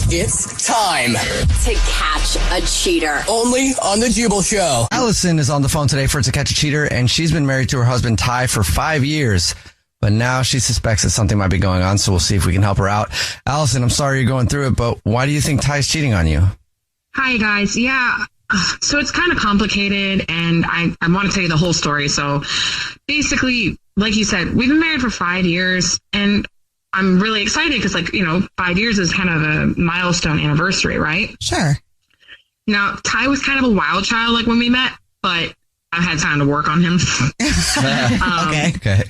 It's time to catch a cheater. only on the Jubal Show. Allison is on the phone today for To Catch a Cheater, and she's been married to her husband Ty for 5 years. But now she suspects that something might be going on, so we'll see if we can help her out. Allison, I'm sorry you're going through it, but why do you think Ty's cheating on you? Hi, guys. Yeah, so it's kind of complicated, and I want to tell you the whole story. So basically, like you said, we've been married for 5 years, and I'm really excited because, 5 years is kind of a milestone anniversary, right? Sure. Now, Ty was kind of a wild child, when we met, but I've had time to work on him. Okay.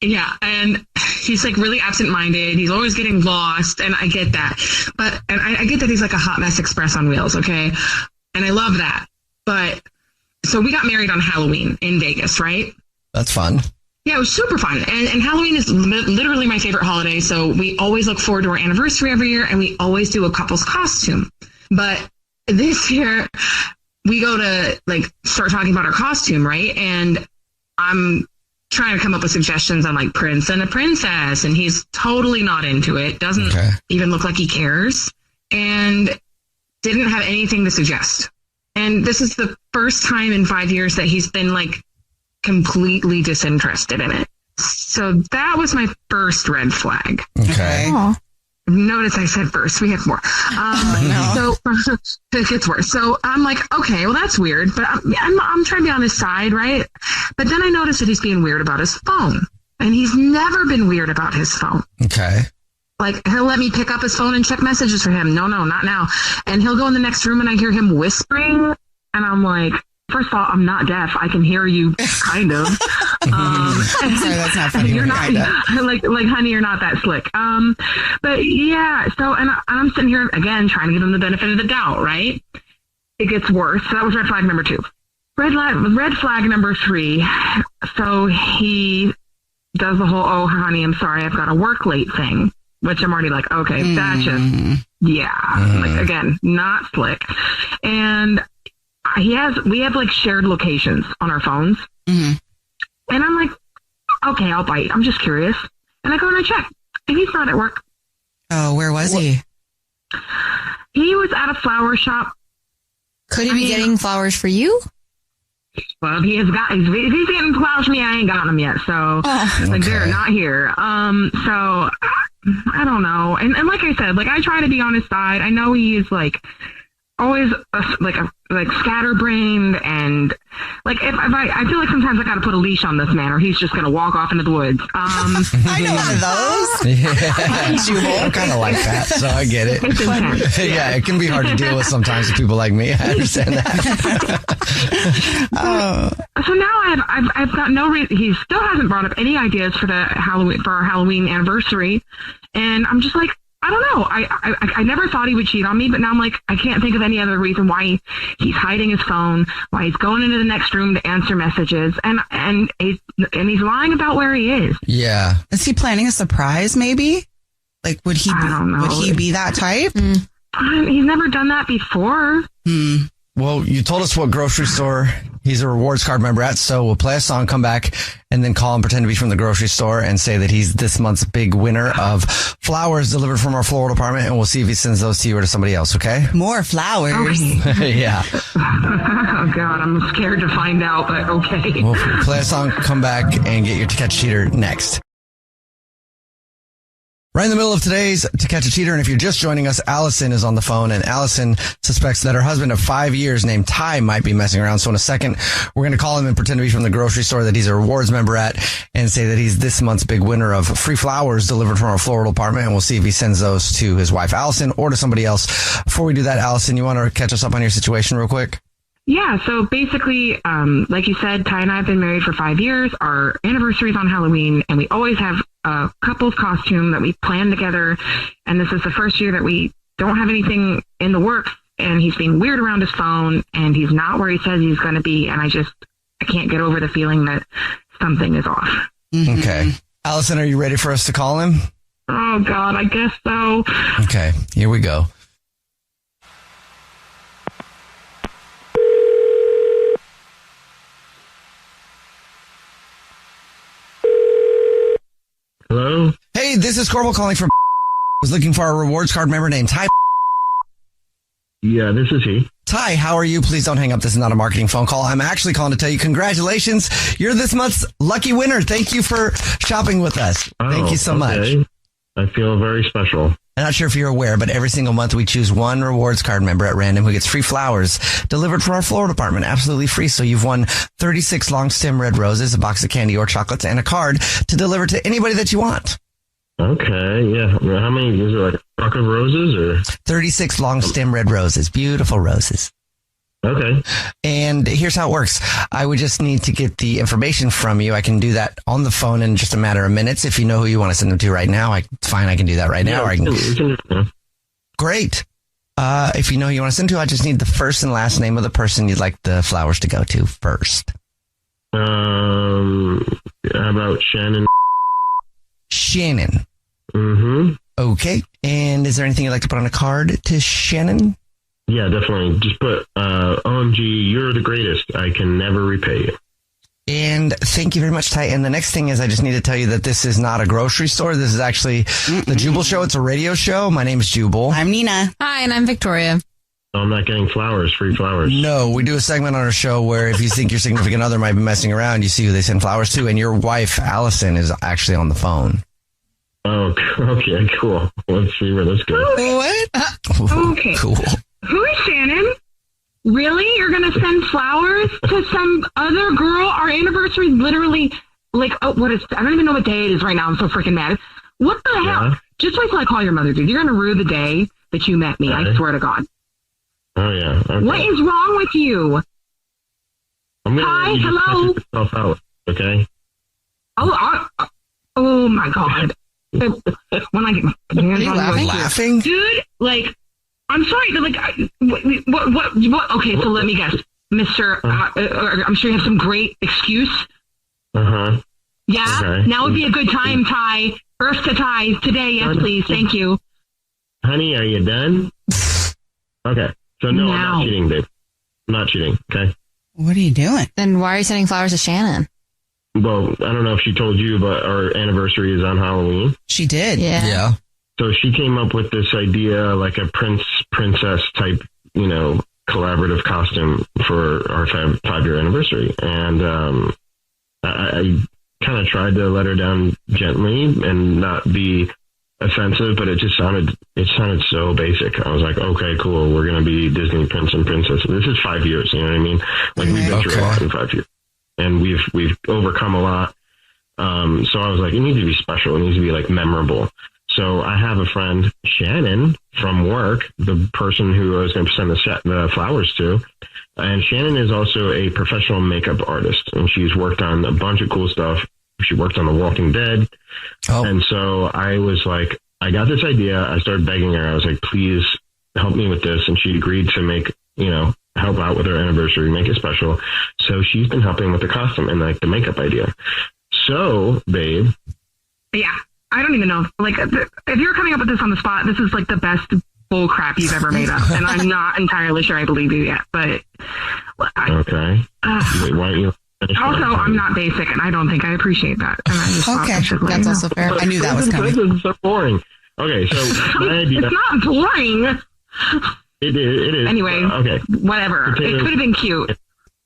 Yeah, and he's really absent-minded. He's always getting lost, and I get that. And I get that he's like a hot mess express on wheels, okay? And I love that. But so we got married on Halloween in Vegas, right? That's fun. Yeah, it was super fun. And Halloween is literally my favorite holiday, so we always look forward to our anniversary every year, and we always do a couple's costume. But this year, we go to start talking about our costume, right? And I'm trying to come up with suggestions on prince and a princess, and he's totally not into it. Doesn't even look like he cares, and didn't have anything to suggest. And this is the first time in 5 years that he's been completely disinterested in it. So that was my first red flag. Okay. Aww. Notice I said first. We have more. So it gets worse. So I'm okay, well, that's weird, but I'm trying to be on his side, right? But then I noticed that he's being weird about his phone, and he's never been weird about his phone. Okay. He'll let me pick up his phone and check messages for him. No, not now. And he'll go in the next room, and I hear him whispering, and I'm like, first of all, I'm not deaf. I can hear you, kind of. I'm sorry, that's not funny. You're not honey, you're not that slick. But yeah, so and I'm sitting here again trying to give him the benefit of the doubt, right? It gets worse. So that was red flag number 2. Red flag number 3. So he does the whole, oh honey, I'm sorry, I've got to work late thing, which I'm already okay, that's just again, not slick. And we have shared locations on our phones. Mm-hmm. And I'm okay, I'll bite. I'm just curious. And I go and I check. And he's not at work. Oh, where was he? He was at a flower shop. Could he be getting flowers for you? Well, if he's getting flowers for me, I ain't got them yet. So, they're not here. So, I don't know. And like I said, I try to be on his side. I know he's always scatterbrained, and if I feel sometimes I got to put a leash on this man, or he's just going to walk off into the woods. I know one of those. Yeah, I'm kind of like that, so I get it. It's intense. Yeah, it can be hard to deal with sometimes with people like me. I understand that. So now I've got no reason. He still hasn't brought up any ideas for our Halloween anniversary, and I'm just I don't know. I never thought he would cheat on me, but now I'm I can't think of any other reason why he's hiding his phone, why he's going into the next room to answer messages, and he's lying about where he is. Yeah. Is he planning a surprise, maybe? Would he be that type? He's never done that before. Well, you told us what grocery store he's a rewards card member at, so we'll play a song, come back, and then call him, pretend to be from the grocery store, and say that he's this month's big winner of flowers delivered from our floral department, and we'll see if he sends those to you or to somebody else, okay? More flowers. Okay. Yeah. Oh, God, I'm scared to find out, but okay. We'll play a song, come back, and get your To Catch a Cheater next. Right in the middle of today's To Catch a Cheater, and if you're just joining us, Allison is on the phone, and Allison suspects that her husband of 5 years named Ty might be messing around. So in a second, we're going to call him and pretend to be from the grocery store that he's a rewards member at, and say that he's this month's big winner of free flowers delivered from our floral department, and we'll see if he sends those to his wife, Allison, or to somebody else. Before we do that, Allison, you want to catch us up on your situation real quick? Yeah, so basically, like you said, Ty and I have been married for 5 years. Our anniversary is on Halloween, and we always have a couple's costume that we plan together. And this is the first year that we don't have anything in the works, and he's being weird around his phone, and he's not where he says he's going to be. And I can't get over the feeling that something is off. Mm-hmm. Okay. Allison, are you ready for us to call him? Oh, God, I guess so. Okay, here we go. Hello? Hey, this is Corbel calling from was looking for a rewards card member named Ty. Yeah, this is he. Ty, how are you? Please don't hang up. This is not a marketing phone call. I'm actually calling to tell you congratulations. You're this month's lucky winner. Thank you for shopping with us. Thank you so much. I feel very special. I'm not sure if you're aware, but every single month we choose one rewards card member at random who gets free flowers delivered from our floral department, absolutely free. So you've won 36 long stem red roses, a box of candy or chocolates, and a card to deliver to anybody that you want. Okay, yeah. How many? Is it like a truck of roses or? 36 long stem red roses, beautiful roses. Okay. And here's how it works. I would just need to get the information from you. I can do that on the phone in just a matter of minutes. If you know who you want to send them to right now, it's fine. I can do that right now. Great. If you know who you want to send to, I just need the first and last name of the person you'd like the flowers to go to first. How about Shannon? Shannon. Mm-hmm. Okay. And is there anything you'd like to put on a card to Shannon? Yeah, definitely. Just put, OMG, you're the greatest. I can never repay you. And thank you very much, Ty. And the next thing is I just need to tell you that this is not a grocery store. This is actually the Jubal Show. It's a radio show. My name is Jubal. I'm Nina. Hi, and I'm Victoria. I'm not getting flowers, free flowers. No, we do a segment on our show where if you think your significant other might be messing around, you see who they send flowers to. And your wife, Allison, is actually on the phone. Oh, okay, cool. Let's see where this goes. What? Okay. Cool. Who is Shannon? Really? You're going to send flowers to some other girl? Our anniversary is literally like, I don't even know what day it is right now. I'm so freaking mad. What the hell? Just wait till I call your mother, dude. You're going to rue the day that you met me. I swear to God. Oh, yeah. Okay. What is wrong with you? I'm gonna Hi, hello? Yourself out, okay? Oh, my God. When I get my hands on you. Laughing? Dude, like, I'm sorry, but like, what? Okay, so let me guess. Mr. I'm sure you have some great excuse. Uh-huh. Yeah? Okay. Now would be a good time, Ty. First to Ty. Today, yes, please. Thank you. Honey, are you done? Okay. So, no, I'm not cheating, babe. I'm not cheating, okay? What are you doing? Then why are you sending flowers to Shannon? Well, I don't know if she told you, but our anniversary is on Halloween. She did. Yeah. So she came up with this idea, like a princess type, collaborative costume for our 5-year anniversary. And I kind of tried to let her down gently and not be offensive, but it sounded so basic. I was like, okay, cool. We're going to be Disney prince and princess. This is 5 years. You know what I mean? Like we've been through a lot in 5 years. And we've overcome a lot. So I was like, it needs to be special. It needs to be like memorable. So I have a friend, Shannon, from work, the person who I was going to send the flowers to. And Shannon is also a professional makeup artist. And she's worked on a bunch of cool stuff. She worked on The Walking Dead. Oh. And so I was like, I got this idea. I started begging her. I was like, please help me with this. And she agreed to make, help out with her anniversary, make it special. So she's been helping with the costume and like the makeup idea. So, babe. Yeah, I don't even know. Like, if you're coming up with this on the spot, this is like the best bull crap you've ever made up. And I'm not entirely sure I believe you yet, but. Okay. Wait, why don't you? Also, I'm not basic, and I don't think I appreciate that. And I just that's also fair. I knew that was coming. This is so boring. Okay, so my idea. It's not boring. It is. Anyway, okay. Whatever. It could have been cute.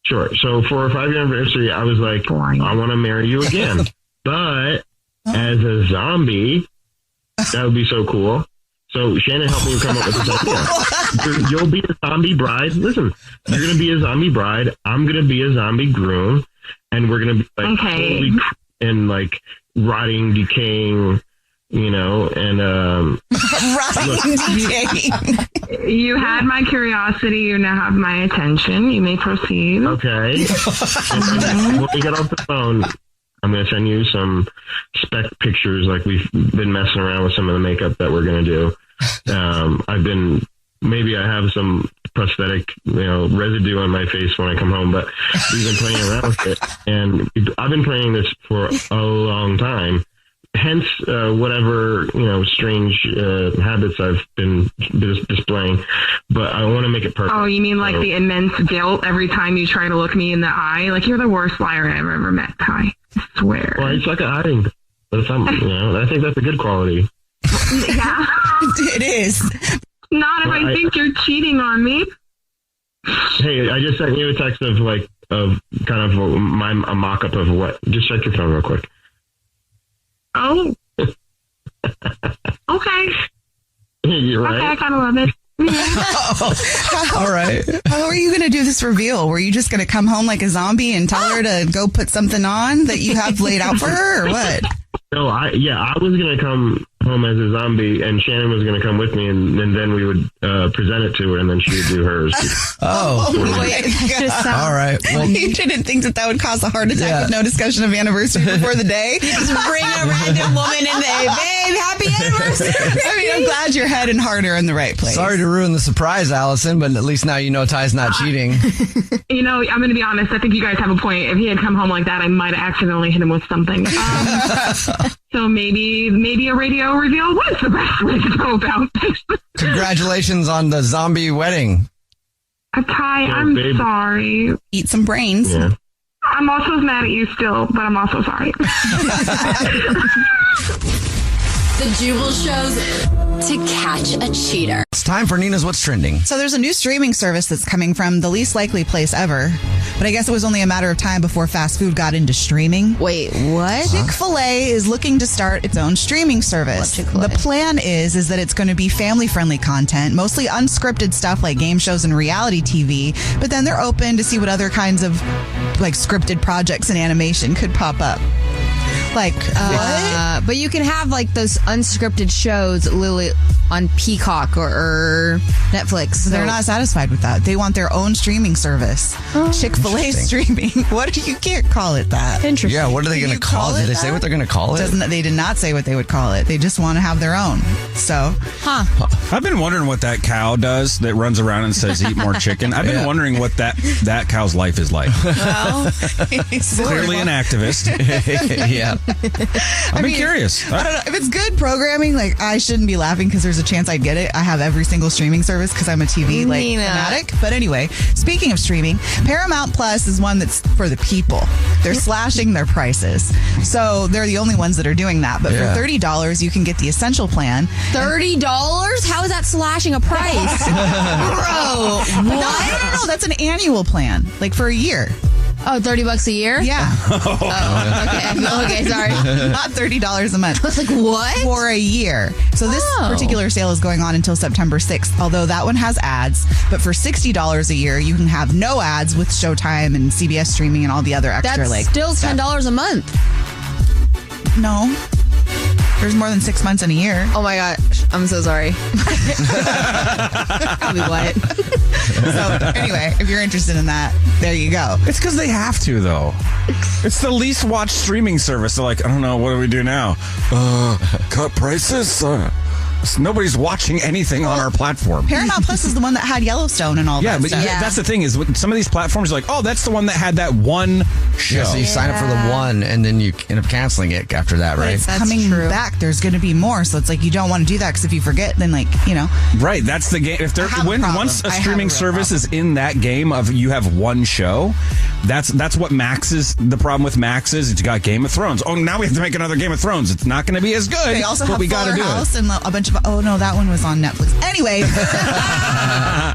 Sure. So for our 5-year anniversary, I was like, boring. I want to marry you again. But as a zombie, that would be so cool. So Shannon helped me come up with this idea. You'll be a zombie bride. Listen, you're going to be a zombie bride. I'm going to be a zombie groom. And we're going to be like, totally and like rotting, decaying, and you had my curiosity, you now have my attention. You may proceed. Okay. When we get off the phone, I'm going to send you some spec pictures. Like we've been messing around with some of the makeup that we're going to do. Maybe I have some prosthetic, residue on my face when I come home, but we've been playing around with it. And I've been playing this for a long time. Hence, whatever, strange habits I've been displaying. But I want to make it perfect. Oh, you mean like the immense guilt every time you try to look me in the eye? Like you're the worst liar I've ever met, Ty. I swear. Well, it's like a hiding. But I think that's a good quality. Yeah. It is. Not if I think you're cheating on me. Hey, I just sent you a text of kind of a mock-up of what. Just check your phone real quick. Oh. Okay. You're right. Okay, I kind of love it. All right. How are you going to do this reveal? Were you just going to come home like a zombie and tell her to go put something on that you have laid out for her, or what? No, I was going to come home as a zombie, and Shannon was going to come with me, and then we would present it to her, and then she would do hers. Oh, all right. Well, You didn't think that would cause a heart attack with no discussion of anniversary before the day? Just bring a random woman in there. Babe, happy anniversary. I mean, I'm glad your head and heart are in the right place. sorry to ruin the surprise, Allison, but at least now you know Ty's not cheating. You know, I'm going to be honest. I think you guys have a point. If he had come home like that, I might have accidentally hit him with something. So maybe a radio reveal was the best way to go about this. Congratulations on the zombie wedding. Ty, I'm babe. sorry. Eat some brains. Yeah. I'm also mad at you still, but I'm also sorry. The Jubal Show's To Catch a Cheater. It's time for Nina's What's Trending. So there's a new streaming service that's coming from the least likely place ever. But I guess it was only a matter of time before fast food got into streaming. Wait, what? Chick-fil-A is looking to start its own streaming service. Chick-fil-A? The plan is that it's going to be family-friendly content, mostly unscripted stuff like game shows and reality TV. But then they're open to see what other kinds of like scripted projects and animation could pop up. Like what? But you can have like those unscripted shows literally on Peacock or Netflix. So They're not satisfied with that. They want their own streaming service. Chick-fil-A Interesting. streaming. What? You can't call it that. interesting. Yeah, what are they Can going to you call call it? Did it they say that? what they're going to call it? They did not say what they would call it. They just want to have their own. So I've been wondering what that cow does that runs around and says eat more chicken. I've been wondering what that cow's life is like. Well, Clearly an activist. Yeah. I've been curious. I don't know. If it's good programming, like I shouldn't be laughing because there's a chance I'd get it. I have every single streaming service because I'm a TV Nina. fanatic. But anyway, speaking of streaming, Paramount Plus is one that's for the people. They're slashing their prices. So they're the only ones that are doing that. But Yeah. for $30, you can get the essential plan. $30? How is that slashing a price? Bro, No, that's an annual plan, like for a year. Oh, $30 a year? Yeah. Okay, sorry. Not $30 a month. I was like, what? For a year. So this Oh. particular sale is going on until September 6th, although that one has ads. But for $60 a year, you can have no ads with Showtime and CBS streaming and all the other extra That's like still $10 a month. No. There's more than 6 months in a year. Oh my gosh, I'm so sorry. I'll be quiet. So anyway, if you're interested in that, there you go. It's because they have to, though. It's the least watched streaming service. They're like, I don't know, what do we do now? Cut prices? Nobody's watching anything on our platform. Paramount Plus is the one that had Yellowstone and all Yeah, that but stuff. that's the thing is with some of these platforms are like, oh, that's the one that had that one show. Yeah, so you sign up for the one, and then you end up canceling it after that, right? It's That's coming true. back. There's going to be more. So it's like you don't want to do that because if you forget, then like, you know. Right, that's the game. If they're I have a problem. once a I have streaming a real service problem. is in that game of you have one show, that's what Max is. The problem with Max is it's got Game of Thrones. Oh, now we have to make another Game of Thrones. It's not going to be as good. They also but have we got to Fuller do House it. and a bunch of. Oh no, that one was on Netflix. Anyway,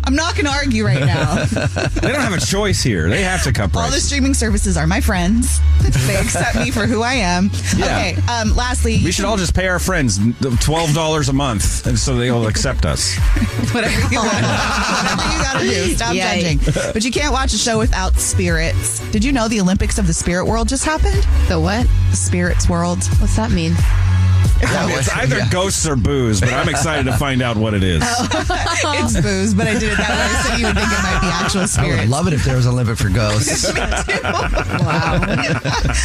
I'm not going to argue right now. They don't have a choice here. They have to cut All the prices. streaming services are my friends. They accept me for who I am. Yeah. Okay. Lastly, We should all just pay our friends $12 a month, and so they'll accept us. whatever you want, whatever you got to do. Stop Yay. judging. But you can't watch a show without spirits. Did you know the Olympics of the Spirit World just happened? The what? The Spirits World. What's that mean? It's either ghosts or booze, but I'm excited to find out what it is. It's booze, but I did it that way so you would think it might be actual I would spirits. love it if there was a Olympic for ghosts. Wow.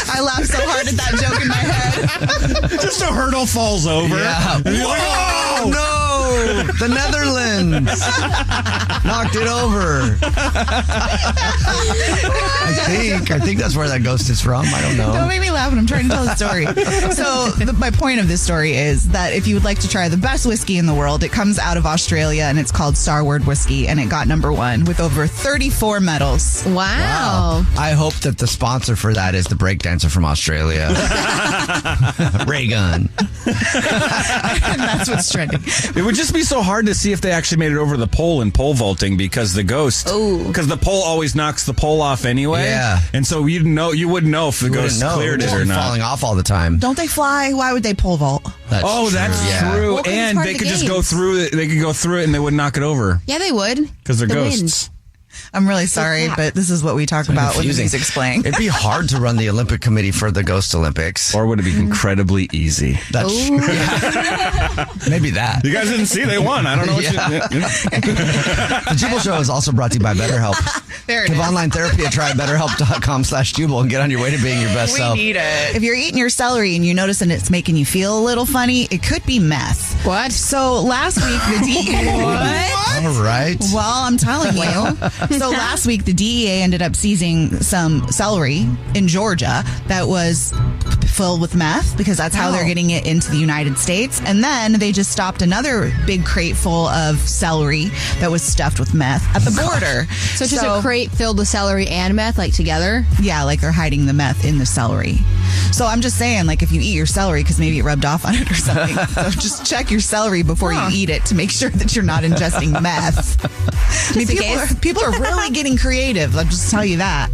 I laughed so hard at that joke in my head. Just a hurdle falls over. Yeah. And you're like, Oh, no! The Netherlands knocked it over. I think that's where that ghost is from. I don't know. Don't make me laugh when I'm trying to tell the story. So my point of this story is that if you would like to try the best whiskey in the world, it comes out of Australia and it's called Starward Whiskey and it got #1 with over 34 medals. Wow. I hope that the sponsor for that is the breakdancer from Australia. Ray Gun. And that's what's trending. would just be so hard to see if they actually made it over the pole in pole vaulting because the ghost. Because the pole always knocks the pole off anyway. Yeah. And so you wouldn't know if the ghost cleared it or not. Falling off all the time. Don't they fly? Why would they pole vault? That's true. Well, 'cause it's and part they of could the just go games. through it. They could go through it and they would knock it over. Yeah, they would. Because they're The ghosts. wind. I'm really sorry, but this is what we talk about when the music's playing. It'd be hard to run the Olympic Committee for the Ghost Olympics. Or would it be incredibly easy? That's maybe that. You guys didn't see they won. I don't know what The Jubal Show is also brought to you by BetterHelp. There it Give is. online therapy a try at BetterHelp.com/Jubal and get on your way to being your best self. Need it. If you're eating your celery and you notice that it's making you feel a little funny, it could be meth. What? So last week the DEA. All right. Well, I'm telling you. So last week the DEA ended up seizing some celery in Georgia that was filled with meth because that's how they're getting it into the United States. And then they just stopped another big crate full of celery that was stuffed with meth at the border. So it's just a crate filled with celery and meth, like together? Yeah, like they're hiding the meth in the celery. So I'm just saying, like, if you eat your celery, because maybe it rubbed off on it or something, so just check your celery before you eat it to make sure that you're not ingesting meth. I mean, people are really getting creative. I'll just tell you that.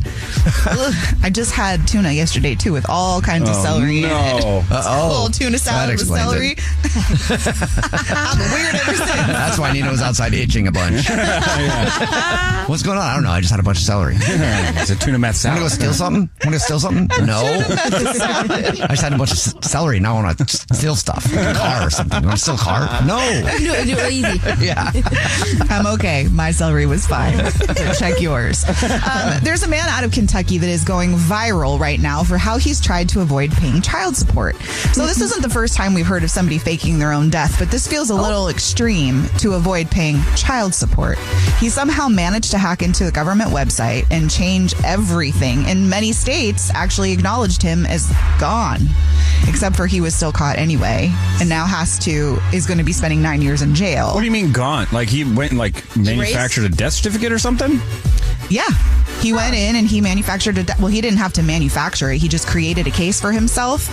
Ugh, I just had tuna yesterday, too, with all kinds of celery in it. Uh-oh. A little tuna salad with explains celery. I'm weird ever since. That's why Nina was outside itching a bunch. What's going on? I don't know. I just had a bunch of celery. It's a tuna meth salad. Want to go steal something? No. I just had a bunch of celery. Now I want to steal stuff. Like a car or something. You want to steal a car? No. Do it easy. Yeah. I'm okay. My celery was fine. So check yours. There's a man out of Kentucky that is going viral right now for how he's tried to avoid paying child support. So this isn't the first time we've heard of somebody faking their own death, but this feels a little extreme to avoid paying child support. He somehow managed to hack into the government website and change everything, and many states actually acknowledged him as gone, except for he was still caught anyway, and now is going to be spending 9 years in jail. What do you mean gone? Like he went and manufactured a death certificate or something? Yeah. He went in and he manufactured he didn't have to manufacture it. He just created a case for himself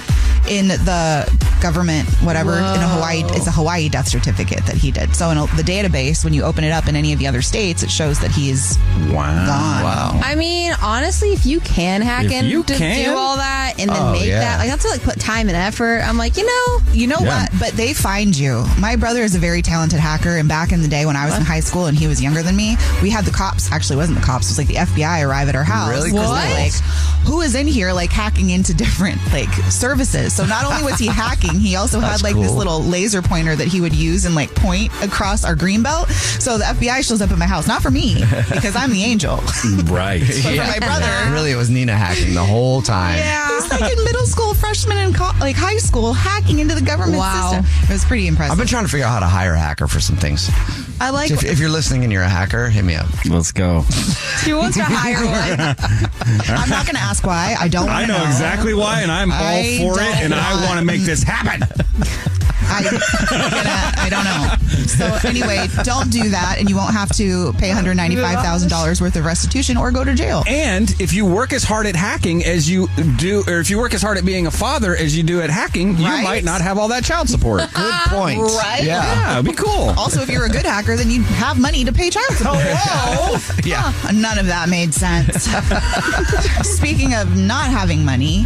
in the government, whatever, in Hawaii. It's a Hawaii death certificate that he did. So in the database, when you open it up in any of the other states, it shows that he's gone. Wow. I mean, honestly, if you can hack in to do all that and then make that, like that's like put time and effort. I'm like, you know what? But they find you. My brother is a very talented hacker, and back in the day when I was in high school and he was younger than me, we had the cops. Actually, it wasn't the cops. It was like the FBI arrive at our house. Really? What? Like, who is in here like hacking into different like services? So not only was he hacking, he also had like this little laser pointer that he would use and like point across our green belt. So the FBI shows up at my house, not for me because I'm the angel, Right. but for my brother. Really, it was Nina hacking the whole time. Yeah, he's like in middle school, freshman in like high school, hacking into the government system. It was pretty impressive. I've been trying to figure out how to hire a hacker for some things. I like. If you're listening and you're a hacker, hit me up. Let's go. He wants to hire one. I'm not going to ask why. I don't. I know exactly why, and I'm all for it, and I want to make this happen. I don't know. So anyway, don't do that, and you won't have to pay $195,000 worth of restitution or go to jail. And if you work as hard at hacking as you do, or if you work as hard at being a father as you do at hacking, you might not have all that child support. Good point. Right? Yeah, it'd be cool. Also, if you're a good hacker, then you have money to pay child support. Yeah. None of that made sense. Speaking of not having money,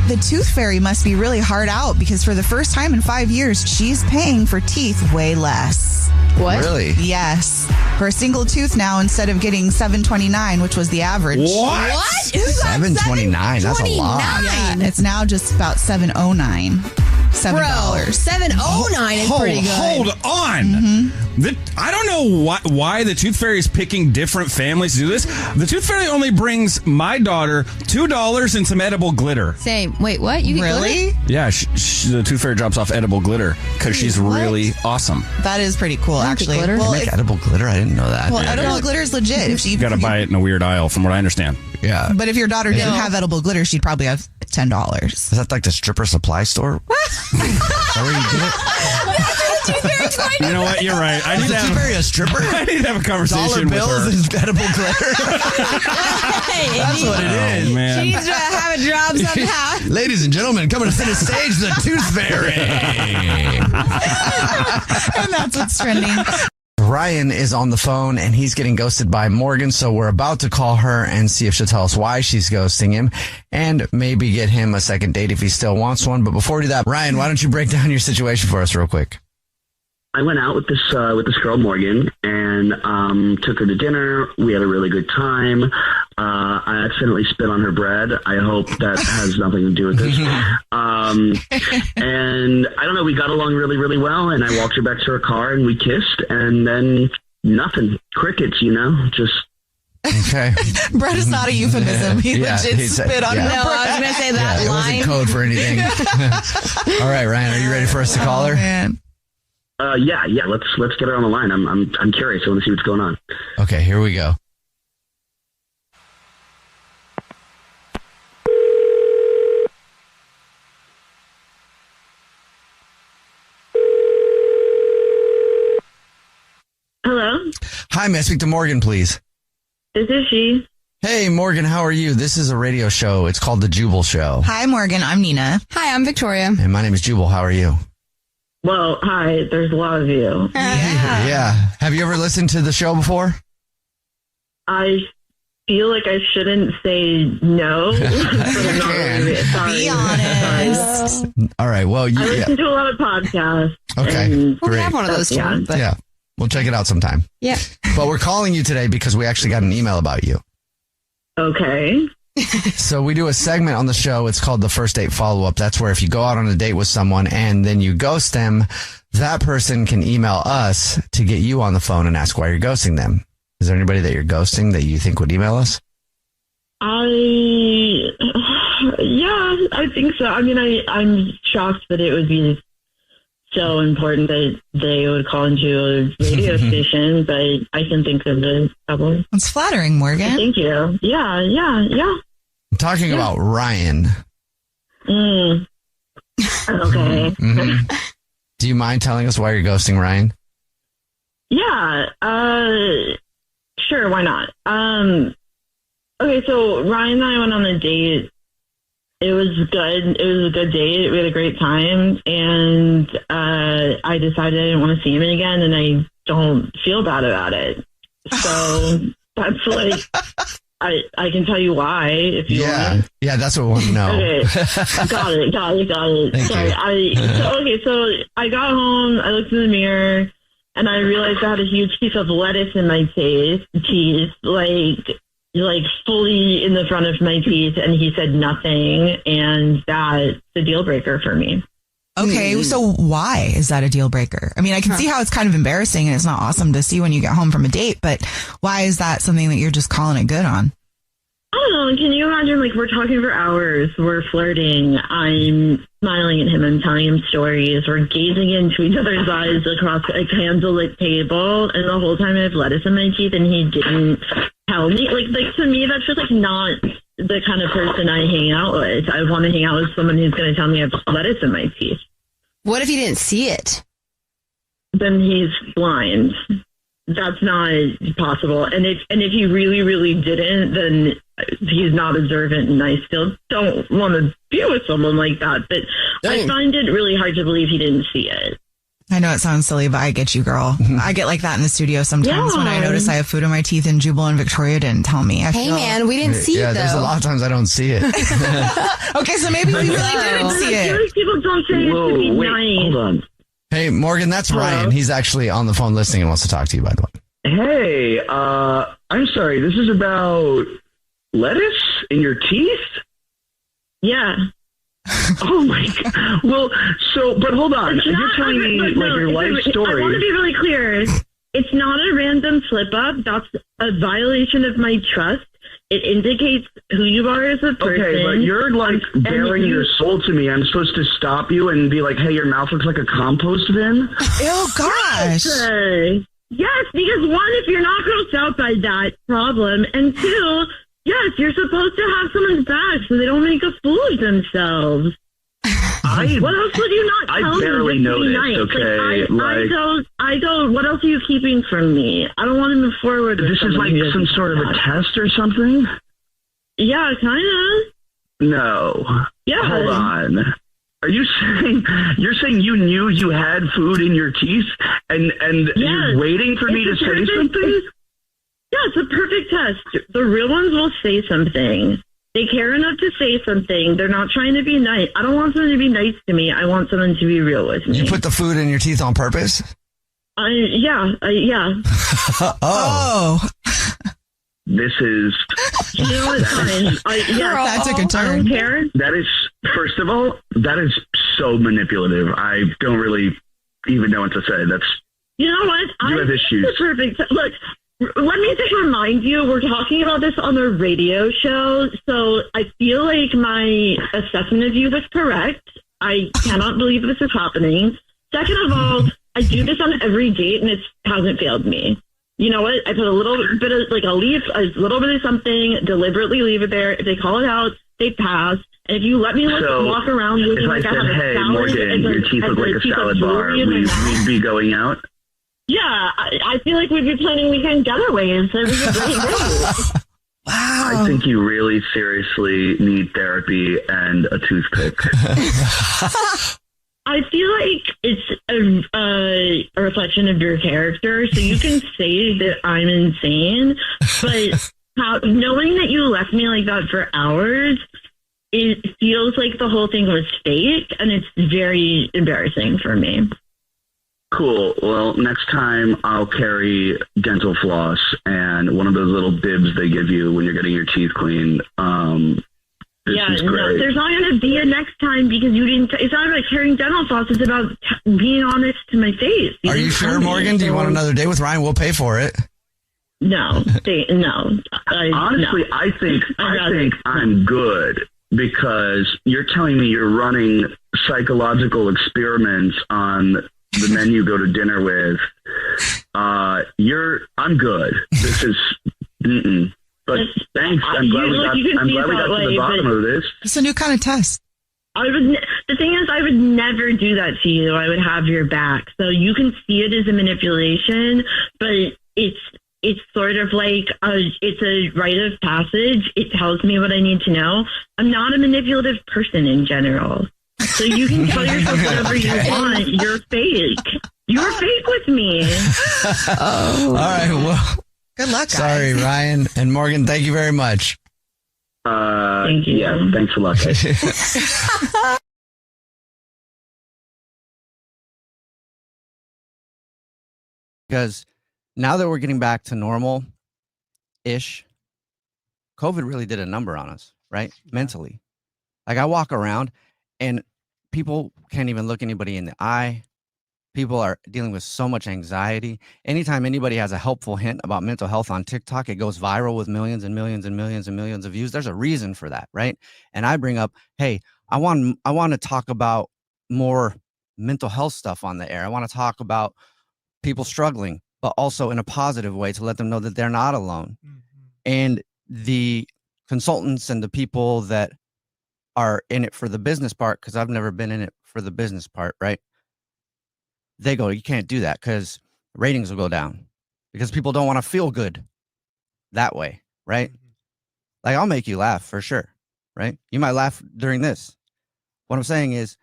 the tooth fairy must be really hard out because for the first time in 5 years, she's paying for teeth way less. What? Really? Yes. For a single tooth now, instead of getting $7.29, which was the average. What? $7.29. That's a lot. Yeah, it's now just about $7.09. $7. Bro, $7.09 is pretty good. Hold on. I don't know why the Tooth Fairy is picking different families to do this. The Tooth Fairy only brings my daughter $2 and some edible glitter. Same. Wait, what? You get Really? glitter? Yeah, the Tooth Fairy drops off edible glitter because she's really awesome. That is pretty cool, actually. glitter? Well, Make edible glitter? I didn't know that. edible glitter is legit. If she You got to buy it in a weird aisle, from what I understand. Yeah. But if your daughter didn't have edible glitter, she'd probably have $10. Is that like the stripper supply store? Is that where you get it? You know what? You're right. I need to have marry a stripper. I need to have a conversation Dollar with bills her. and edible glitter. That's what it is. Man. She needs to have a job somehow. Ladies and gentlemen, coming to center stage, the Tooth Fairy. And that's what's trending. Ryan is on the phone and he's getting ghosted by Morgan, so we're about to call her and see if she'll tell us why she's ghosting him and maybe get him a second date if he still wants one. But before we do that, Ryan, why don't you break down your situation for us real quick? I went out with this girl, Morgan, and took her to dinner. We had a really good time. I accidentally spit on her bread. I hope that has nothing to do with this. And I don't know, we got along really, really well, and I walked her back to her car, and we kissed, and then nothing. Crickets, just... Okay. Bread is not a euphemism. He legit spit on her bread. No, I was going to say that It line. wasn't code for anything. All right, Ryan, are you ready for us to call her? Man. Yeah. Let's get her on the line. I'm curious. I want to see what's going on. Okay, here we go. Hello? Hi, may I speak to Morgan, please? This is she. Hey, Morgan, how are you? This is a radio show. It's called The Jubal Show. Hi, Morgan. I'm Nina. Hi, I'm Victoria. And my name is Jubal. How are you? Well, hi. There's a lot of you. Yeah. Have you ever listened to the show before? I feel like I shouldn't say no. But I'm not really, sorry. Be honest. All right. Well, I listen to a lot of podcasts. Okay. We Great. have one of those too. Yeah. But Yeah. We'll check it out sometime. yeah. But we're calling you today because we actually got an email about you. Okay. So we do a segment on the show. It's called the First Date Follow-Up. That's where if you go out on a date with someone and then you ghost them, that person can email us to get you on the phone and ask why you're ghosting them. Is there anybody that you're ghosting that you think would email us? I think so. I mean, I'm shocked that it would be so important that they would call into a radio station, but I can think of a couple. It's flattering, Morgan. Thank you. Yeah. I'm talking about Ryan. Okay. Mm-hmm. Do you mind telling us why you're ghosting Ryan? Yeah. Sure. Why not? Okay. So Ryan and I went on a date. It was good. It was a good date. We had a great time, and I decided I didn't want to see him again, and I don't feel bad about it. So that's like, I can tell you why if you want. Yeah, that's what we want to know. Okay, got it. Thank Sorry, so I got home. I looked in the mirror, and I realized I had a huge piece of lettuce in my teeth, like fully in the front of my teeth, and he said nothing, and that's a deal breaker for me. Okay, so why is that a deal breaker? I mean, I can see how it's kind of embarrassing and it's not awesome to see when you get home from a date, but why is that something that you're just calling it good on? I don't know. Can you imagine, like, we're talking for hours, we're flirting, I'm smiling at him, I'm telling him stories, we're gazing into each other's eyes across a candlelit table, and the whole time I have lettuce in my teeth, and he didn't tell me. Like to me, that's just, like, not the kind of person I hang out with. I want to hang out with someone who's going to tell me I have lettuce in my teeth. What if you didn't see it? Then he's blind. That's not possible. And if he really, really didn't, then he's not observant, and I still don't want to be with someone like that. But I find it really hard to believe he didn't see it. I know it sounds silly, but I get you, girl. I get like that in the studio sometimes when I notice I have food in my teeth and Jubal and Victoria didn't tell me. Hey, man, we didn't see it, though. There's a lot of times I don't see it. Okay, so maybe we really didn't see I feel it. like people don't say it to be nice. Hold on. Hey, Morgan, that's Ryan. He's actually on the phone listening and wants to talk to you, by the way. Hey, I'm sorry. This is about lettuce in your teeth? Yeah. Oh my God. Well, but hold on. You're telling me your life story. I want to be really clear. It's not a random slip up. That's a violation of my trust. It indicates who you are as a person. Okay, but you're like bearing your soul to me. I'm supposed to stop you and be like, hey, your mouth looks like a compost bin? Oh, gosh. Yes, because one, if you're not grossed out by that problem, and two, yes, you're supposed to have someone's back so they don't make a fool of themselves. What else would you not tell me? I barely noticed. Nice. Okay, I don't. What else are you keeping from me? I don't want to move forward. This is like some sort of a test or something. Yeah, kind of. No. Yeah. Hold on. Are you saying you knew you had food in your teeth and you're waiting for me to say something? Yeah, it's a perfect test. The real ones will say something. They care enough to say something. They're not trying to be nice. I don't want someone to be nice to me. I want someone to be real with me. You put the food in your teeth on purpose? Yeah. Oh. This is... You know what? That took a turn. I don't care. That is, first of all, that is so manipulative. I don't really even know what to say. That's... You know what? You have issues. Perfect. Look, let me just remind you, we're talking about this on the radio show, so I feel like my assessment of you was correct. I cannot believe this is happening. Second of all, I do this on every date, and it hasn't failed me. You know what? I put a little bit of, like a little bit of something, deliberately leave it there. If they call it out, they pass. And if you let me walk around looking like I have a hey, salad, Morgan, your teeth look like a salad bar, we'd be going out? Yeah, I feel like we'd be planning weekend getaways. So we could bring it. Wow. I think you really seriously need therapy and a toothpick. I feel like it's a reflection of your character, so you can say that I'm insane, but knowing that you left me like that for hours, it feels like the whole thing was fake, and it's very embarrassing for me. Cool. Well, next time I'll carry dental floss and one of those little bibs they give you when you're getting your teeth cleaned. No, there's not going to be a next time because you didn't. It's not about carrying dental floss. It's about being honest to my face. Are you sure, Morgan? Do you want another day with Ryan? We'll pay for it. No, no. Honestly, no. I think I'm good because you're telling me you're running psychological experiments on the men you go to dinner with. I'm good. This is. But thanks. I'm glad we got to the bottom of this. It's a new kind of test. The thing is, I would never do that to you. I would have your back. So you can see it as a manipulation, but it's sort of like it's a rite of passage. It tells me what I need to know. I'm not a manipulative person in general. So you can tell yourself whatever you want. You're fake. You're fake with me. All right. Well. Good luck, guys. Sorry, Ryan and Morgan. Thank you very much. Thank you. Yeah, thanks a lot, guys. Because now that we're getting back to normal-ish, COVID really did a number on us, right? Mentally. Like I walk around and people can't even look anybody in the eye. People are dealing with so much anxiety. Anytime anybody has a helpful hint about mental health on TikTok, it goes viral with millions and millions and millions and millions of views. There's a reason for that, right? And I bring up, hey, I want to talk about more mental health stuff on the air. I want to talk about people struggling, but also in a positive way to let them know that they're not alone. Mm-hmm. And the consultants and the people that are in it for the business part, because I've never been in it for the business part, right? They go, you can't do that because ratings will go down because people don't want to feel good that way, right? Mm-hmm. Like I'll make you laugh for sure, right? You might laugh during this. What I'm saying is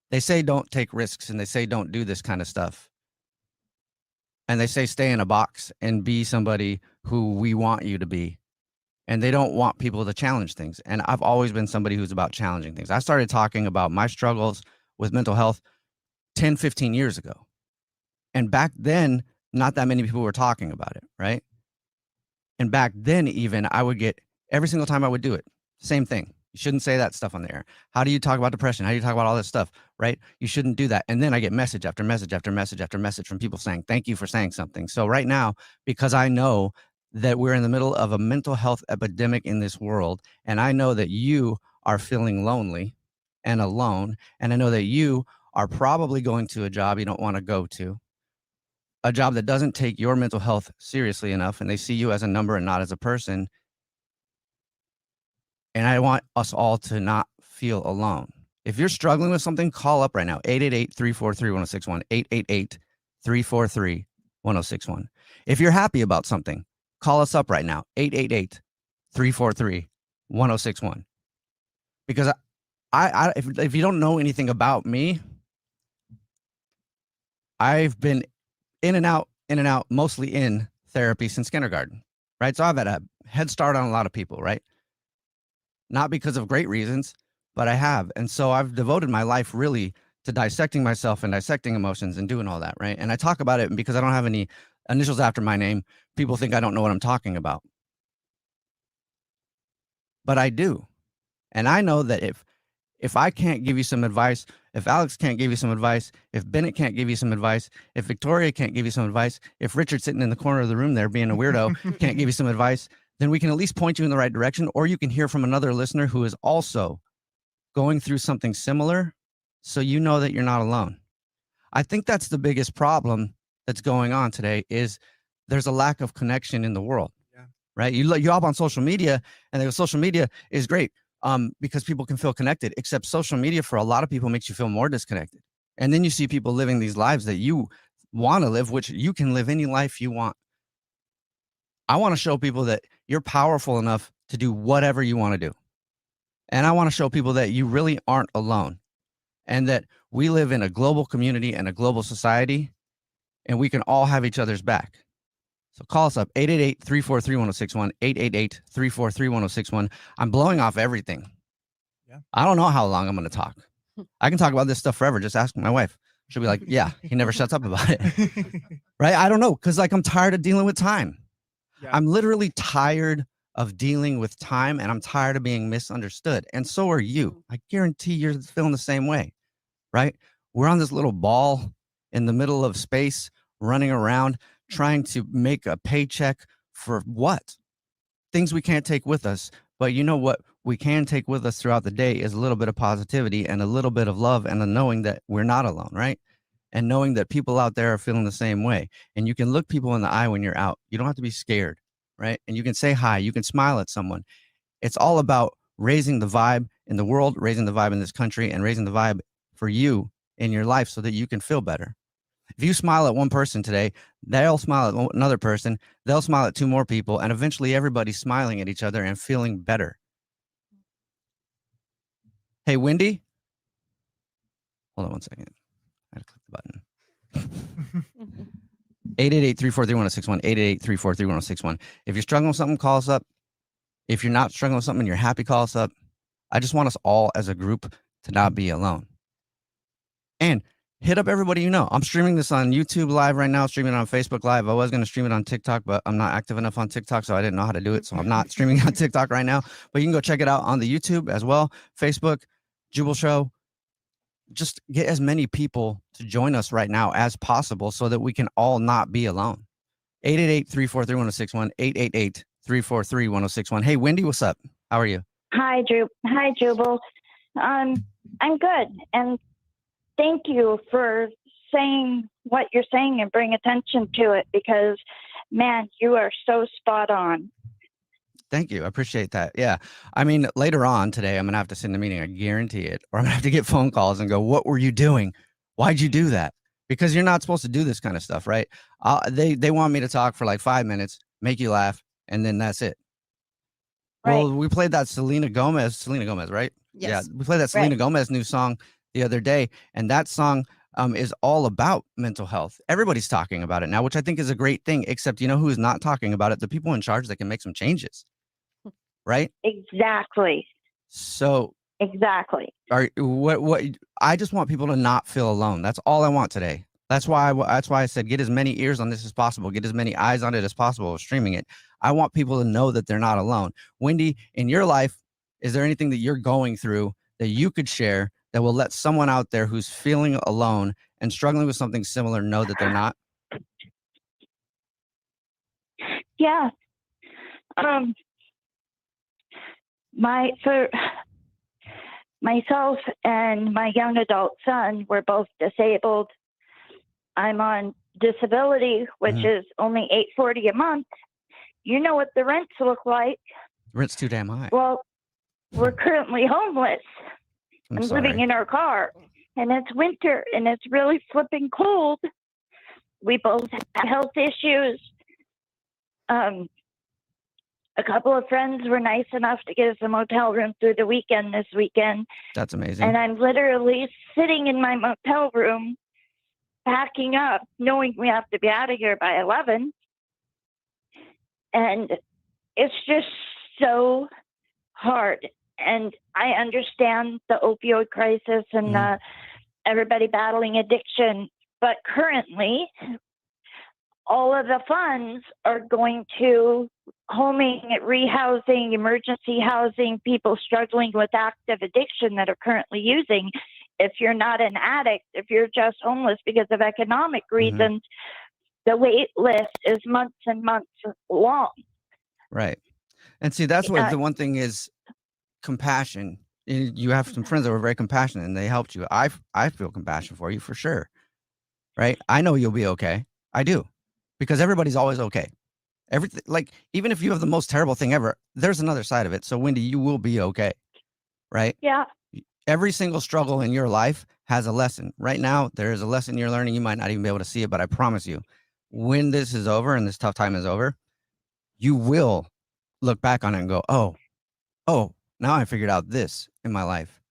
they say don't take risks and they say don't do this kind of stuff. And they say stay in a box and be somebody who we want you to be. And they don't want people to challenge things. And I've always been somebody who's about challenging things. I started talking about my struggles with mental health 10, 15 years ago. And back then, not that many people were talking about it, right? And back then, even, I would get, every single time I would do it, same thing. You shouldn't say that stuff on the air. How do you talk about depression? How do you talk about all this stuff, right? You shouldn't do that. And then I get message after message after message after message from people saying, thank you for saying something. So right now, because I know that we're in the middle of a mental health epidemic in this world, and I know that you are feeling lonely and alone, and I know that you are probably going to a job you don't want to go to, a job that doesn't take your mental health seriously enough, and they see you as a number and not as a person. And I want us all to not feel alone. If you're struggling with something, call up right now. 888-343-1061. 888-343-1061. If you're happy about something, call us up right now. 888-343-1061. Because if you don't know anything about me, I've been in and out, mostly in therapy since kindergarten, right? So I've had a head start on a lot of people, right? Not because of great reasons, but I have. And so I've devoted my life really to dissecting myself and dissecting emotions and doing all that, right? And I talk about it because I don't have any initials after my name. People think I don't know what I'm talking about. But I do. And I know that if I can't give you some advice, if Alex can't give you some advice, if Bennett can't give you some advice, if Victoria can't give you some advice, if Richard sitting in the corner of the room there being a weirdo can't give you some advice, then we can at least point you in the right direction, or you can hear from another listener who is also going through something similar, so you know that you're not alone. I think that's the biggest problem that's going on today is there's a lack of connection in the world, right? You hop on social media and they go, social media is great because people can feel connected, except social media for a lot of people makes you feel more disconnected. And then you see people living these lives that you want to live, which you can live any life you want. I want to show people that you're powerful enough to do whatever you want to do. And I want to show people that you really aren't alone and that we live in a global community and a global society and we can all have each other's back. So call us up, 888-343-1061, 888-343-1061. I'm blowing off everything. Yeah. I don't know how long I'm going to talk. I can talk about this stuff forever. Just ask my wife. She'll be like, yeah, he never shuts up about it. Right? I don't know. Because I'm tired of dealing with time. Yeah. I'm literally tired of dealing with time, and I'm tired of being misunderstood. And so are you. I guarantee you're feeling the same way, right? We're on this little ball in the middle of space, running around, trying to make a paycheck for what? Things we can't take with us. But you know what we can take with us throughout the day is a little bit of positivity and a little bit of love and a knowing that we're not alone, right? And knowing that people out there are feeling the same way. And you can look people in the eye when you're out. You don't have to be scared. Right? And you can say hi, you can smile at someone. It's all about raising the vibe in the world, raising the vibe in this country, and raising the vibe for you in your life so that you can feel better. If you smile at one person today, they'll smile at another person, they'll smile at two more people, and eventually everybody's smiling at each other and feeling better. Hey, Wendy? Hold on one second. I had to click the button. 888-343-1061, 888-343-1061. If you're struggling with something, call us up. If you're not struggling with something and you're happy, call us up. I just want us all as a group to not be alone. And hit up everybody you know. I'm streaming this on YouTube Live right now, streaming it on Facebook Live. I was going to stream it on TikTok, but I'm not active enough on TikTok, so I didn't know how to do it. So I'm not streaming on TikTok right now. But you can go check it out on the YouTube as well. Facebook, Jubal Show. Just get as many people to join us right now as possible so that we can all not be alone. 888-343-1061, 888-343-1061. Hey, Wendy, what's up? How are you? Hi, Jubal. I'm good. And thank you for saying what you're saying and bring attention to it because, man, you are so spot on. Thank you. I appreciate that. Yeah. I mean, later on today, I'm going to have to sit in a meeting. I guarantee it. Or I'm going to have to get phone calls and go, what were you doing? Why'd you do that? Because you're not supposed to do this kind of stuff, right? They want me to talk for like 5 minutes, make you laugh, and then that's it. Right. Well, we played that Selena Gomez, right? Yes. Yeah. We played that Selena Gomez new song the other day. And that song is all about mental health. Everybody's talking about it now, which I think is a great thing, except you know who's not talking about it? The people in charge that can make some changes. Right? Exactly. So exactly. What I just want people to not feel alone. That's all I want today. That's why I said get as many ears on this as possible, get as many eyes on it as possible, streaming it. I want people to know that they're not alone. Wendy, in your life, is there anything that you're going through that you could share that will let someone out there who's feeling alone and struggling with something similar know that they're not? Yeah. For myself and my young adult son were both disabled. I'm on disability, which is only $840 a month. You know what the rents look like. Rent's too damn high. Well, we're currently homeless. I'm living in our car, and it's winter, and it's really flipping cold. We both have health issues. A couple of friends were nice enough to get us a motel room through the weekend this weekend. That's amazing. And I'm literally sitting in my motel room, packing up, knowing we have to be out of here by 11. And it's just so hard. And I understand the opioid crisis and everybody battling addiction. But currently, all of the funds are going to homing, rehousing, emergency housing, people struggling with active addiction that are currently using. If you're not an addict, if you're just homeless because of economic reasons, the wait list is months and months long. Right. And see, that's what the one thing is, compassion. You have some friends that were very compassionate and they helped you. I feel compassion for you for sure. Right. I know you'll be okay. I do. Because everybody's always okay. Everything, like, even if you have the most terrible thing ever, there's another side of it. So, Wendy, you will be okay. Right? Yeah. Every single struggle in your life has a lesson. Right now, there is a lesson you're learning. You might not even be able to see it, but I promise you, when this is over and this tough time is over, you will look back on it and go, oh, now I figured out this in my life.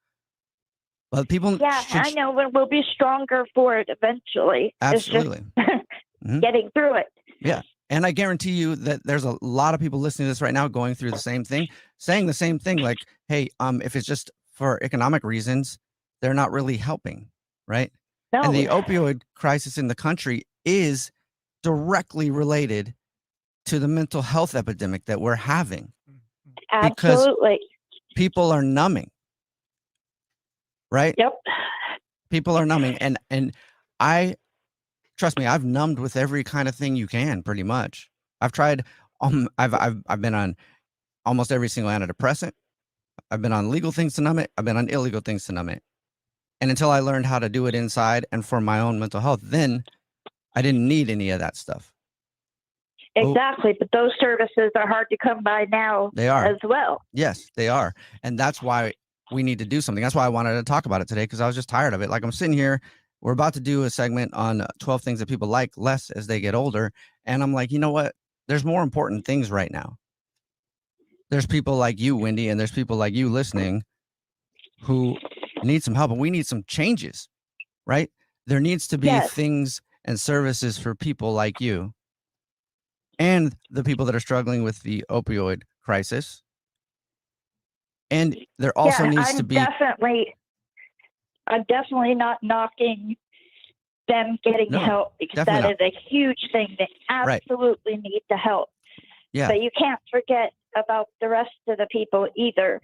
But people, I know we'll be stronger for it eventually. Absolutely. It's just getting through it. Yeah. And I guarantee you that there's a lot of people listening to this right now going through the same thing, saying the same thing, like, hey, if it's just for economic reasons, they're not really helping, right? No. And the opioid crisis in the country is directly related to the mental health epidemic that we're having. Absolutely. Because people are numbing. Right? Yep. People are numbing. And trust me, I've numbed with every kind of thing you can, pretty much. I've tried. I've been on almost every single antidepressant. I've been on legal things to numb it. I've been on illegal things to numb it. And until I learned how to do it inside and for my own mental health, then I didn't need any of that stuff. Exactly. But those services are hard to come by now. They are as well. Yes, they are. And that's why we need to do something. That's why I wanted to talk about it today, because I was just tired of it. Like, I'm sitting here. We're about to do a segment on 12 things that people like less as they get older. And I'm like, you know what? There's more important things right now. There's people like you, Wendy, and there's people like you listening who need some help, and we need some changes, right? There needs to be things and services for people like you and the people that are struggling with the opioid crisis. And there also needs to be... I'm definitely not knocking them getting help, because that is a huge thing. They absolutely need the help. Yeah. But you can't forget about the rest of the people either.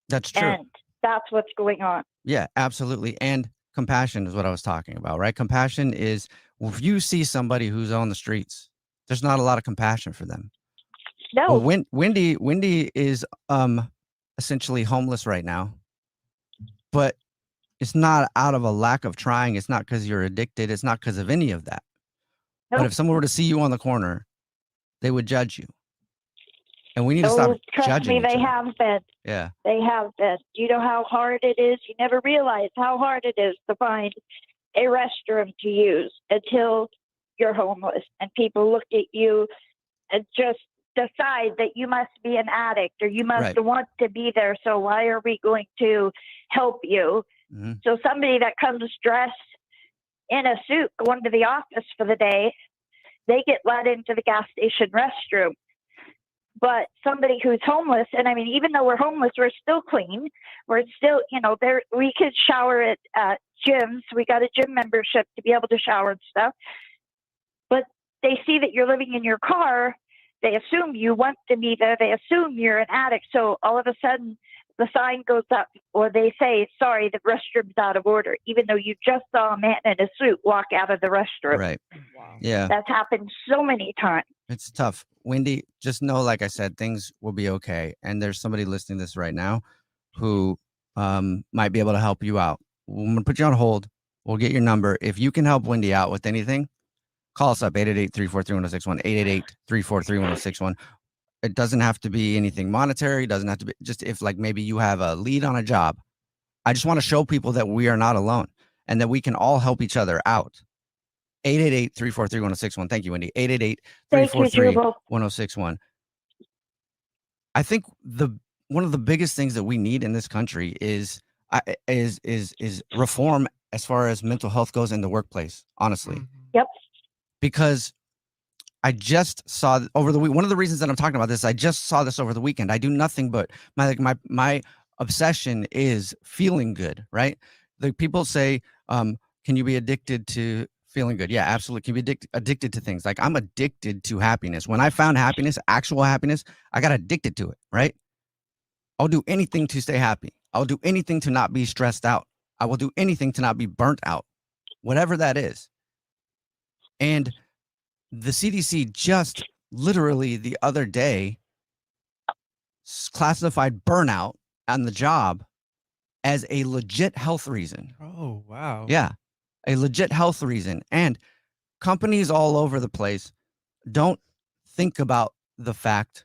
That's true. And that's what's going on. Yeah, absolutely. And compassion is what I was talking about, right? Compassion is, if you see somebody who's on the streets, there's not a lot of compassion for them. No. Well, Wendy is essentially homeless right now, but it's not out of a lack of trying. It's not because you're addicted. It's not because of any of that. Nope. But if someone were to see you on the corner, they would judge you. And we need to stop judging each other. They have been. Yeah. They have been. You know how hard it is? You never realize how hard it is to find a restroom to use until you're homeless. And people look at you and just decide that you must be an addict or you must want to be there. So why are we going to help you? Mm-hmm. So somebody that comes dressed in a suit going to the office for the day, they get let into the gas station restroom. But somebody who's homeless, and I mean, even though we're homeless, we're still clean. We're still, we could shower at gyms. We got a gym membership to be able to shower and stuff. But they see that you're living in your car. They assume you want to be there. They assume you're an addict. So all of a sudden, the sign goes up, or they say, sorry, the restroom's out of order, even though you just saw a man in a suit walk out of the restroom. Right. Wow. Yeah. That's happened so many times. It's tough. Wendy, just know, like I said, things will be okay. And there's somebody listening to this right now who might be able to help you out. I'm going to put you on hold. We'll get your number. If you can help Wendy out with anything, call us up, 888-343-1061, 888-343-1061. It doesn't have to be anything monetary. It doesn't have to be, just if like maybe you have a lead on a job. I just want to show people that we are not alone and that we can all help each other out. 888-343-1061. Thank you, Wendy. 888-343-1061. I think one of the biggest things that we need in this country is reform as far as mental health goes in the workplace, honestly. Yep. Because I just saw over the week, one of the reasons that I'm talking about this, I just saw this over the weekend. I do nothing but my obsession is feeling good, right? The people say, can you be addicted to feeling good? Yeah, absolutely. Can you be addicted to things? Like I'm addicted to happiness. When I found happiness, actual happiness, I got addicted to it, right? I'll do anything to stay happy. I'll do anything to not be stressed out. I will do anything to not be burnt out, whatever that is. And the CDC just literally the other day classified burnout on the job as a legit health reason. Oh, wow. Yeah, a legit health reason. And companies all over the place don't think about the fact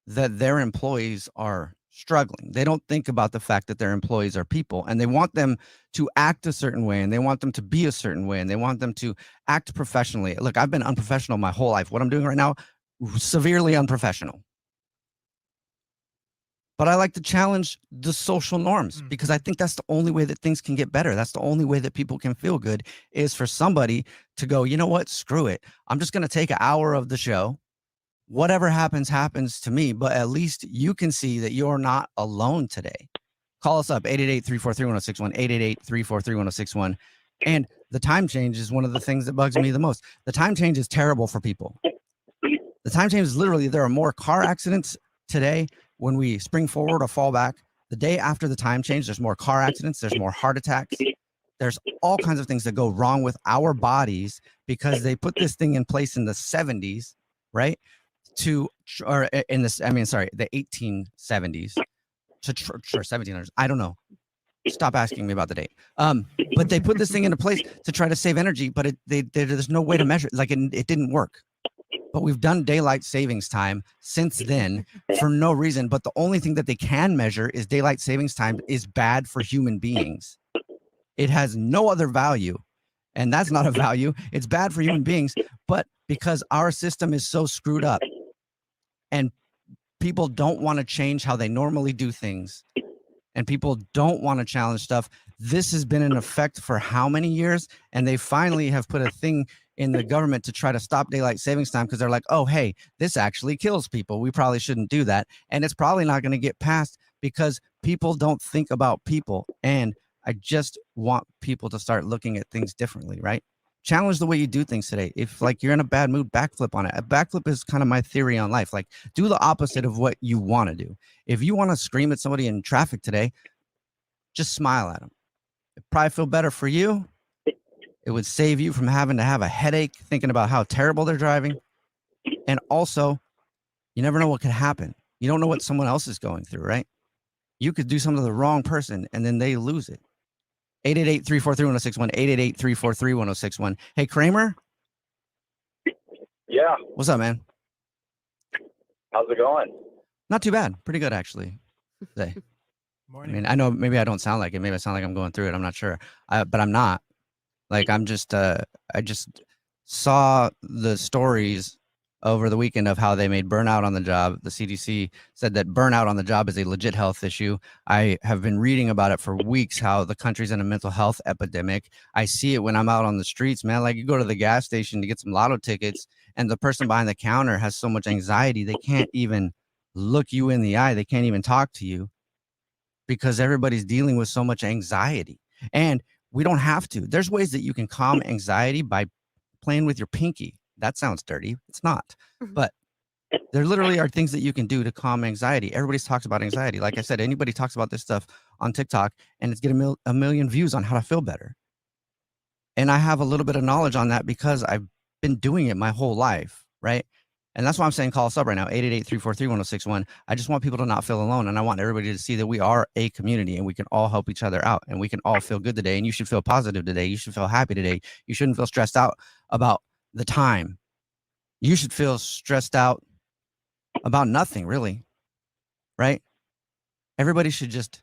that their employees are struggling. They don't think about the fact that their employees are people, and they want them to act a certain way, and they want them to be a certain way, and they want them to act professionally. Look, I've been unprofessional my whole life. What I'm doing right now, severely unprofessional. But I like to challenge the social norms because I think that's the only way that things can get better. That's the only way that people can feel good is for somebody to go, you know what, screw it. I'm just going to take an hour of the show. Whatever happens, happens to me, but at least you can see that you're not alone today. Call us up, 888-343-1061, 888-343-1061. And the time change is one of the things that bugs me the most. The time change is terrible for people. The time change is literally, there are more car accidents today when we spring forward or fall back. The day after the time change, there's more car accidents, there's more heart attacks. There's all kinds of things that go wrong with our bodies because they put this thing in place in the 70s, right? The 1870s to 1700s. I don't know. Stop asking me about the date. But they put this thing into place to try to save energy, but there's no way to measure it. Like it didn't work. But we've done daylight savings time since then for no reason. But the only thing that they can measure is daylight savings time is bad for human beings. It has no other value. And that's not a value. It's bad for human beings. But because our system is so screwed up, and people don't want to change how they normally do things, and people don't want to challenge stuff. This has been in effect for how many years? And they finally have put a thing in the government to try to stop daylight savings time because they're like, oh, hey, this actually kills people. We probably shouldn't do that. And it's probably not going to get passed because people don't think about people. And I just want people to start looking at things differently, right? Challenge the way you do things today. If like you're in a bad mood, backflip on it. A backflip is kind of my theory on life. Like do the opposite of what you want to do. If you want to scream at somebody in traffic today, just smile at them. It'd probably feel better for you. It would save you from having to have a headache thinking about how terrible they're driving. And also, you never know what could happen. You don't know what someone else is going through, right? You could do something to the wrong person and then they lose it. 888-343-1061, 888-343-1061. Hey, Kramer? Yeah. What's up, man? How's it going? Not too bad. Pretty good, actually. Today. Morning. I mean, I know maybe I don't sound like it. Maybe I sound like I'm going through it. I'm not sure. But I'm not. Like, I'm just, I just saw the stories over the weekend of how they made burnout on the job. The CDC said that burnout on the job is a legit health issue. I have been reading about it for weeks, how the country's in a mental health epidemic. I see it when I'm out on the streets, man. Like you go to the gas station to get some lotto tickets and the person behind the counter has so much anxiety, they can't even look you in the eye. They can't even talk to you because everybody's dealing with so much anxiety. And we don't have to. There's ways that you can calm anxiety by playing with your pinky. That sounds dirty. It's not. But there literally are things that you can do to calm anxiety. Everybody talks about anxiety. Like I said, anybody talks about this stuff on TikTok and it's getting a million views on how to feel better. And I have a little bit of knowledge on that because I've been doing it my whole life, right? And that's why I'm saying call us up right now, 888-343-1061. I just want people to not feel alone. And I want everybody to see that we are a community and we can all help each other out and we can all feel good today. And you should feel positive today. You should feel happy today. You shouldn't feel stressed out about the time. You should feel stressed out about nothing, really, right? Everybody should just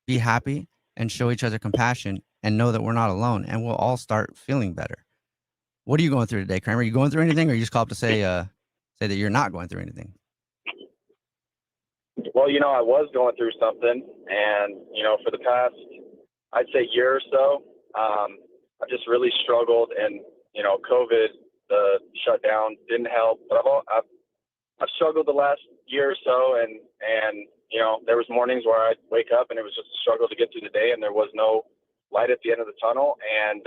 be happy and show each other compassion and know that we're not alone, and we'll all start feeling better. What are you going through today, Kramer? Are you going through anything, or you just call up to say that you're not going through anything? Well, I was going through something, and, for the past, I'd say year or so, I've just really struggled, and, COVID, the shutdown didn't help, but I've struggled the last year or so, and there was mornings where I'd wake up and it was just a struggle to get through the day, and there was no light at the end of the tunnel. And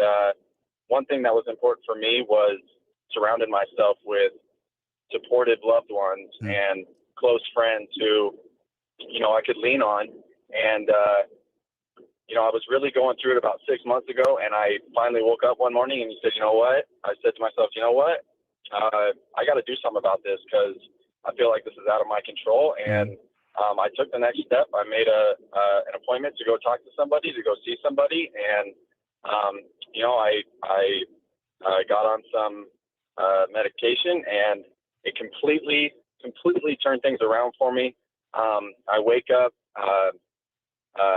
one thing that was important for me was surrounding myself with supportive loved ones and close friends who, I could lean on. And, I was really going through it about 6 months ago, and I finally woke up one morning and said, what? I said to myself, I got to do something about this, because I feel like this is out of my control. And I took the next step. I made an appointment to go talk to somebody, to go see somebody. And, I got on some medication, and it completely turned things around for me. I wake up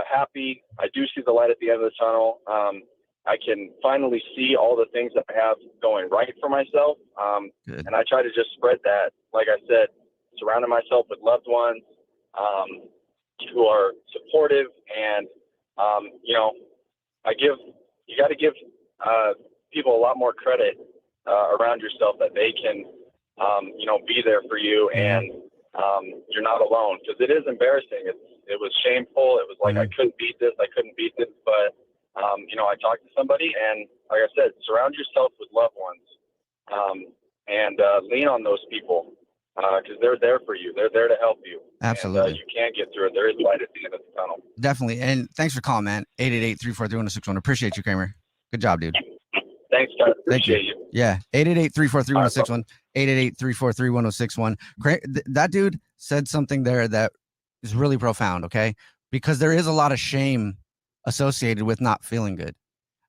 happy. I do see the light at the end of the tunnel. I can finally see all the things that I have going right for myself. And I try to just spread that, like I said, surrounding myself with loved ones who are supportive. And, you got to give people a lot more credit around yourself, that they can, be there for you, and you're not alone, because it is embarrassing. It was shameful. It was like, I couldn't beat this. But, I talked to somebody, and like I said, surround yourself with loved ones, and lean on those people, because they're there for you. They're there to help you. Absolutely. And, you can't get through it. There is light at the end of the tunnel. Definitely. And thanks for calling, man. 888-343-1061. Appreciate you, Kramer. Good job, dude. Thanks, guys. Appreciate you. Yeah. 888-343-1061. 888-343-1061. That dude said something there that is really profound, okay? Because there is a lot of shame associated with not feeling good.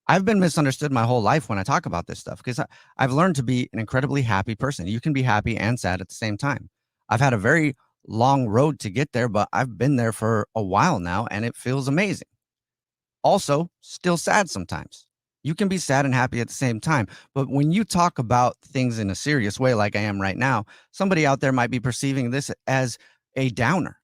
I've been misunderstood my whole life when I talk about this stuff, because I've learned to be an incredibly happy person. You can be happy and sad at the same time. I've had a very long road to get there, but I've been there for a while now, and it feels amazing. Also, still sad sometimes. You can be sad and happy at the same time. But when you talk about things in a serious way, like I am right now, somebody out there might be perceiving this as a downer.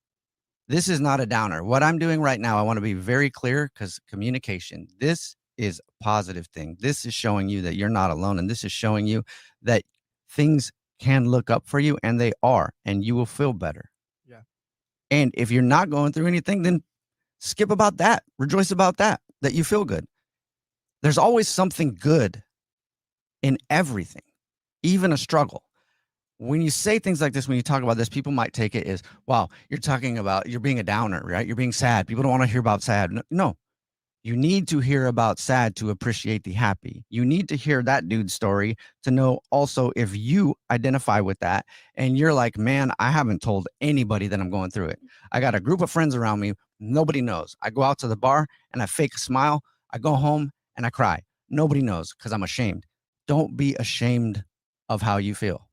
This is not a downer. What I'm doing right now, I want to be very clear, because communication, this is a positive thing. This is showing you that you're not alone. And this is showing you that things can look up for you, and they are, and you will feel better. Yeah. And if you're not going through anything, then skip about that. Rejoice about that you feel good. There's always something good in everything, even a struggle. When you say things like this, when you talk about this, people might take it as, wow, you're being a downer, right? You're being sad. People don't want to hear about sad. No, you need to hear about sad to appreciate the happy. You need to hear that dude's story to know also if you identify with that and you're like, man, I haven't told anybody that I'm going through it. I got a group of friends around me. Nobody knows. I go out to the bar and I fake a smile. I go home and I cry. Nobody knows, because I'm ashamed. Don't be ashamed of how you feel.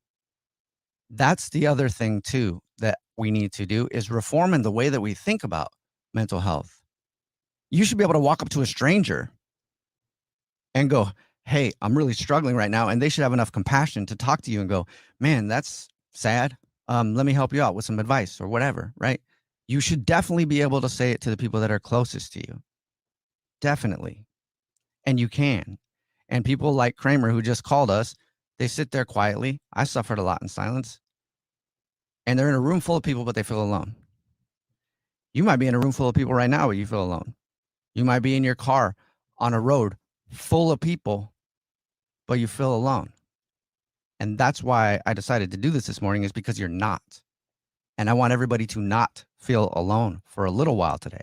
That's the other thing too that we need to do, is reform in the way that we think about mental health. You should be able to walk up to a stranger and go, hey, I'm really struggling right now. And they should have enough compassion to talk to you and go, man, that's sad. Let me help you out with some advice or whatever, right? You should definitely be able to say it to the people that are closest to you. Definitely. And you can. And people like Kramer, who just called us, they sit there quietly. I suffered a lot in silence. And they're in a room full of people, but they feel alone. You might be in a room full of people right now, but you feel alone. You might be in your car on a road full of people, but you feel alone. And that's why I decided to do this morning, is because you're not. And I want everybody to not feel alone for a little while today.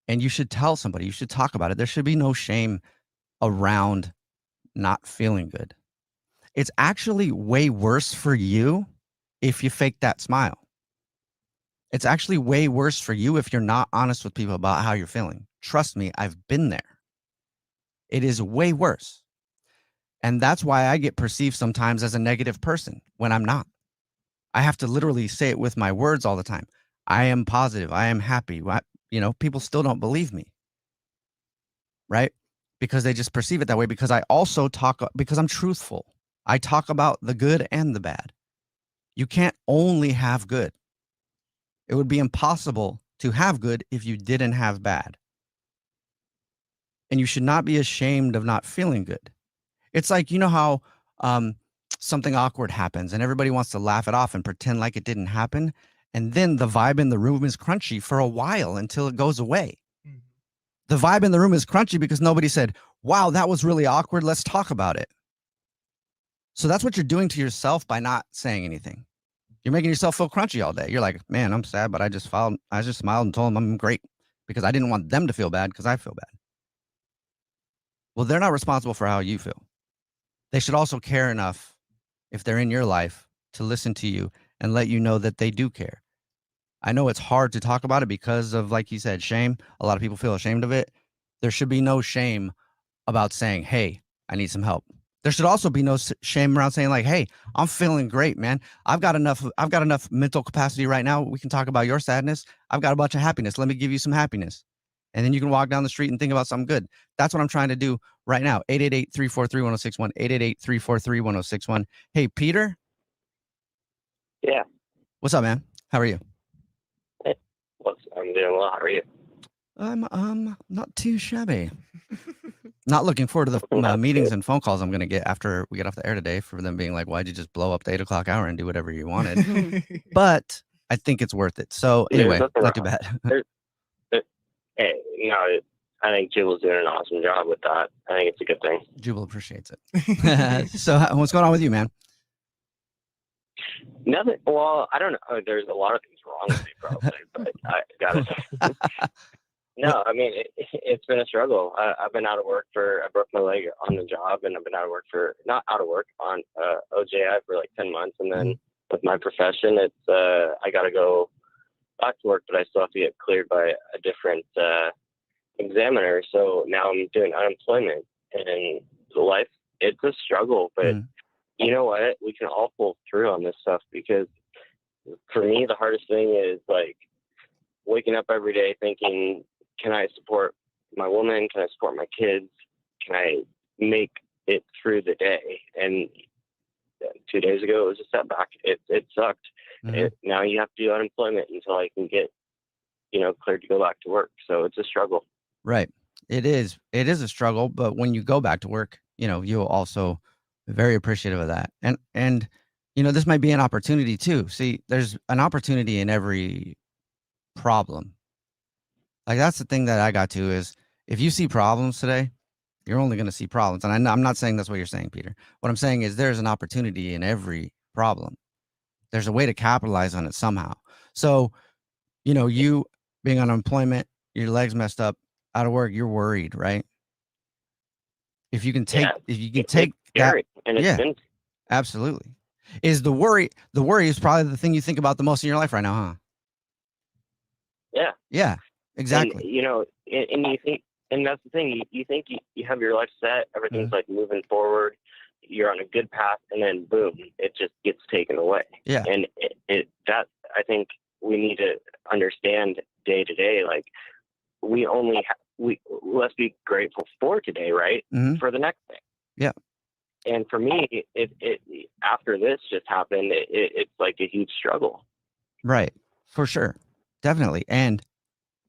And you should tell somebody, you should talk about it. There should be no shame around not feeling good. It's actually way worse for you if you fake that smile. It's actually way worse for you if you're not honest with people about how you're feeling. Trust me, I've been there. It is way worse. And that's why I get perceived sometimes as a negative person when I'm not. I have to literally say it with my words all the time. I am positive. I am happy. people still don't believe me, right? Because they just perceive it that way, because I also because I'm truthful. I talk about the good and the bad. You can't only have good. It would be impossible to have good if you didn't have bad. And you should not be ashamed of not feeling good. It's like, how something awkward happens and everybody wants to laugh it off and pretend like it didn't happen. And then the vibe in the room is crunchy for a while until it goes away. Mm-hmm. The vibe in the room is crunchy because nobody said, wow, that was really awkward. Let's talk about it. So that's what you're doing to yourself by not saying anything. You're making yourself feel crunchy all day. You're like, man, I'm sad, but I just smiled and told them I'm great because I didn't want them to feel bad because I feel bad. Well, they're not responsible for how you feel. They should also care enough, if they're in your life, to listen to you and let you know that they do care. I know it's hard to talk about it because of, like you said, shame. A lot of people feel ashamed of it. There should be no shame about saying, hey, I need some help. There should also be no shame around saying, like, hey, I'm feeling great, man. I've got enough mental capacity right now. We can talk about your sadness. I've got a bunch of happiness. Let me give you some happiness. And then you can walk down the street and think about something good. That's what I'm trying to do right now. 888-343-1061, 888-343-1061. Hey, Peter? Yeah. What's up, man? How are you? Hey, I'm doing well. How are you? I'm not too shabby. Not looking forward to the meetings and phone calls I'm going to get after we get off the air today for them being like, why'd you just blow up the 8 o'clock hour and do whatever you wanted? But I think it's worth it. So anyway, not too bad. Hey, I think Jubal's doing an awesome job with that. I think it's a good thing. Jubal appreciates it. So what's going on with you, man? Nothing. Well, I don't know. There's a lot of things wrong with me, probably, but I got it. No, I mean, it's been a struggle. I've been out of work I broke my leg on the job, and I've been out of work not out of work, on OJI for like 10 months. And then with my profession, I got to go back to work, but I still have to get cleared by a different examiner. So now I'm doing unemployment, and life, it's a struggle, but you know what? We can all pull through on this stuff, because for me, the hardest thing is like waking up every day thinking, can I support my woman? Can I support my kids? Can I make it through the day? And 2 days ago, it was a setback. It sucked. Now you have to do unemployment until I can get, cleared to go back to work. So it's a struggle. Right. It is a struggle, but when you go back to work, you'll also be very appreciative of that. And this might be an opportunity too. See, there's an opportunity in every problem. Like, that's the thing that I got to is, if you see problems today, you're only going to see problems. And I'm not saying that's what you're saying, Peter. What I'm saying is there's an opportunity in every problem. There's a way to capitalize on it somehow. So, you being on unemployment, your legs messed up, out of work, you're worried, right? If you can take that, absolutely. Is the worry is probably the thing you think about the most in your life right now, huh? Yeah. Yeah, exactly. And, and you think, and that's the thing, you think you have your life set, everything's like moving forward, you're on a good path, and then boom, it just gets taken away. Yeah. And that, I think we need to understand day to day, like, let's be grateful for today, right? For the next thing. Yeah. And for me, it after this just happened, it's like a huge struggle. Right. For sure. Definitely. And,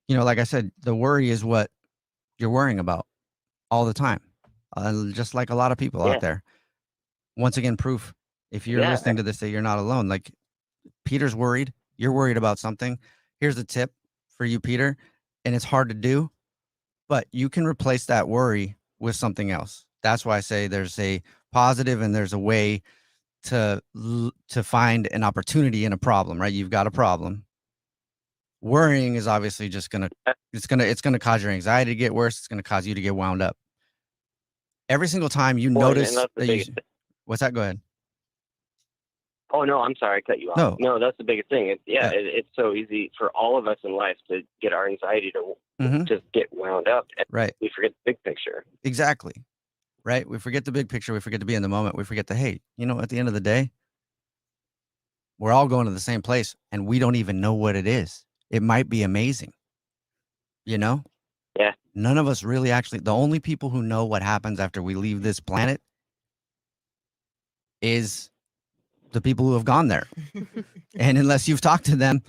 like I said, the worry is what you're worrying about all the time. Just like a lot of people out there. Once again, proof, if you're listening to this, that you're not alone. Like, Peter's worried. You're worried about something. Here's a tip for you, Peter. And it's hard to do, but you can replace that worry with something else. That's why I say there's a positive and there's a way to find an opportunity in a problem, right? You've got a problem. Worrying is obviously just it's gonna cause your anxiety to get worse. It's gonna cause you to get wound up. Every single time you notice that what's that? Go ahead. Oh no, I'm sorry, I cut you off. No, that's the biggest thing. It's so easy for all of us in life to get our anxiety to just get wound up. And right. We forget the big picture. Exactly. Right. We forget the big picture. We forget to be in the moment. We forget at the end of the day, we're all going to the same place and we don't even know what it is. It might be amazing. You know? Yeah. None of us really actually, the only people who know what happens after we leave this planet is the people who have gone there. And unless you've talked to them,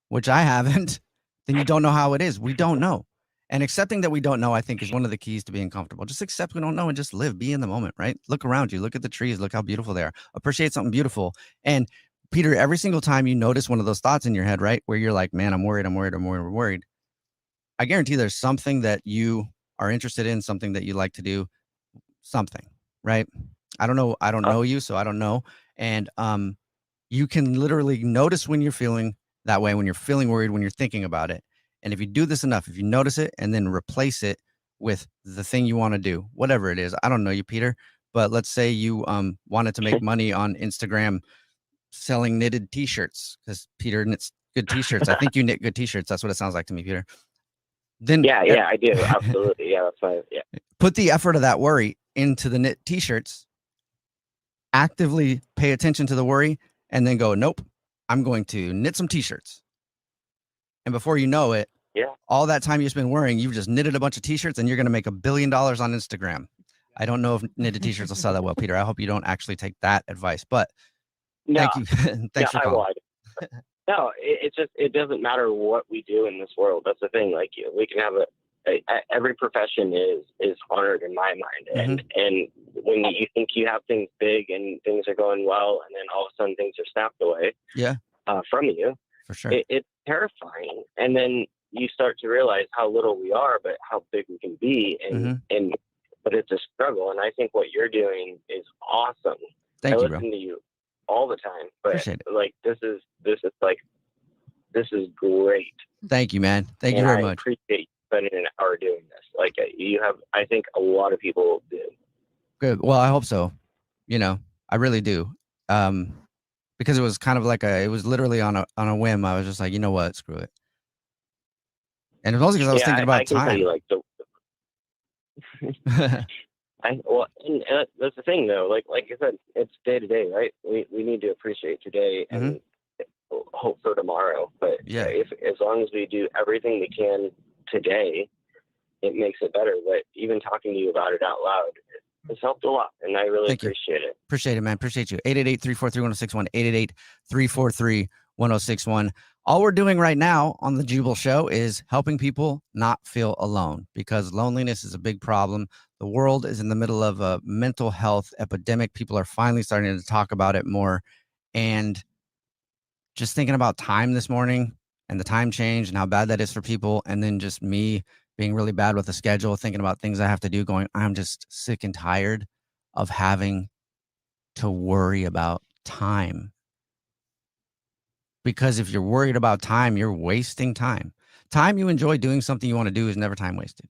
which I haven't, then you don't know how it is. We don't know. And accepting that we don't know, I think, is one of the keys to being comfortable. Just accept we don't know and just live. Be in the moment, right? Look around you. Look at the trees. Look how beautiful they are. Appreciate something beautiful. And Peter, every single time you notice one of those thoughts in your head, right, where you're like, man, I'm worried, I guarantee there's something that you are interested in, something that you like to do, something, right? I don't know. I don't know you, so I don't know. And you can literally notice when you're feeling that way, when you're feeling worried, when you're thinking about it. And if you do this enough, if you notice it and then replace it with the thing you want to do, whatever it is, I don't know you, Peter, but let's say you wanted to make money on Instagram selling knitted t-shirts, because Peter knits good t-shirts. I think you knit good t-shirts. That's what it sounds like to me, Peter. Then yeah, I do. Absolutely. Yeah, that's fine. Yeah. Put the effort of that worry into the knit t-shirts, actively pay attention to the worry, and then go, nope, I'm going to knit some t-shirts. And before you know it, all that time you spend worrying, you've just knitted a bunch of t-shirts and you're going to make $1 billion on Instagram. I don't know if knitted t-shirts will sell that well, Peter. I hope you don't actually take that advice, but thank you. Thanks for calling. No, it doesn't matter what we do in this world. That's the thing. Like, we can have every profession is honored in my mind. And when you think you have things big and things are going well, and then all of a sudden things are snapped away from you, for sure, it's terrifying. And then you start to realize how little we are, but how big we can be. And but it's a struggle. And I think what you're doing is awesome. Thank you, bro. I listen to you all the time, but Appreciate it. like this is great. Thank you, man. Thank you very I much. appreciate you spending an hour doing this. Like, you have, I think a lot of people do. Good. Well, I hope so. You know, I really do. Because it was kind of like it was literally on a whim. I was just like, you know what, screw it. And it was mostly because I was thinking about I can time. tell you, like, and that's the thing, though. Like I said, it's day to day, right? We need to appreciate today and hope for tomorrow. But as long as we do everything we can today, it makes it better. But even talking to you about it out loud, it's helped a lot, and I really appreciate it. Appreciate it, man. Appreciate you. 888-343-1061, 888-343-1061. All we're doing right now on the Jubal Show is helping people not feel alone, because loneliness is a big problem. The world is in the middle of a mental health epidemic. People are finally starting to talk about it more. And just thinking about time this morning and the time change and how bad that is for people, and then just me being really bad with the schedule, thinking about things I have to do, going, I'm just sick and tired of having to worry about time. Because if you're worried about time, you're wasting time. Time you enjoy doing something you want to do is never time wasted.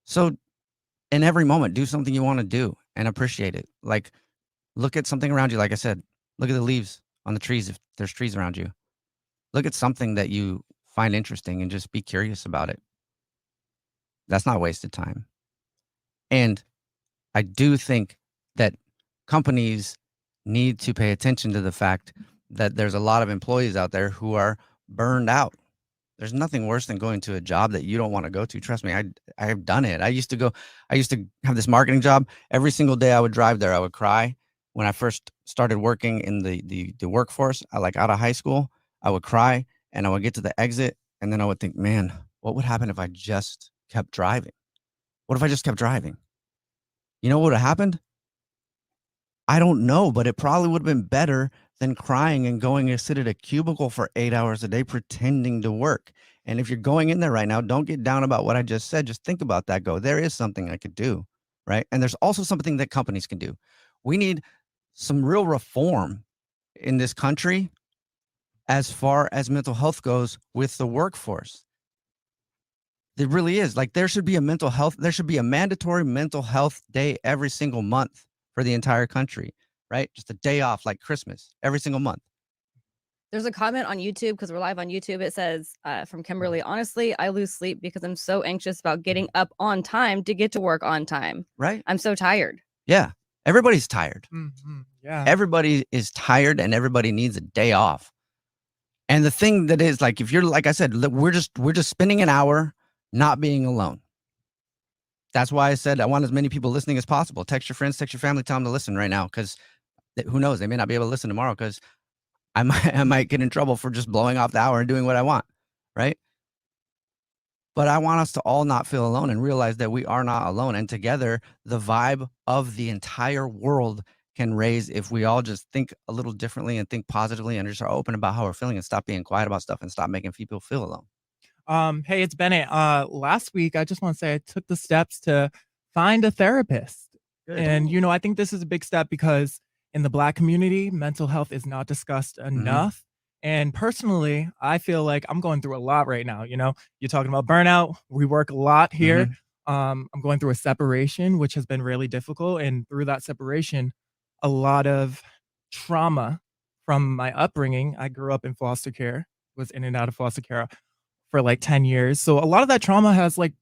So in every moment, do something you want to do and appreciate it. Like, look at something around you. Like I said, look at the leaves on the trees if there's trees around you. Look at something that you find interesting and just be curious about it. That's not wasted time. And I do think that companies need to pay attention to the fact that there's a lot of employees out there who are burned out. There's nothing worse than going to a job that you don't want to go to. Trust me, I have done it. I used to have this marketing job. Every single day I would drive there, I would cry. When I first started working in the workforce, like out of high school, I would cry and I would get to the exit, and then I would think, man, what would happen if I just kept driving? What if I just kept driving? You know what would have happened? I don't know, but it probably would have been better than crying and going to sit at a cubicle for 8 hours a day pretending to work. And if you're going in there right now, don't get down about what I just said. Just think about that. Go, there is something I could do, right? And there's also something that companies can do. We need some real reform in this country as far as mental health goes with the workforce. There really is. Like, there should be a mandatory mental health day every single month for the entire country, right? Just a day off like Christmas every single month. There's a comment on YouTube, because we're live on YouTube. It says from Kimberly, honestly, I lose sleep because I'm so anxious about getting up on time to get to work on time. Right. I'm so tired. Yeah. Everybody's tired. Yeah. Everybody is tired and everybody needs a day off. And the thing that is, like, if you're, like I said, we're just spending an hour not being alone. That's why I said I want as many people listening as possible. Text your friends, text your family, tell them to listen right now, because who knows? They may not be able to listen tomorrow, because I might get in trouble for just blowing off the hour and doing what I want, right? But I want us to all not feel alone and realize that we are not alone. And together, the vibe of the entire world can raise if we all just think a little differently and think positively and just are open about how we're feeling and stop being quiet about stuff and stop making people feel alone. Hey, it's Bennett. Last week, I just want to say I took the steps to find a therapist. Good. And, I think this is a big step because in the Black community, mental health is not discussed enough. And personally, I feel like I'm going through a lot right now. You're talking about burnout. We work a lot here. I'm going through a separation, which has been really difficult. And through that separation, a lot of trauma from my upbringing. I grew up in foster care, was in and out of foster care for like 10 years. So a lot of that trauma has like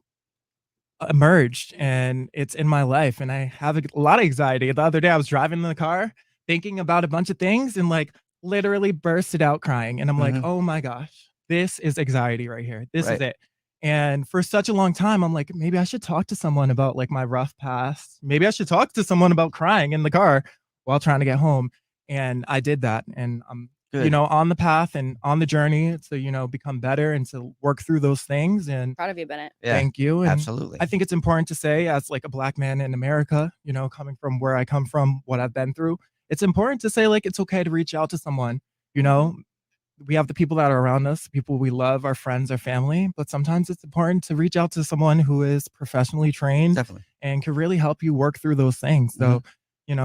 emerged and it's in my life. And I have a lot of anxiety. The other day I was driving in the car thinking about a bunch of things and like literally bursted out crying. And I'm like, oh my gosh, this is anxiety right here. This is it. And for such a long time, I'm like, maybe I should talk to someone about like my rough past. Maybe I should talk to someone about crying in the car while trying to get home. And I did that. And I'm, on the path and on the journey to, become better and to work through those things. And Proud of you, Bennett. Yeah, thank you. And absolutely. I think it's important to say, as like a Black man in America, coming from where I come from, what I've been through, it's important to say like, it's okay to reach out to someone. We have the people that are around us, people we love, our friends, our family, but sometimes it's important to reach out to someone who is professionally trained and can really help you work through those things. So,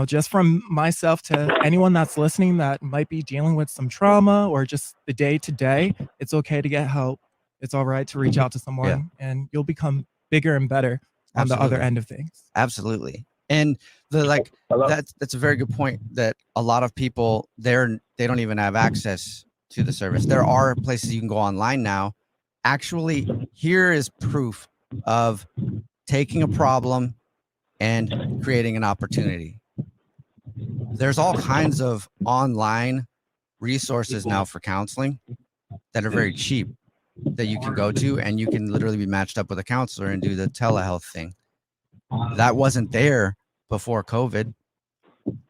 just from myself to anyone that's listening that might be dealing with some trauma or just the day to day, it's okay to get help. It's all right to reach out to someone and you'll become bigger and better on the other end of things. Absolutely. And that's a very good point, that a lot of people they don't even have access to the service. There are places you can go online now. Actually, here is proof of taking a problem and creating an opportunity. There's all kinds of online resources now for counseling that are very cheap that you can go to, and you can literally be matched up with a counselor and do the telehealth thing. That wasn't there before COVID.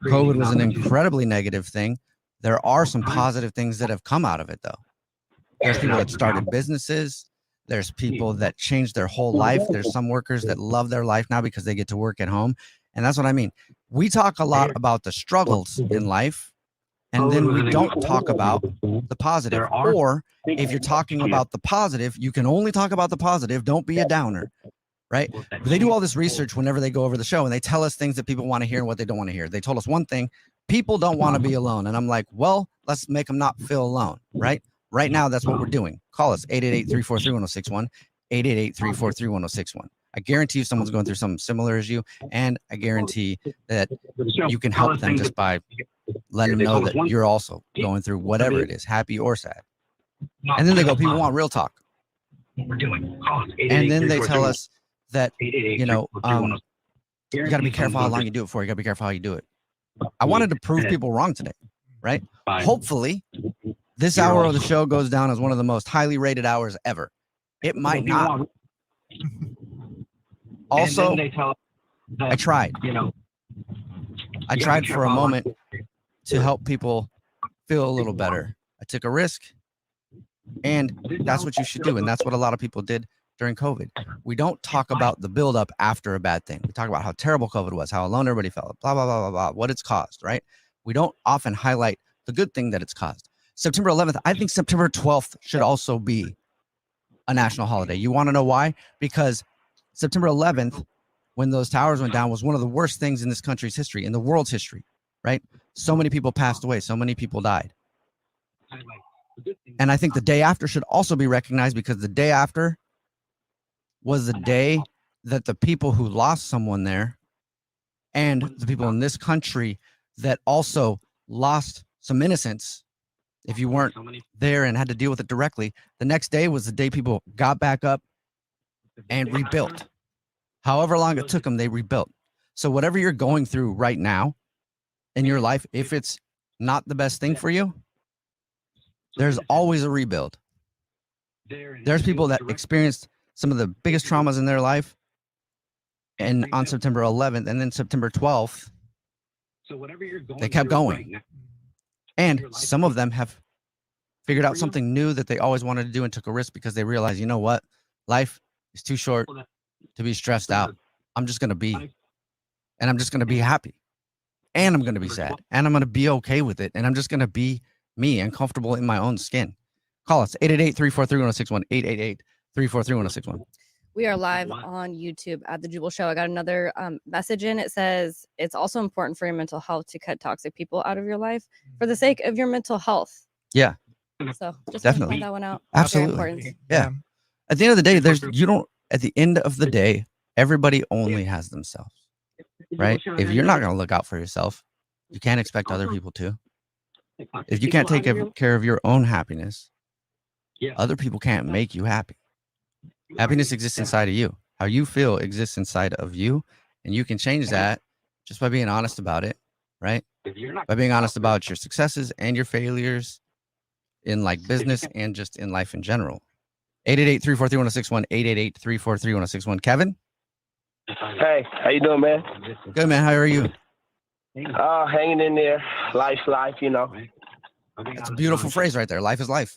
COVID was an incredibly negative thing. There are some positive things that have come out of it, though. There's people that started businesses. There's people that changed their whole life. There's some workers that love their life now because they get to work at home. And that's what I mean. We talk a lot about the struggles in life, and then we don't talk about the positive. Or if you're talking about the positive, you can only talk about the positive. Don't be a downer, right? They do all this research whenever they go over the show, and they tell us things that people want to hear and what they don't want to hear. They told us one thing: people don't want to be alone. And I'm like, well, let's make them not feel alone, right? Right now, that's what we're doing. Call us, 888-343-1061, 888-343-1061. I guarantee you someone's going through something similar as you, and I guarantee that you can help them just by letting them know that you're also going through whatever it is, happy or sad. And then they go, people want real talk. And then they tell us that, you got to be careful how long you do it for. You got to be careful how you do it. I wanted to prove people wrong today, right? Hopefully, this hour of the show goes down as one of the most highly rated hours ever. It might not. Also, I tried. I tried for a moment to help people feel a little better. I took a risk, and that's what you should do. And that's what a lot of people did during COVID. We don't talk about the buildup after a bad thing. We talk about how terrible COVID was, how alone everybody felt, blah, blah, blah, blah, blah, what it's caused, right? We don't often highlight the good thing that it's caused. September 11th, I think September 12th should also be a national holiday. You want to know why? Because September 11th, when those towers went down, was one of the worst things in this country's history, in the world's history, right? So many people passed away. So many people died. And I think the day after should also be recognized, because the day after was the day that the people who lost someone there and the people in this country that also lost some innocence, if you weren't there and had to deal with it directly, the next day was the day people got back up and rebuilt. However long it took them, they rebuilt. So whatever you're going through right now in your life, if it's not the best thing for you, there's always a rebuild. There's people that experienced some of the biggest traumas in their life, and on September 11th, and then September 12th, they kept going. And some of them have figured out something new that they always wanted to do and took a risk because they realized, you know what? Life is too short to be stressed out. I'm just going to be. And I'm just going to be happy. And I'm going to be sad. And I'm going to be okay with it. And I'm just going to be me and comfortable in my own skin. Call us 888-343-1061. 888-343-1061. We are live on YouTube at The Jubal Show. I got another message in. It says, it's also important for your mental health to cut toxic people out of your life for the sake of your mental health. Yeah. So just definitely point that one out. Absolutely. Yeah. At the end of the day, at the end of the day, everybody only has themselves, right? If you're not going to look out for yourself, you can't expect other people to. If you can't take care of your own happiness, other people can't make you happy. Happiness exists inside of you. How you feel exists inside of you. And you can change that just by being honest about it, right? By being honest about your successes and your failures in like business and just in life in general. 888-343-1061. 888-343-1061. Kevin? Hey, how you doing, man? Good, man. How are you? Hanging in there. Life's life, you know. It's a beautiful phrase right there. Life is life.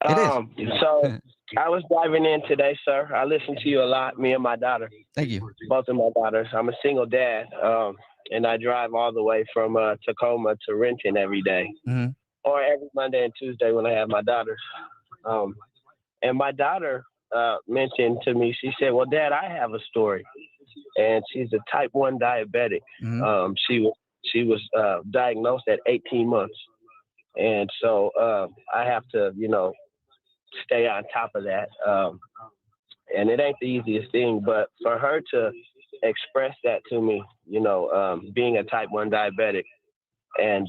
It is. So I was driving in today, sir. I listen to you a lot, me and my daughter. Thank you. Both of my daughters. I'm a single dad, and I drive all the way from Tacoma to Renton every day, or every Monday and Tuesday when I have my daughters. And my daughter mentioned to me, she said, well, Dad, I have a story. And she's a type 1 diabetic. She was diagnosed at 18 months. And so I have to, stay on top of that. And it ain't the easiest thing, but for her to express that to me, being a type 1 diabetic and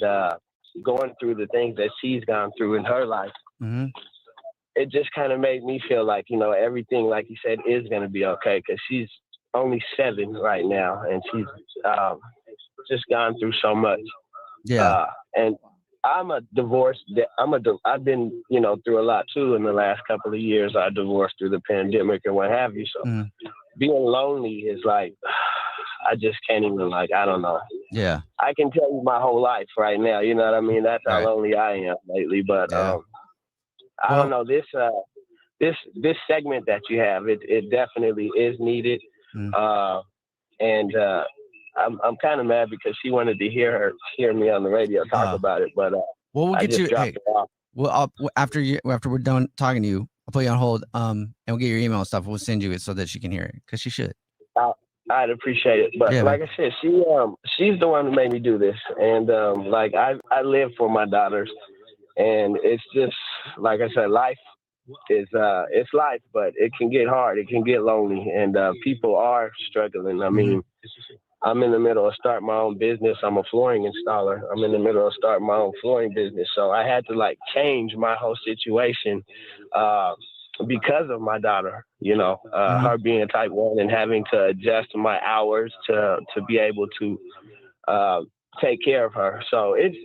going through the things that she's gone through in her life, it just kind of made me feel like, everything, like you said, is going to be okay, because she's only 7 right now, and she's just gone through so much. Yeah. And I'm a divorced. I've been, through a lot too in the last couple of years. I divorced through the pandemic and what have you. So being lonely is like, I just can't even I don't know. Yeah. I can tell you my whole life right now. You know what I mean? That's how lonely I am lately. But I don't know, this segment that you have, it definitely is needed. And I'm kind of mad because she wanted to hear me on the radio talk about it, but we'll get you. Hey, well, after we're done talking to you, I'll put you on hold. And we'll get your email and stuff. We'll send you it so that she can hear it, because she should. I'd appreciate it, but like I said, she's the one who made me do this, and I live for my daughters, and it's just like I said, life is it's life, but it can get hard, it can get lonely, and people are struggling. I mean. I'm in the middle of starting my own business. I'm a flooring installer. I'm in the middle of starting my own flooring business. So I had to change my whole situation because of my daughter, her being a type 1 and having to adjust my hours to be able to take care of her. So it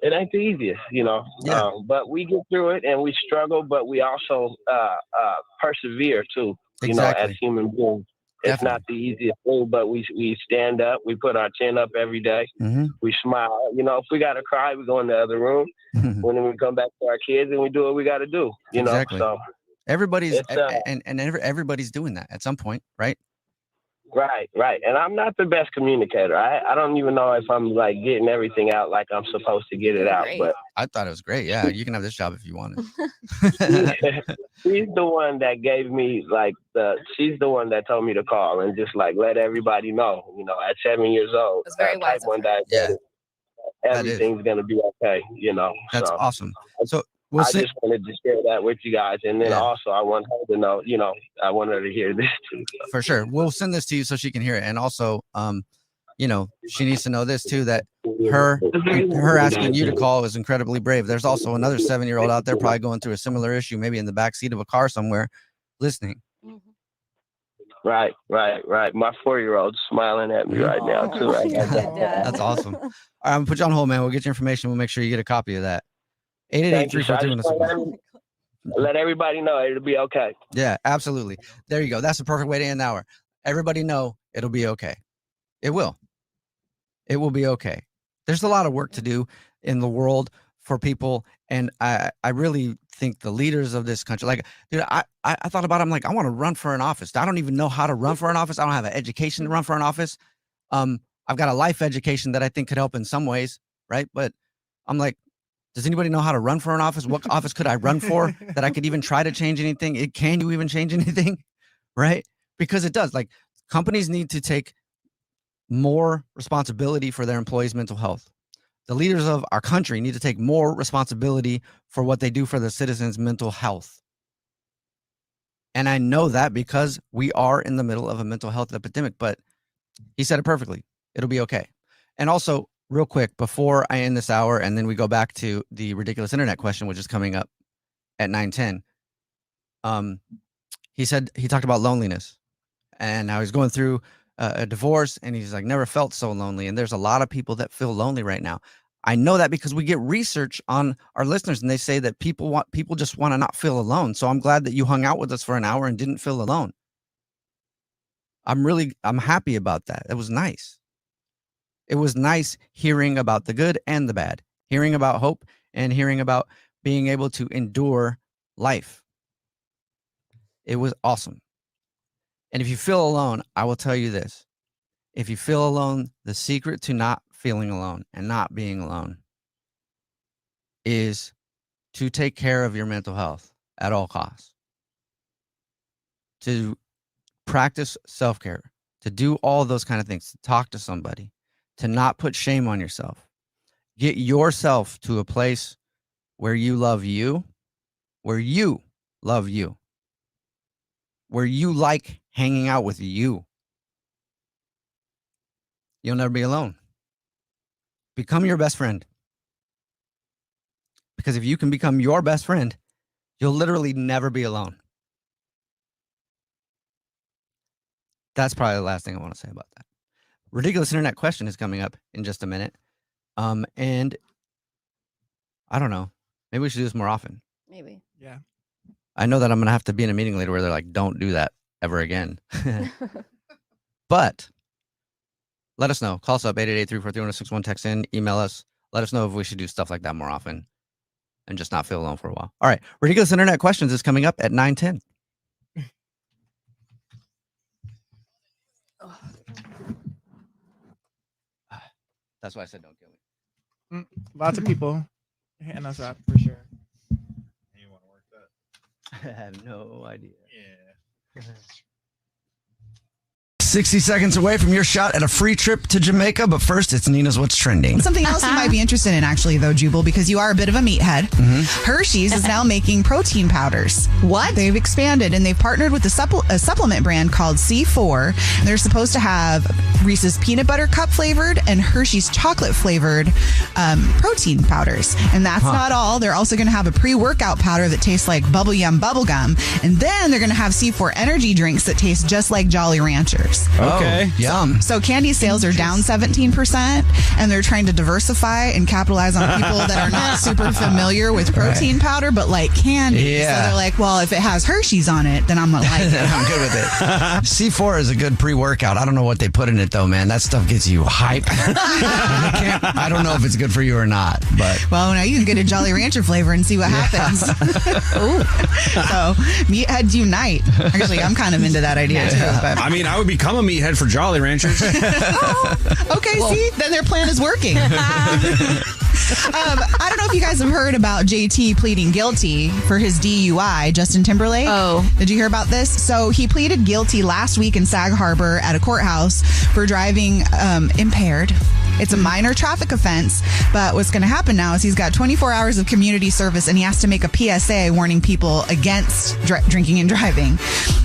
ain't the easiest, but we get through it and we struggle, but we also persevere too, as human beings. It's not the easiest thing, but we stand up. We put our chin up every day. We smile. If we got to cry, we go in the other room. When we come back to our kids and we do what we got to do, Exactly. So everybody's everybody's doing that at some point, right? Right. And I'm not the best communicator. I don't even know if I'm getting everything out like I'm supposed to get it out. But I thought it was great. Yeah, you can have this job if you wanted. She's the one that gave me she's the one that told me to call and just let everybody know, at 7 years old, type 1 diabetic, everything's gonna be okay, That's awesome. So I just wanted to share that with you guys, and then also I want her to know, I want her to hear this too. So. For sure, we'll send this to you so she can hear it, and also, she needs to know this too, that her asking you to call is incredibly brave. There's also another 7-year-old out there probably going through a similar issue, maybe in the back seat of a car somewhere, listening. Right. My 4-year-old's smiling at me right now too. Right now. That's awesome. All right, I'm gonna put you on hold, man. We'll get your information. We'll make sure you get a copy of that. 888-343-1061. let everybody know it'll be okay. Yeah, absolutely. There you go. That's the perfect way to end the hour. Everybody know it'll be okay. It will. It will be okay. There's a lot of work to do in the world for people. And I really think the leaders of this country, like, dude, I thought about it. I'm like, I want to run for an office. I don't even know how to run for an office. I don't have an education to run for an office. I've got a life education that I think could help in some ways, right? But I'm like, does anybody know how to run for an office? What office could I run for that I could even try to change anything? Can you even change anything? Right? Because it does. Like, companies need to take more responsibility for their employees' mental health. The leaders of our country need to take more responsibility for what they do for the citizens' mental health. And I know that because we are in the middle of a mental health epidemic, but he said it perfectly. It'll be okay. And also, real quick, before I end this hour and then we go back to the ridiculous internet question, which is coming up at 9:10, he talked about loneliness and how he's going through a divorce, and he's like, never felt so lonely. And there's a lot of people that feel lonely right now. I know that because we get research on our listeners, and they say that people just want to not feel alone. So I'm glad that you hung out with us for an hour and didn't feel alone. I'm happy about that. It was nice. It was nice hearing about the good and the bad, hearing about hope and hearing about being able to endure life. It was awesome. And if you feel alone, I will tell you this. If you feel alone, the secret to not feeling alone and not being alone is to take care of your mental health at all costs. To practice self-care, to do all those kind of things, to talk to somebody, to not put shame on yourself. Get yourself to a place where you love you, where you love you, where you like hanging out with you. You'll never be alone. Become your best friend. Because if you can become your best friend, you'll literally never be alone. That's probably the last thing I want to say about that. Ridiculous internet question is coming up in just a minute. And I don't know. Maybe we should do this more often. Maybe. Yeah. I know that I'm going to have to be in a meeting later where they're like, don't do that ever again. But let us know. Call us up, 888-343-1061. Text in, email us. Let us know if we should do stuff like that more often and just not feel alone for a while. All right. Ridiculous Internet Questions is coming up at 9:10. That's why I said don't kill me. Lots of people hitting us up for sure. You want to work that? I have no idea. Yeah. 60 seconds away from your shot at a free trip to Jamaica, but first it's Nina's What's Trending. Something else you might be interested in, actually, though, Jubal, because you are a bit of a meathead. Mm-hmm. Hershey's is now making protein powders. What? They've expanded, and they've partnered with a supplement brand called C4. And they're supposed to have Reese's peanut butter cup flavored and Hershey's chocolate flavored protein powders. And that's not all. They're also going to have a pre-workout powder that tastes like Bubble Yum bubblegum. And then they're going to have C4 energy drinks that taste just like Jolly Ranchers. Okay. Oh, yum. So candy sales are down 17%, and they're trying to diversify and capitalize on people that are not super familiar with protein powder, but like candy. Yeah. So they're like, well, if it has Hershey's on it, then I'm going to like it. I'm good with it. C4 is a good pre-workout. I don't know what they put in it, though, man. That stuff gets you hype. I don't know if it's good for you or not, but. Well, now you can get a Jolly Rancher flavor and see what happens. Ooh. So, meatheads unite. Actually, I'm kind of into that idea, too. But. I mean, I would become a meathead for Jolly Ranchers. Okay, see? Then their plan is working. I don't know if you guys have heard about JT pleading guilty for his DUI, Justin Timberlake. Oh. Did you hear about this? So he pleaded guilty last week in Sag Harbor at a courthouse for driving impaired. It's a minor traffic offense, but what's going to happen now is he's got 24 hours of community service, and he has to make a PSA warning people against drinking and driving.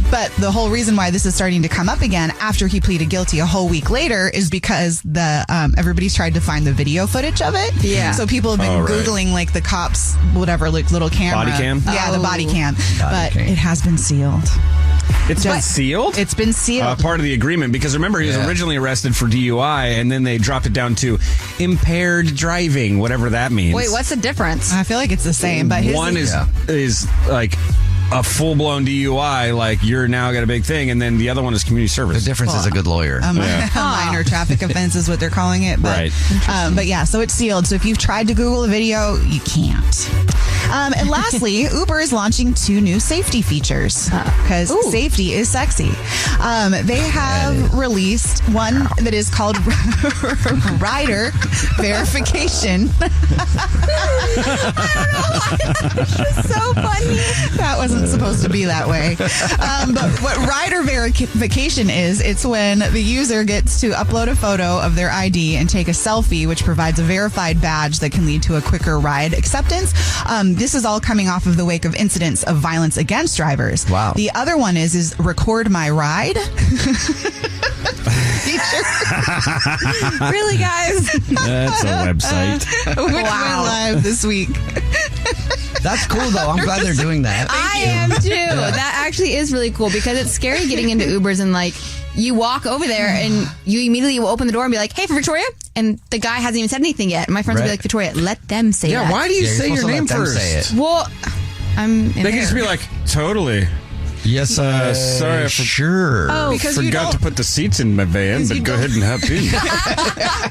But the whole reason why this is starting to come up again after he pleaded guilty a whole week later is because everybody's tried to find the video footage of it. Yeah. So people have been Googling like the cops, whatever, like little camera. Body cam? Yeah, the body cam. Body cam. It has been sealed. It's been sealed? It's been sealed. Part of the agreement, because remember, he was originally arrested for DUI, and then they dropped it down to impaired driving, whatever that means. Wait, what's the difference? I feel like it's the same, but one is like a full-blown DUI, like you're now got a big thing, and then the other one is community service. The difference is a good lawyer. A minor traffic offense is what they're calling it. But, right. But yeah, so it's sealed. So if you've tried to Google a video, you can't. And lastly, Uber is launching 2 new safety features because safety is sexy. They have released one that is called rider verification. I don't know why. It's so funny. That wasn't supposed to be that way. But what rider verification is, it's when the user gets to upload a photo of their ID and take a selfie, which provides a verified badge that can lead to a quicker ride acceptance. This is all coming off of the wake of incidents of violence against drivers. Wow. The other one is record my ride. Really, guys? That's a website. Which went live this week. That's cool, though. I'm glad they're doing that. I am too. That actually is really cool because it's scary getting into Ubers and like you walk over there and you immediately will open the door and be like, "Hey, for Victoria," and the guy hasn't even said anything yet. And my friends will be like, "Victoria, let them say that." Yeah, why do you say your name first? Say it. Well, I'm. They can just be like, "Totally." Yes, sorry, I sure. Oh, because you forgot to put the seats in my van, but go ahead and hop in.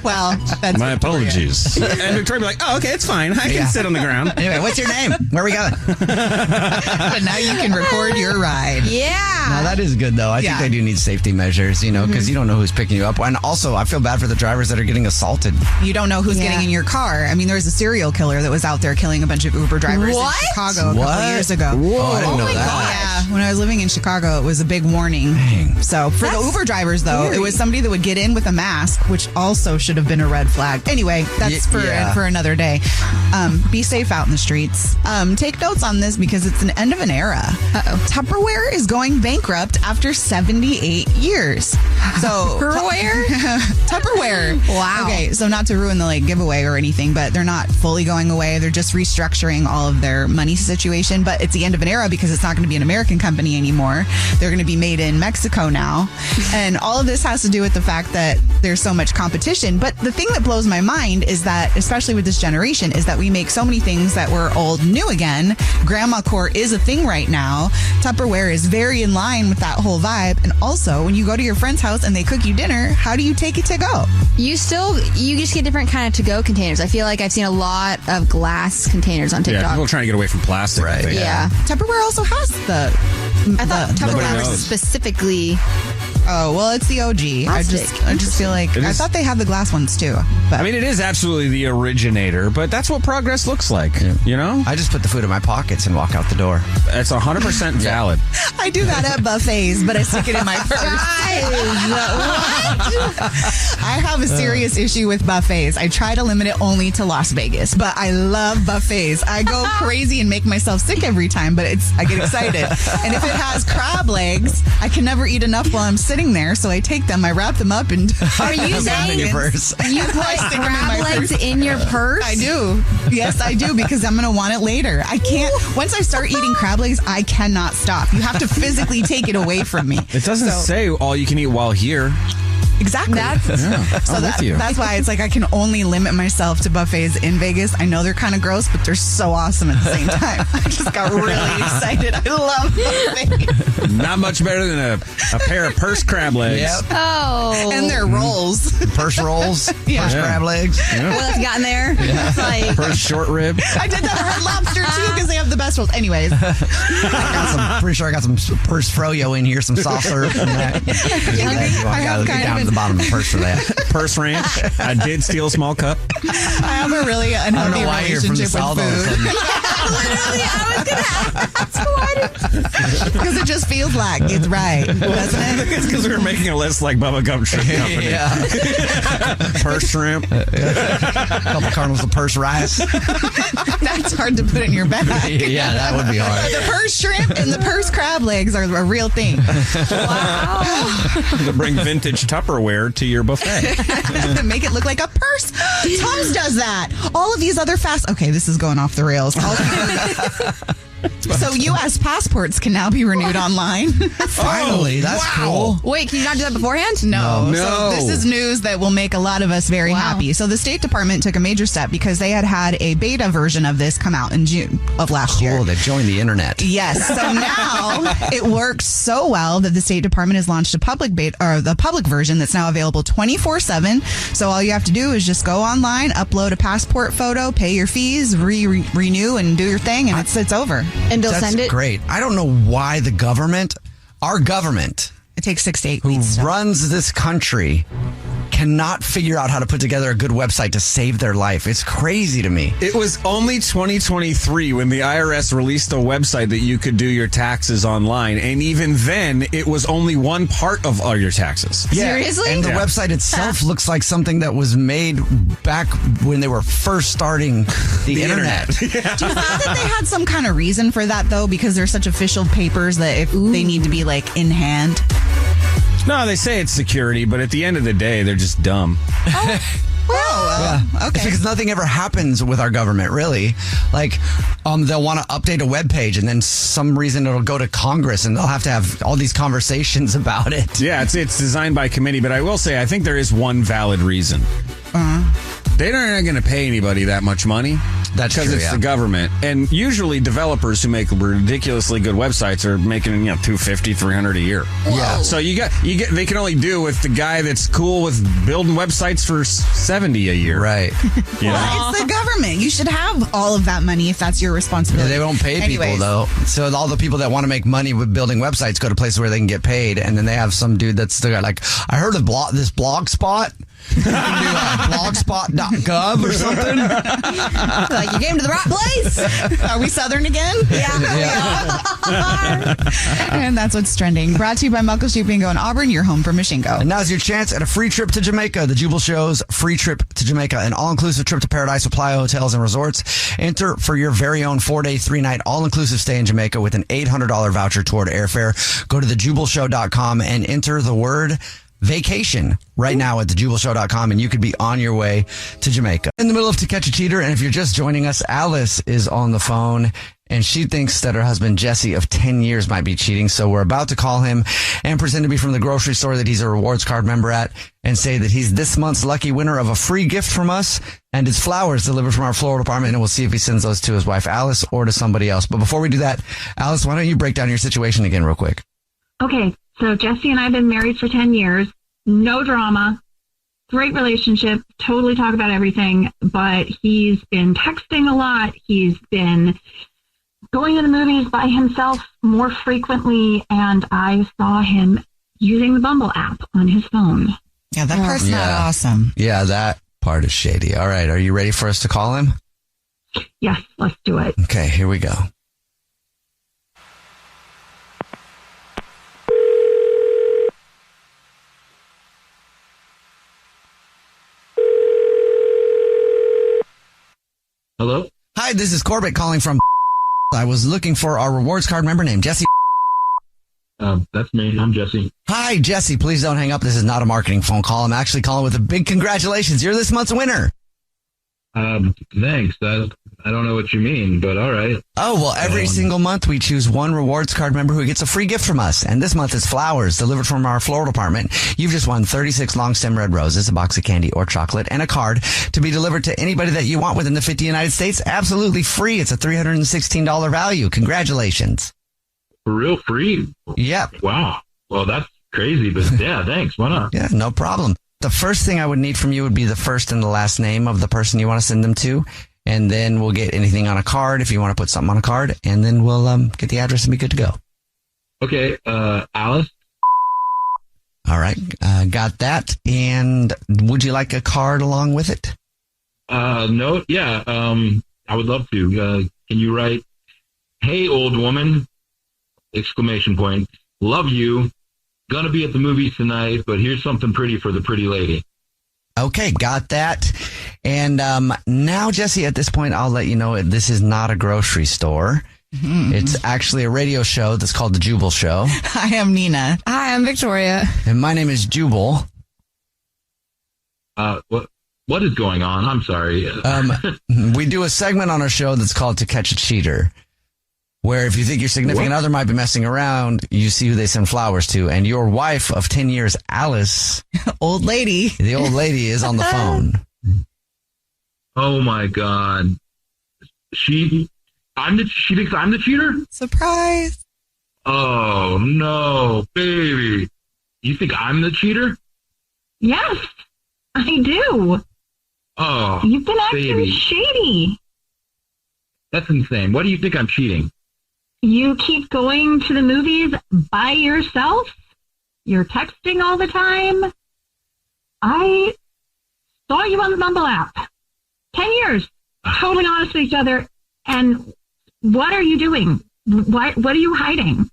Well, that's my apologies. And Victoria be like, "Oh, okay, it's fine. I can sit on the ground." Anyway, what's your name? Where are we going? But now you can record your ride. Yeah. No, that is good, though. I think they do need safety measures, you know, because you don't know who's picking you up. And also, I feel bad for the drivers that are getting assaulted. You don't know who's getting in your car. I mean, there was a serial killer that was out there killing a bunch of Uber drivers in Chicago a couple of years ago. Whoa, I didn't know that. Yeah, when I was living in Chicago, it was a big warning. Dang. So for the Uber drivers, though, it was somebody that would get in with a mask, which also should have been a red flag. Anyway, that's for another day. Be safe out in the streets. Take notes on this because it's an end of an era. Tupperware is going bankrupt after 78 years. So Tupperware. Wow. Okay, so not to ruin the giveaway or anything, but they're not fully going away. They're just restructuring all of their money situation. But it's the end of an era because it's not going to be an American company anymore. They're going to be made in Mexico now. And all of this has to do with the fact that there's so much competition. But the thing that blows my mind is that, especially with this generation, is that we make so many things that were old new again. Grandma core is a thing right now. Tupperware is very in line with that whole vibe. And also, when you go to your friend's house and they cook you dinner, how do you take it to go? You just get different kind of to-go containers. I feel like I've seen a lot of glass containers on TikTok. Yeah, people are trying to get away from plastic. Right. I think. Yeah. Tupperware also has I thought Tupperware was specifically. Oh, well, it's the OG. I just feel like I thought they had the glass ones too. But I mean, it is absolutely the originator, but that's what progress looks like. You know? I just put the food in my pockets and walk out the door. That's 100% valid. I do that at buffets, but I stick it in my purse. I have a serious issue with buffets. I try to limit it only to Las Vegas, but I love buffets. I go crazy and make myself sick every time, but I get excited. And if it has crab legs, I can never eat enough while I'm sitting there, so I take them, I wrap them up, and Are you saying your purse. you put crab legs in your purse? I do. Yes, I do, because I'm going to want it later. I can't. Once I start eating crab legs, I cannot stop. You have to physically take it away from me. It doesn't say all you can eat while here. Exactly. That's why it's like I can only limit myself to buffets in Vegas. I know they're kind of gross, but they're so awesome at the same time. I just got really excited. I love buffets. Not much better than a pair of purse crab legs. Yep. Oh. And their rolls. Purse rolls. Purse crab legs. Yeah. What I've gotten there. Yeah. It's like, purse short rib. I did that at Red Lobster too because they have the best rolls. Anyways. Pretty sure I got some purse froyo in here, some soft serve and that. I have kind of the bottom of the purse for that. Purse ranch. I did steal a small cup. I have a really unhealthy relationship with food. Literally, I was going to ask why. Because it just feels like it's right, doesn't it? It's because we were making a list like Bubba Gump Shrimp Company. Purse shrimp. A couple kernels of purse rice. That's hard to put in your bag. Yeah, that would be hard. The purse shrimp and the purse crab legs are a real thing. Wow. To bring vintage Tupperware to your buffet. Make it look like a purse. Tums does that. All of these other okay, this is going off the rails. So U.S. passports can now be renewed online. Finally, that's cool. Wait, can you not do that beforehand? No. No. So this is news that will make a lot of us very happy. So the State Department took a major step because they had a beta version of this come out in June of last year. Cool, they joined the internet. Yes. So now it works so well that the State Department has launched a public beta, or the public version that's now available 24/7. So all you have to do is just go online, upload a passport photo, pay your fees, renew, and do your thing, and it's over. And they'll That's send it. great. I don't know why our government, it takes 6 to 8 who weeks. runs this country, cannot figure out how to put together a good website to save their life. It's crazy to me. It was only 2023 when the IRS released a website that you could do your taxes online. And even then, it was only one part of all your taxes. Seriously? And the website itself looks like something that was made back when they were first starting the internet. Do you think that they had some kind of reason for that, though? Because they're such official papers that if they need to be like in hand. No, they say it's security, but at the end of the day, they're just dumb. It's because nothing ever happens with our government, really. Like, they'll want to update a web page, and then some reason it'll go to Congress, and they'll have to have all these conversations about it. Yeah, it's designed by committee, but I will say I think there is one valid reason. They're not going to pay anybody that much money. That's because true, it's the government. And usually developers who make ridiculously good websites are making, $250, $300 a year. Yeah. So they can only do with the guy that's cool with building websites for $70 a year. Right. It's the government. You should have all of that money if that's your responsibility. They don't pay people, though. So all the people that want to make money with building websites go to places where they can get paid, and then they have some dude that's still got, like, I heard of this blog spot. You can do blogspot.gov or something. Like, you came to the right place. Are we Southern again? Yeah. And that's what's trending. Brought to you by Muckle Shoe Bingo in Auburn, your home for Mishingo. And now's your chance at a free trip to Jamaica. The Jubal Show's free trip to Jamaica, an all-inclusive trip to paradise with Playa Hotels and Resorts. Enter for your very own 4-day, 3-night all-inclusive stay in Jamaica with an $800 voucher toward airfare. Go to thejubalshow.com and enter the word vacation right now at thejubalshow.com, and you could be on your way to Jamaica. In the middle of To Catch a Cheater, and if you're just joining us, Alice is on the phone, and she thinks that her husband Jesse of 10 years might be cheating. So we're about to call him and pretend to be from the grocery store that he's a rewards card member at, and say that he's this month's lucky winner of a free gift from us, and it's flowers delivered from our floral department, and we'll see if he sends those to his wife Alice or to somebody else. But before we do that, Alice, why don't you break down your situation again real quick? Okay, so Jesse and I have been married for 10 years. No drama. Great relationship. Totally talk about everything. But he's been texting a lot. He's been going to the movies by himself more frequently. And I saw him using the Bumble app on his phone. Yeah, that part's not awesome. Yeah, that part is shady. All right, are you ready for us to call him? Yes, let's do it. Okay, here we go. Hello? Hi, this is Corbett calling from. I was looking for our rewards card member named Jesse. That's me. I'm Jesse. Hi, Jesse. Please don't hang up. This is not a marketing phone call. I'm actually calling with a big congratulations. You're this month's winner. Thanks. I don't know what you mean, but all right. Oh, well, every single month we choose one rewards card member who gets a free gift from us. And this month it's flowers delivered from our floral department. You've just won 36 long stem red roses, a box of candy or chocolate, and a card to be delivered to anybody that you want within the 50 United States. Absolutely free. It's a $316 value. Congratulations. For real free? Yep. Wow. Well, that's crazy, but yeah, thanks. Why not? Yeah, no problem. The first thing I would need from you would be the first and the last name of the person you want to send them to. And then we'll get anything on a card if you want to put something on a card. And then we'll get the address and be good to go. Okay. Alice? All right. Got that. And would you like a card along with it? No. Yeah. I would love to. Can you write, "Hey, old woman," ! Love you. Gonna be at the movies tonight, but here's something pretty for the pretty lady. Okay, got that. And now, Jesse, at this point, I'll let you know this is not a grocery store. Mm-hmm. It's actually a radio show that's called The Jubal Show. Hi, I'm Nina. Hi, I'm Victoria. And my name is Jubal. What is going on? I'm sorry. We do a segment on our show that's called To Catch a Cheater, where if you think your significant other might be messing around, you see who they send flowers to. And your wife of 10 years, Alice, old lady, the old lady is on the phone. Oh my God. She thinks I'm the cheater? Surprise. Oh no, baby. You think I'm the cheater? Yes, I do. Oh, You've been acting baby. shady. That's insane. What do you think I'm cheating? You keep going to the movies by yourself. You're texting all the time. I saw you on the Bumble app. 10 years. Totally honest with each other. And what are you doing? What are you hiding?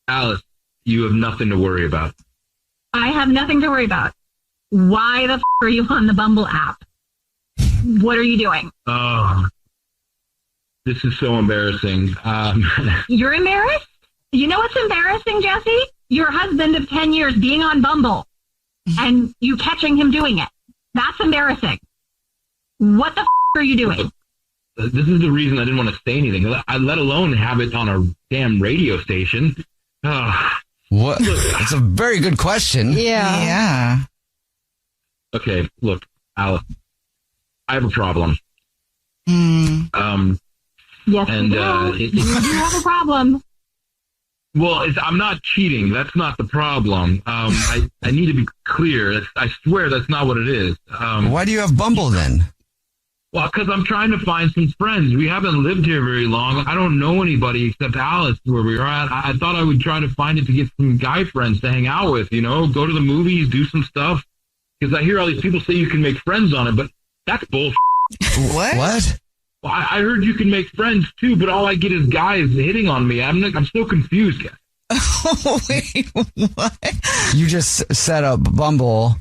Alice, you have nothing to worry about. I have nothing to worry about. Why the are you on the Bumble app? What are you doing? Oh, this is so embarrassing. You're embarrassed? You know what's embarrassing, Jesse? Your husband of 10 years being on Bumble and you catching him doing it. That's embarrassing. What the are you doing? This is the reason I didn't want to say anything, let alone have it on a damn radio station. What? It's a very good question. Yeah. Okay, look, Alice, I have a problem. Yes, and you do have a problem. Well, I'm not cheating. That's not the problem. I need to be clear. I swear that's not what it is. Why do you have Bumble then? Well, because I'm trying to find some friends. We haven't lived here very long. I don't know anybody except Alice where we're at. I thought I would try to find it to get some guy friends to hang out with, go to the movies, do some stuff. Because I hear all these people say you can make friends on it, but that's bullshit. What? What? Well, I heard you can make friends too, but all I get is guys hitting on me. I'm so confused. Wait, what? You just set up Bumble,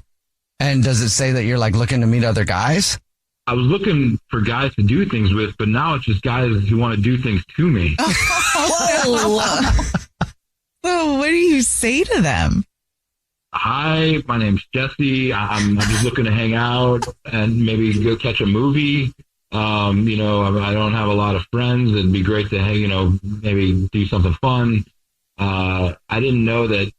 and does it say that you're like looking to meet other guys? I was looking for guys to do things with, but now it's just guys who want to do things to me. So what do you say to them? Hi, my name's Jesse. I'm just looking to hang out and maybe go catch a movie. I don't have a lot of friends. It'd be great to, maybe do something fun. I didn't know that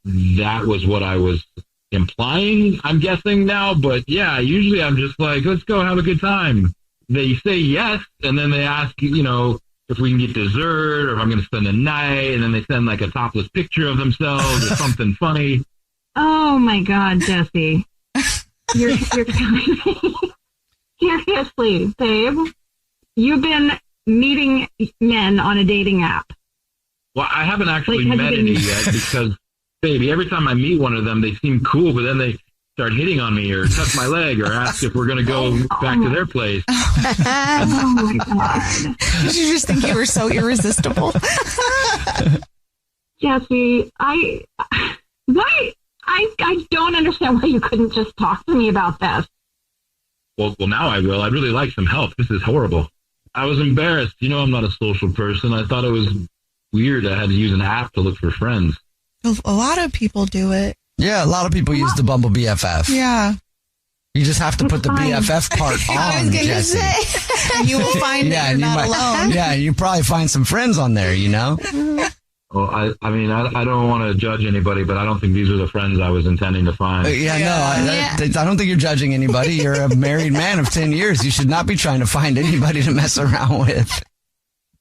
was what I was implying, I'm guessing now, but yeah, usually I'm just like, let's go have a good time. They say yes, and then they ask, if we can get dessert or if I'm going to spend the night, and then they send like a topless picture of themselves or something funny. Oh my God, Jesse. You're killing me. Seriously, babe. You've been meeting men on a dating app. Well, I haven't actually met any yet because, baby, every time I meet one of them, they seem cool, but then they start hitting on me or touch my leg or ask if we're going to go back to their place. Oh my God. Did you just think you were so irresistible? Jesse, I don't understand why you couldn't just talk to me about this. Well, now I will. I'd really like some help. This is horrible. I was embarrassed. I'm not a social person. I thought it was weird I had to use an app to look for friends. A lot of people do it. Yeah, a lot of people use the Bumble BFF. Yeah. You just have to put the BFF part on, Jesse. And you will find that you're not alone. Yeah, you probably find some friends on there, Well, I mean, I don't want to judge anybody, but I don't think these are the friends I was intending to find. I don't think you're judging anybody. You're a married man of 10 years. You should not be trying to find anybody to mess around with.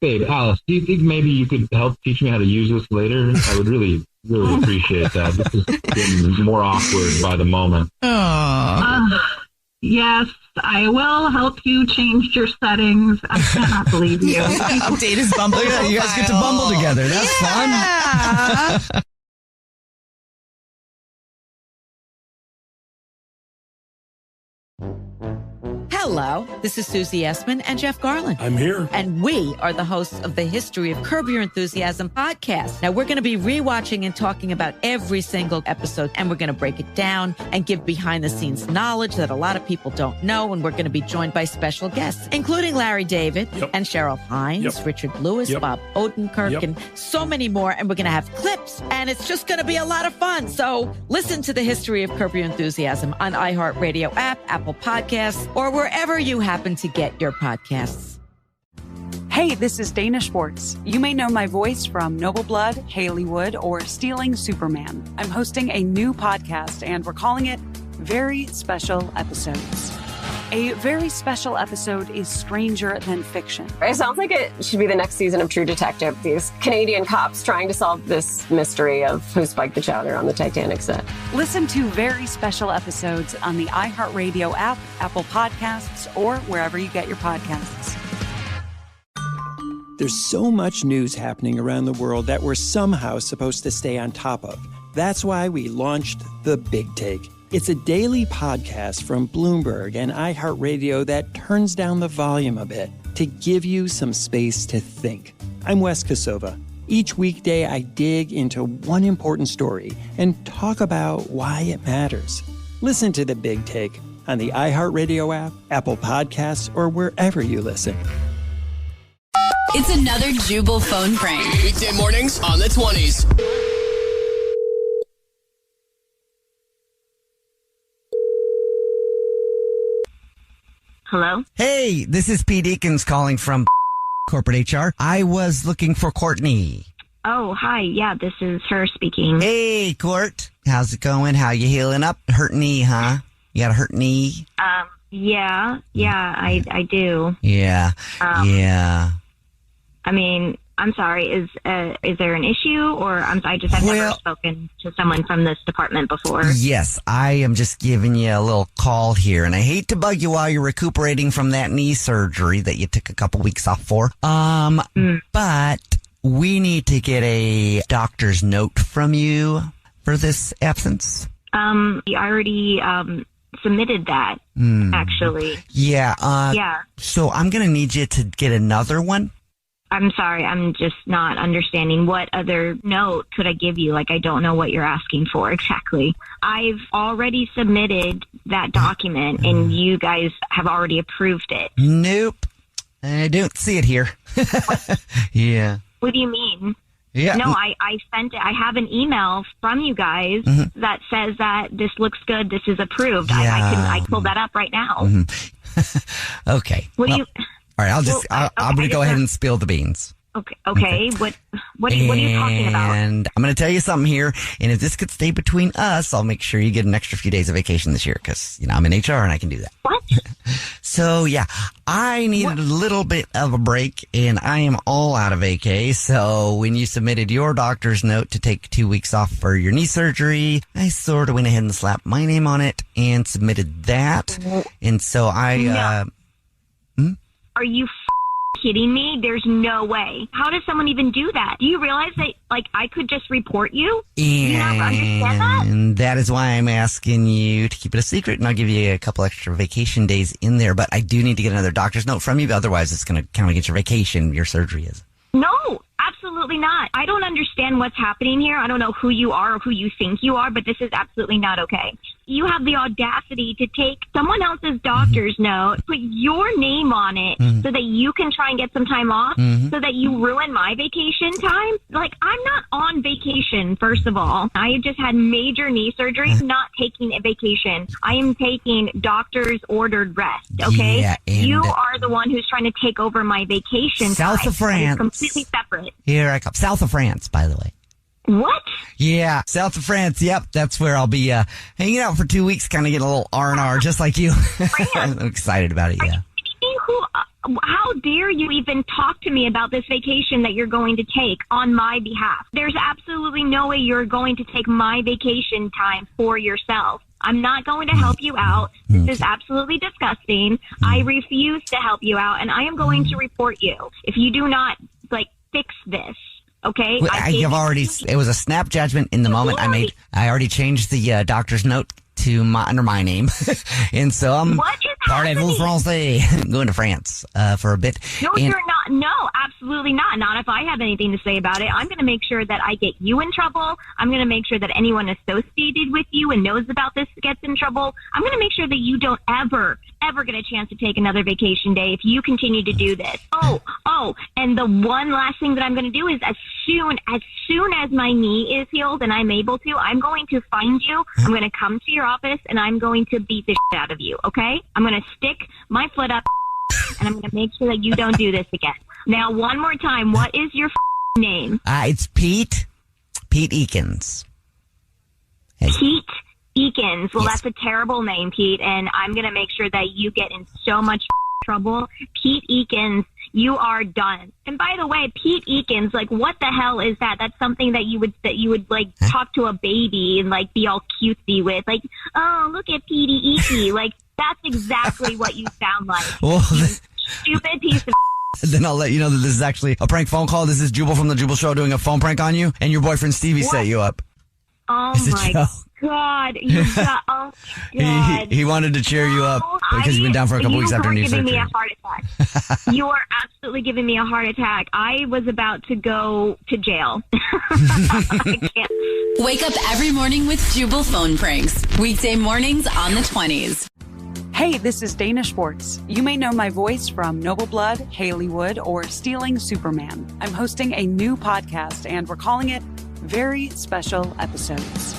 Babe, Alice, do you think maybe you could help teach me how to use this later? I would really appreciate that. This is getting more awkward by the moment. Yes, I will help you change your settings. I cannot believe you. Update his Bumble profile. You guys get to Bumble together. That's fun. Hello, this is Susie Essman and Jeff Garland. I'm here. And we are the hosts of the History of Curb Your Enthusiasm podcast. Now, we're going to be rewatching and talking about every single episode, and we're going to break it down and give behind-the-scenes knowledge that a lot of people don't know, and we're going to be joined by special guests, including Larry David and Cheryl Hines, Richard Lewis, Bob Odenkirk, and so many more, and we're going to have clips, and it's just going to be a lot of fun. So listen to the History of Curb Your Enthusiasm on iHeartRadio app, Apple Podcasts, or wherever you happen to get your podcasts. Hey, this is Dana Schwartz. You may know my voice from Noble Blood, Haleywood, or Stealing Superman. I'm hosting a new podcast, and we're calling it Very Special Episodes. A very special episode is stranger than fiction. It sounds like it should be the next season of True Detective. These Canadian cops trying to solve this mystery of who spiked the chowder on the Titanic set. Listen to Very Special Episodes on the iHeartRadio app, Apple Podcasts, or wherever you get your podcasts. There's so much news happening around the world that we're somehow supposed to stay on top of. That's why we launched The Big Take. It's a daily podcast from Bloomberg and iHeartRadio that turns down the volume a bit to give you some space to think. I'm Wes Kosova. Each weekday, I dig into one important story and talk about why it matters. Listen to The Big Take on the iHeartRadio app, Apple Podcasts, or wherever you listen. It's another Jubal phone prank. Weekday mornings on the 20s. Hello? Hey, this is P. Deacons calling from corporate HR. I was looking for Courtney. Oh, hi. Yeah, this is her speaking. Hey, Court. How's it going? How you healing up? Hurt knee, huh? You got a hurt knee? Yeah, I do. Yeah, yeah. I mean, I'm sorry. Is there an issue, or I've never spoken to someone from this department before. Yes, I am just giving you a little call here, and I hate to bug you while you're recuperating from that knee surgery that you took a couple weeks off for. But we need to get a doctor's note from you for this absence. I already submitted that, actually. Yeah. Yeah. So I'm gonna need you to get another one. I'm sorry, I'm just not understanding. What other note could I give you? Like, I don't know what you're asking for exactly. I've already submitted that document, and you guys have already approved it. Nope. I don't see it here. Yeah. What do you mean? Yeah. No, I sent it. I have an email from you guys that says that this looks good, this is approved. Yeah. I pulled that up right now. Okay. What do you... All right, I'm going to go ahead and spill the beans. Okay. What are you talking about? And I'm going to tell you something here. And if this could stay between us, I'll make sure you get an extra few days of vacation this year because, I'm in HR and I can do that. What? So, yeah, I needed a little bit of a break and I am all out of vacay. So when you submitted your doctor's note to take 2 weeks off for your knee surgery, I sort of went ahead and slapped my name on it and submitted that. And so Are you kidding me? There's no way. How does someone even do that? Do you realize that, I could just report you? Do you not understand that? And that is why I'm asking you to keep it a secret, and I'll give you a couple extra vacation days in there. But I do need to get another doctor's note from you. Otherwise, it's going to count against your vacation, your surgery is. No, absolutely not. I don't understand what's happening here. I don't know who you are or who you think you are, but this is absolutely not okay. You have the audacity to take someone else's doctor's note, put your name on it so that you can try and get some time off, so that you ruin my vacation time. I'm not on vacation, first of all. I just had major knee surgery, not taking a vacation. I am taking doctor's ordered rest, okay? Yeah, you are the one who's trying to take over my vacation South time. of France. It's completely separate. Here I come. South of France, by the way. What? Yeah, south of France. Yep, that's where I'll be hanging out for 2 weeks, kind of getting a little R&R, just like you. I'm excited about it, yeah. How dare you even talk to me about this vacation that you're going to take on my behalf? There's absolutely no way you're going to take my vacation time for yourself. I'm not going to help you out. This is absolutely disgusting. I refuse to help you out, and I am going to report you if you do not, fix this. Okay. It was a snap judgment in the moment I made. I already changed the doctor's note to under my name. And so I'm parlez-vous français, going to France for a bit. No, you're not. No, absolutely not. Not if I have anything to say about it. I'm going to make sure that I get you in trouble. I'm going to make sure that anyone associated with you and knows about this gets in trouble. I'm going to make sure that you don't ever get a chance to take another vacation day if you continue to do this. Oh, and the one last thing that I'm going to do is as soon as my knee is healed and I'm able to, I'm going to find you. I'm going to come to your office and I'm going to beat the shit out of you, okay? I'm going to stick my foot up and I'm going to make sure that you don't do this again. Now, one more time, what is your name? It's Pete. Pete Eakins. Pete Eakins. Well, that's a terrible name, Pete, and I'm going to make sure that you get in so much trouble. Pete Eakins, you are done. And by the way, Pete Eakins, like, what the hell is that? That's something that you would like talk to a baby and like be all cutesy with, like, oh, look at Petey Eaky. Like, that's exactly what you sound like. Well, Stupid piece of. Then I'll let you know that this is actually a prank phone call. This is Jubal from the Jubal Show doing a phone prank on you, and your boyfriend Stevie set you up. Oh my God! You got, oh my God! He wanted to cheer you up because you've been down for a couple weeks after knee surgery. You are giving me a heart attack. You are absolutely giving me a heart attack. I was about to go to jail. I can't. Wake up every morning with Jubal phone pranks. Weekday mornings on the 20s. Hey, this is Dana Schwartz. You may know my voice from Noble Blood, Haleywood, or Stealing Superman. I'm hosting a new podcast, and we're calling it Very Special Episodes.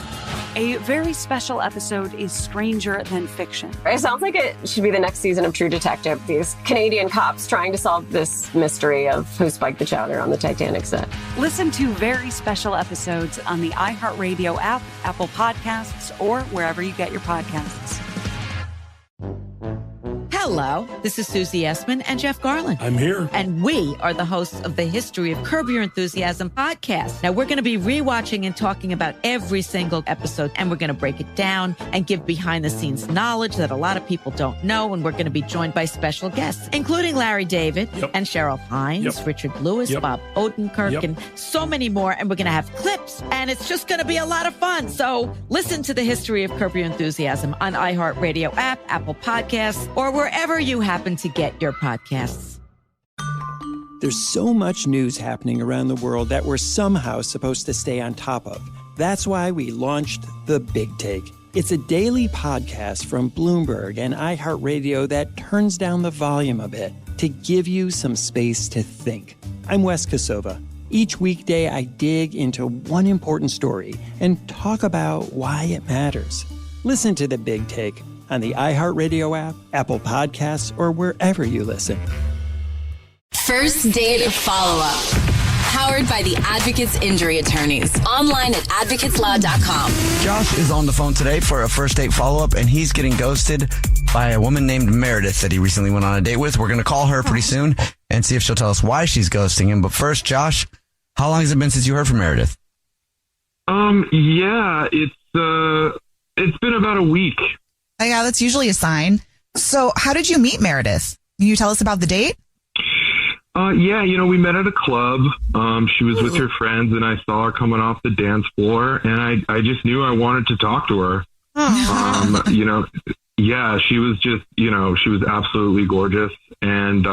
A very special episode is Stranger Than Fiction. It sounds like it should be the next season of True Detective. These Canadian cops trying to solve this mystery of who spiked the chowder on the Titanic set. Listen to Very Special Episodes on the iHeartRadio app, Apple Podcasts, or wherever you get your podcasts. Hello, this is Susie Essman and Jeff Garland. I'm here. And we are the hosts of the History of Curb Your Enthusiasm podcast. Now, we're going to be rewatching and talking about every single episode, and we're going to break it down and give behind-the-scenes knowledge that a lot of people don't know, and we're going to be joined by special guests, including Larry David and Cheryl Hines, Richard Lewis, Bob Odenkirk, and so many more, and we're going to have clips, and it's just going to be a lot of fun. So listen to the History of Curb Your Enthusiasm on iHeartRadio app, Apple Podcasts, or wherever you happen to get your podcasts. There's so much news happening around the world that we're somehow supposed to stay on top of. That's why we launched The Big Take. It's a daily podcast from Bloomberg and iHeartRadio that turns down the volume a bit to give you some space to think. I'm Wes Kosova. Each weekday, I dig into one important story and talk about why it matters. Listen to The Big Take on the iHeartRadio app, Apple Podcasts, or wherever you listen. First Date Follow-Up. Powered by the Advocates Injury Attorneys. Online at advocateslaw.com. Josh is on the phone today for a first date follow-up, and he's getting ghosted by a woman named Meredith that he recently went on a date with. We're going to call her pretty soon and see if she'll tell us why she's ghosting him. But first, Josh, how long has it been since you heard from Meredith? Yeah, it's been about a week. Oh, yeah, that's usually a sign. So how did you meet Meredith? Can you tell us about the date? Yeah, we met at a club. She was with her friends, and I saw her coming off the dance floor, and I just knew I wanted to talk to her. Yeah, she was just, she was absolutely gorgeous. And,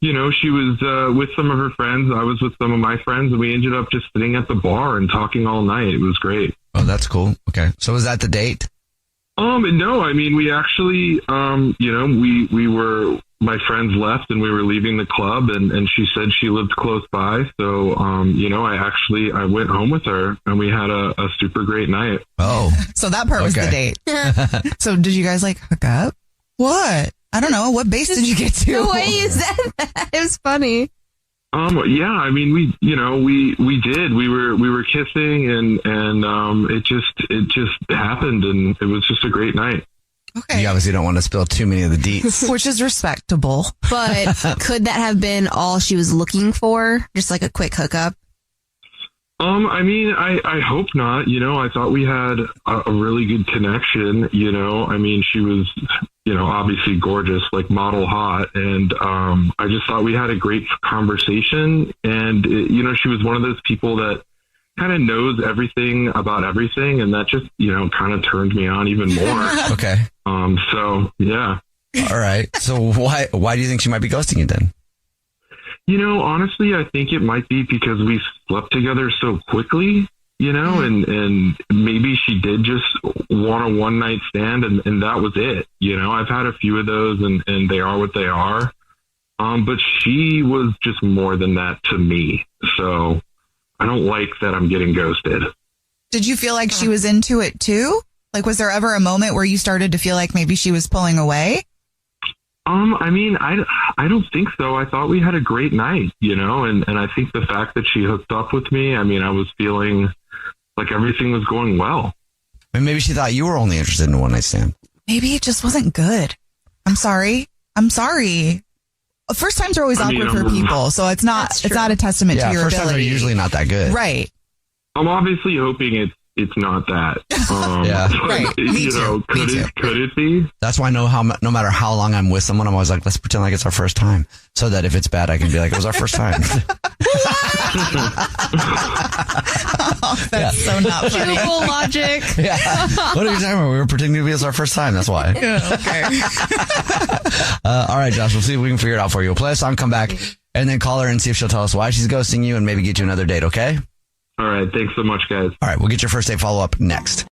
she was with some of her friends. I was with some of my friends, and we ended up just sitting at the bar and talking all night. It was great. Oh, that's cool. Okay. So was that the date? No, I mean, we actually, we were, my friends left and we were leaving the club, and she said she lived close by. So, I went home with her and we had a super great night. Oh, so that part was the date. So did you guys hook up? What? I don't know. What base did you get to? The way you said that, it was funny. Yeah, I mean, we did. We were kissing and it just happened, and it was just a great night. Okay. You obviously don't want to spill too many of the deets. Which is respectable. But could that have been all she was looking for? Just like a quick hookup? I mean, I hope not. I thought we had a really good connection. I mean, she was, obviously gorgeous, like model hot. And I just thought we had a great conversation. And, she was one of those people that kind of knows everything about everything. And that just, kind of turned me on even more. Okay. So, yeah. All right. So why do you think she might be ghosting you then? Honestly, I think it might be because we slept together so quickly, and maybe she did just want a one night stand and that was it. I've had a few of those and they are what they are. But she was just more than that to me. So I don't like that I'm getting ghosted. Did you feel like she was into it too? Like, was there ever a moment where you started to feel like maybe she was pulling away? I mean, I don't think so. I thought we had a great night, and I think the fact that she hooked up with me, I mean, I was feeling like everything was going well. And maybe she thought you were only interested in a one-night stand. Maybe it just wasn't good. I'm sorry. First times are always awkward for people, so it's not a testament to your first times are ability. usually not that good. Right. I'm obviously hoping it's not that. Yeah. But, could it be? That's why no matter how long I'm with someone, I'm always like, let's pretend like it's our first time, so that if it's bad, I can be like, it was our first time. That's so not funny. Jubal logic. Yeah. What are you talking about? We were pretending to be it's our first time. That's why. Okay. All right, Josh, we'll see if we can figure it out for you. We'll play a song, come back, and then call her and see if she'll tell us why she's ghosting you and maybe get you another date, okay? All right. Thanks so much, guys. All right. We'll get your first date follow-up next.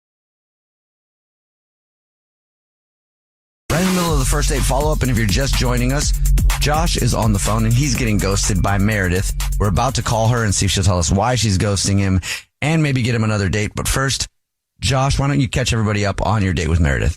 Right in the middle of the first date follow-up, and if you're just joining us, Josh is on the phone and he's getting ghosted by Meredith. We're about to call her and see if she'll tell us why she's ghosting him and maybe get him another date. But first, Josh, why don't you catch everybody up on your date with Meredith?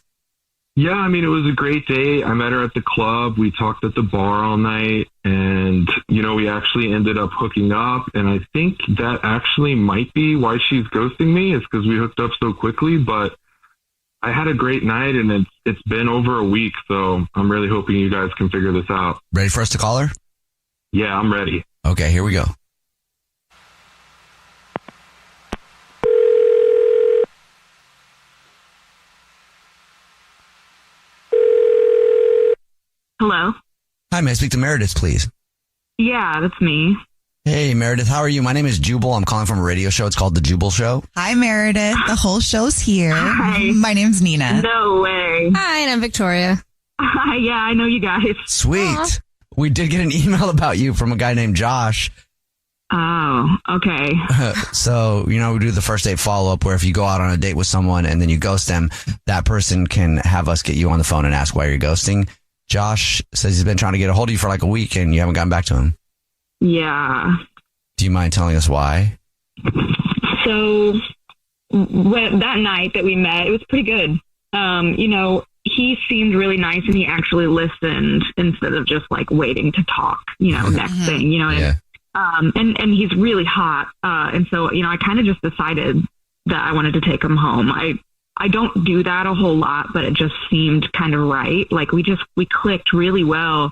Yeah, I mean, it was a great day. I met her at the club. We talked at the bar all night, and, we actually ended up hooking up. And I think that actually might be why she's ghosting me, is because we hooked up so quickly. But I had a great night, and it's been over a week, so I'm really hoping you guys can figure this out. Ready for us to call her? Yeah, I'm ready. Okay, here we go. Hello? Hi, may I speak to Meredith, please? Yeah, that's me. Hey, Meredith, how are you? My name is Jubal. I'm calling from a radio show. It's called The Jubal Show. Hi, Meredith. The whole show's here. Hi. My name's Nina. No way. Hi, and I'm Victoria. Hi, yeah, I know you guys. Sweet. Aww. We did get an email about you from a guy named Josh. Oh, okay. So, we do the first date follow-up where if you go out on a date with someone and then you ghost them, that person can have us get you on the phone and ask why you're ghosting. Josh says he's been trying to get a hold of you for like a week and you haven't gotten back to him. Yeah. Do you mind telling us why? So that night that we met, it was pretty good. He seemed really nice and he actually listened instead of just like waiting to talk, next thing, Yeah. And he's really hot. And so, I kind of just decided that I wanted to take him home. I don't do that a whole lot, but it just seemed kind of right. Like we clicked really well.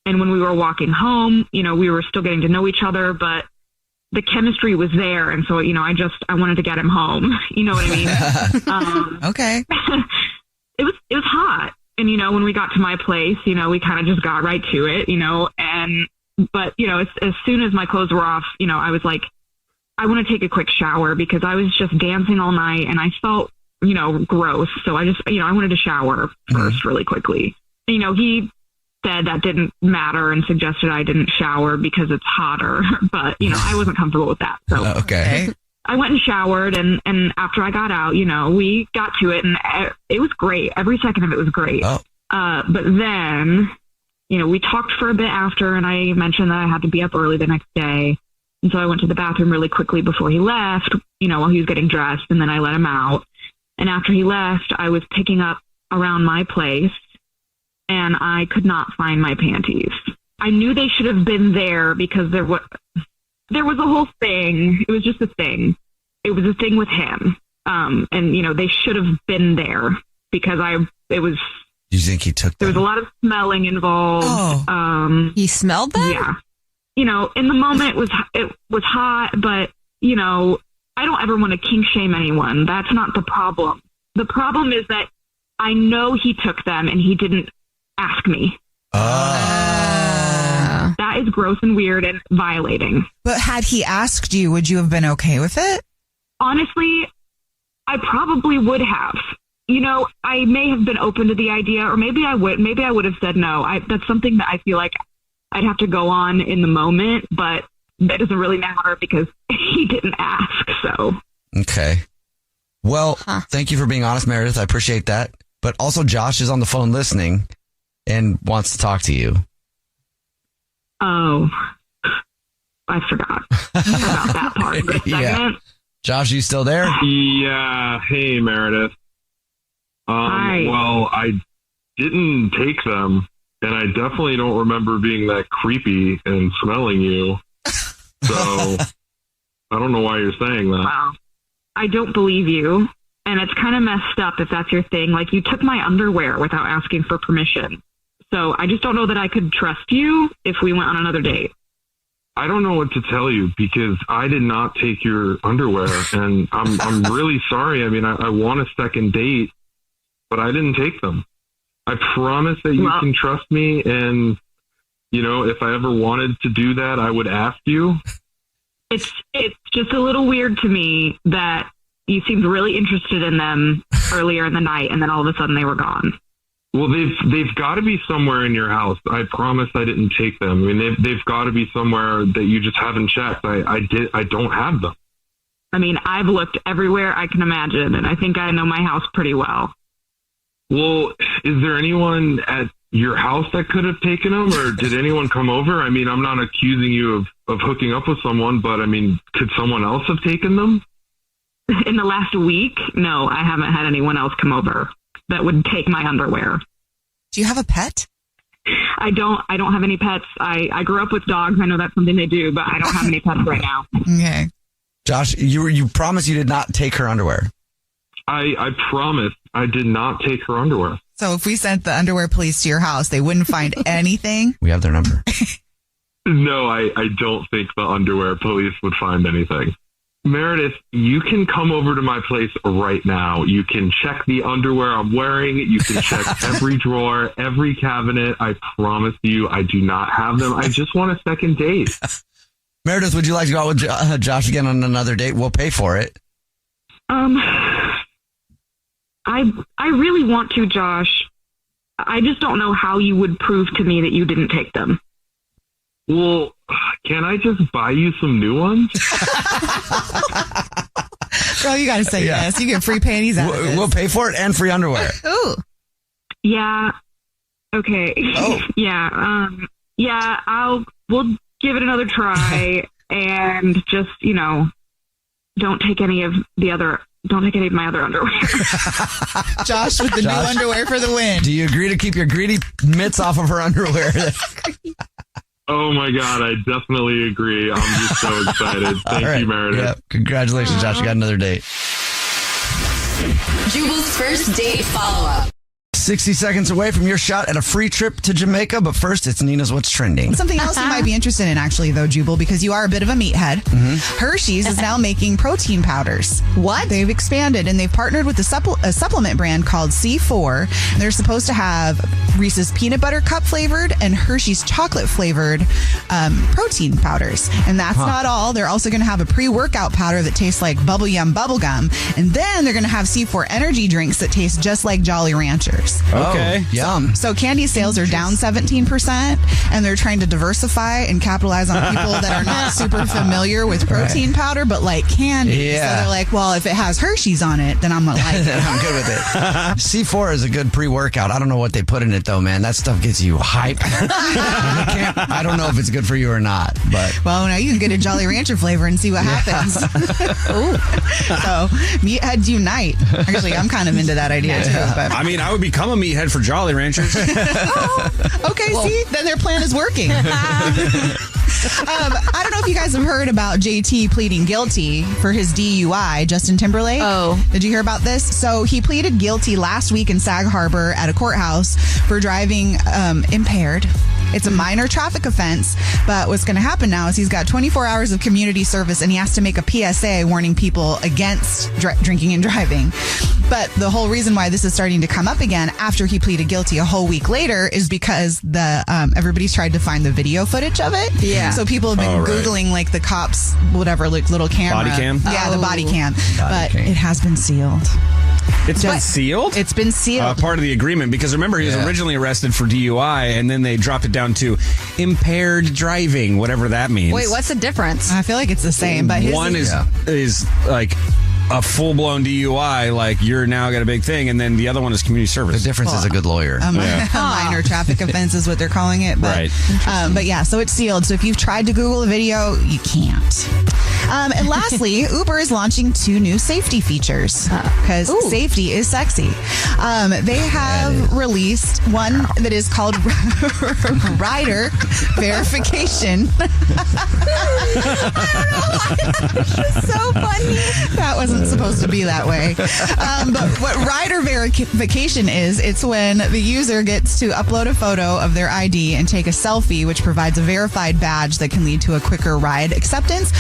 And when we were walking home, we were still getting to know each other, but the chemistry was there. And so, I wanted to get him home. You know what I mean? Okay. It was hot. And, when we got to my place, we kind of just got right to it, but as soon as my clothes were off, I was like, I want to take a quick shower because I was just dancing all night and I felt, gross. So I just, I wanted to shower first really quickly. He said that didn't matter and suggested I didn't shower because it's hotter, but, I wasn't comfortable with that. So Okay. I went and showered and after I got out, we got to it and it was great. Every second of it was great. Oh. But then, we talked for a bit after and I mentioned that I had to be up early the next day. And so I went to the bathroom really quickly before he left, while he was getting dressed, and then I let him out. And after he left, I was picking up around my place and I could not find my panties. I knew they should have been there because there was a whole thing. It was just a thing. It was a thing with him. And they should have been there because You think he took them? There was a lot of smelling involved. Oh. He smelled them? Yeah. In the moment it was hot, but I don't ever want to kink shame anyone. That's not the problem. The problem is that I know he took them and he didn't ask me. That is gross and weird and violating. But had he asked you, would you have been okay with it? Honestly, I probably would have. I may have been open to the idea, or maybe I would have said no. That's something that I feel like I'd have to go on in the moment, but that doesn't really matter because he didn't ask. So. Okay. Well, Thank you for being honest, Meredith. I appreciate that. But also Josh is on the phone listening and wants to talk to you. Oh, I forgot about that part for a second. Yeah. Josh, are you still there? Yeah. Hey, Meredith. Hi. Well, I didn't take them. And I definitely don't remember being that creepy and smelling you. So I don't know why you're saying that. Wow. I don't believe you. And it's kind of messed up if that's your thing. Like, you took my underwear without asking for permission. So I just don't know that I could trust you if we went on another date. I don't know what to tell you because I did not take your underwear, and I'm really sorry. I mean, I want a second date, but I didn't take them. I promise that you can trust me, and you know, if I ever wanted to do that, I would ask you. It's just a little weird to me that you seemed really interested in them earlier in the night, and then all of a sudden they were gone. Well, they've got to be somewhere in your house. I promise I didn't take them. I mean, they've got to be somewhere that you just haven't checked. I don't have them. I mean, I've looked everywhere I can imagine, and I think I know my house pretty well. Well, is there anyone at your house that could have taken them, or did anyone come over? I mean, I'm not accusing you of hooking up with someone, but I mean, could someone else have taken them? In the last week? No, I haven't had anyone else come over that would take my underwear. Do you have a pet? I don't have any pets. I grew up with dogs. I know that's something they do, but I don't have any pets right now. Okay. Josh, you promised you did not take her underwear. I promised I did not take her underwear. So if we sent the underwear police to your house, they wouldn't find anything? We have their number. No, I don't think the underwear police would find anything. Meredith, you can come over to my place right now. You can check the underwear I'm wearing. You can check every drawer, every cabinet. I promise you, I do not have them. I just want a second date. Meredith, would you like to go out with Josh again on another date? We'll pay for it. I really want to, Josh. I just don't know how you would prove to me that you didn't take them. Well, can I just buy you some new ones? Girl, you got to say yes. You get free panties out of this. We'll pay for it and free underwear. Ooh. Yeah. Okay. Oh. Yeah. We'll give it another try and just, don't take any of my other underwear. Josh with the new underwear for the win. Do you agree to keep your greedy mitts off of her underwear? Oh my God, I definitely agree. I'm just so excited. Thank you, Meredith. Yep. Congratulations, Josh. You got another date. Jubal's first date follow-up. 60 seconds away from your shot at a free trip to Jamaica, but first it's Nina's What's Trending. Something else you might be interested in, actually, though, Jubal, because you are a bit of a meathead. Mm-hmm. Hershey's is now making protein powders. What? They've expanded, and they've partnered with a supplement brand called C4. They're supposed to have Reese's peanut butter cup flavored and Hershey's chocolate flavored protein powders. And that's not all. They're also going to have a pre-workout powder that tastes like Bubble Yum bubblegum. And then they're going to have C4 energy drinks that taste just like Jolly Ranchers. Okay. Yum. So candy sales are down 17%, and they're trying to diversify and capitalize on people that are not super familiar with protein powder, but like candy. Yeah. So they're like, well, if it has Hershey's on it, then I'm going to like it. I'm good with it. C4 is a good pre-workout. I don't know what they put in it, though, man. That stuff gets you hyped. I don't know if it's good for you or not, but... Well, now you can get a Jolly Rancher flavor and see what happens. So, meatheads unite. Actually, I'm kind of into that idea, too. But. I mean, I would become a meathead for Jolly Ranchers. Okay, see? Then their plan is working. I don't know if you guys have heard about JT pleading guilty for his DUI, Justin Timberlake. Oh. Did you hear about this? So he pleaded guilty last week in Sag Harbor at a courthouse for driving impaired. It's a minor traffic offense, but what's going to happen now is he's got 24 hours of community service and he has to make a PSA warning people against drinking and driving. But the whole reason why this is starting to come up again after he pleaded guilty a whole week later is because everybody's tried to find the video footage of it. Yeah. So people have been Googling like the cops, whatever, like little camera. Body cam? Yeah, the body cam. Body cam. It has been sealed. It's been sealed? It's been sealed. Part of the agreement, because remember, he was originally arrested for DUI, and then they dropped it down to impaired driving, whatever that means. Wait, what's the difference? I feel like it's the same, but one is like a full-blown DUI, like you're now got a big thing, and then the other one is community service. The difference is a good lawyer. A minor traffic offense is what they're calling it. But, right. But yeah, so it's sealed. So if you've tried to Google a video, you can't. And lastly, Uber is launching 2 new safety features because safety is sexy. They have released one that is called rider verification. I don't know why that's so funny. That wasn't supposed to be that way. But what rider verification is, it's when the user gets to upload a photo of their ID and take a selfie, which provides a verified badge that can lead to a quicker ride acceptance.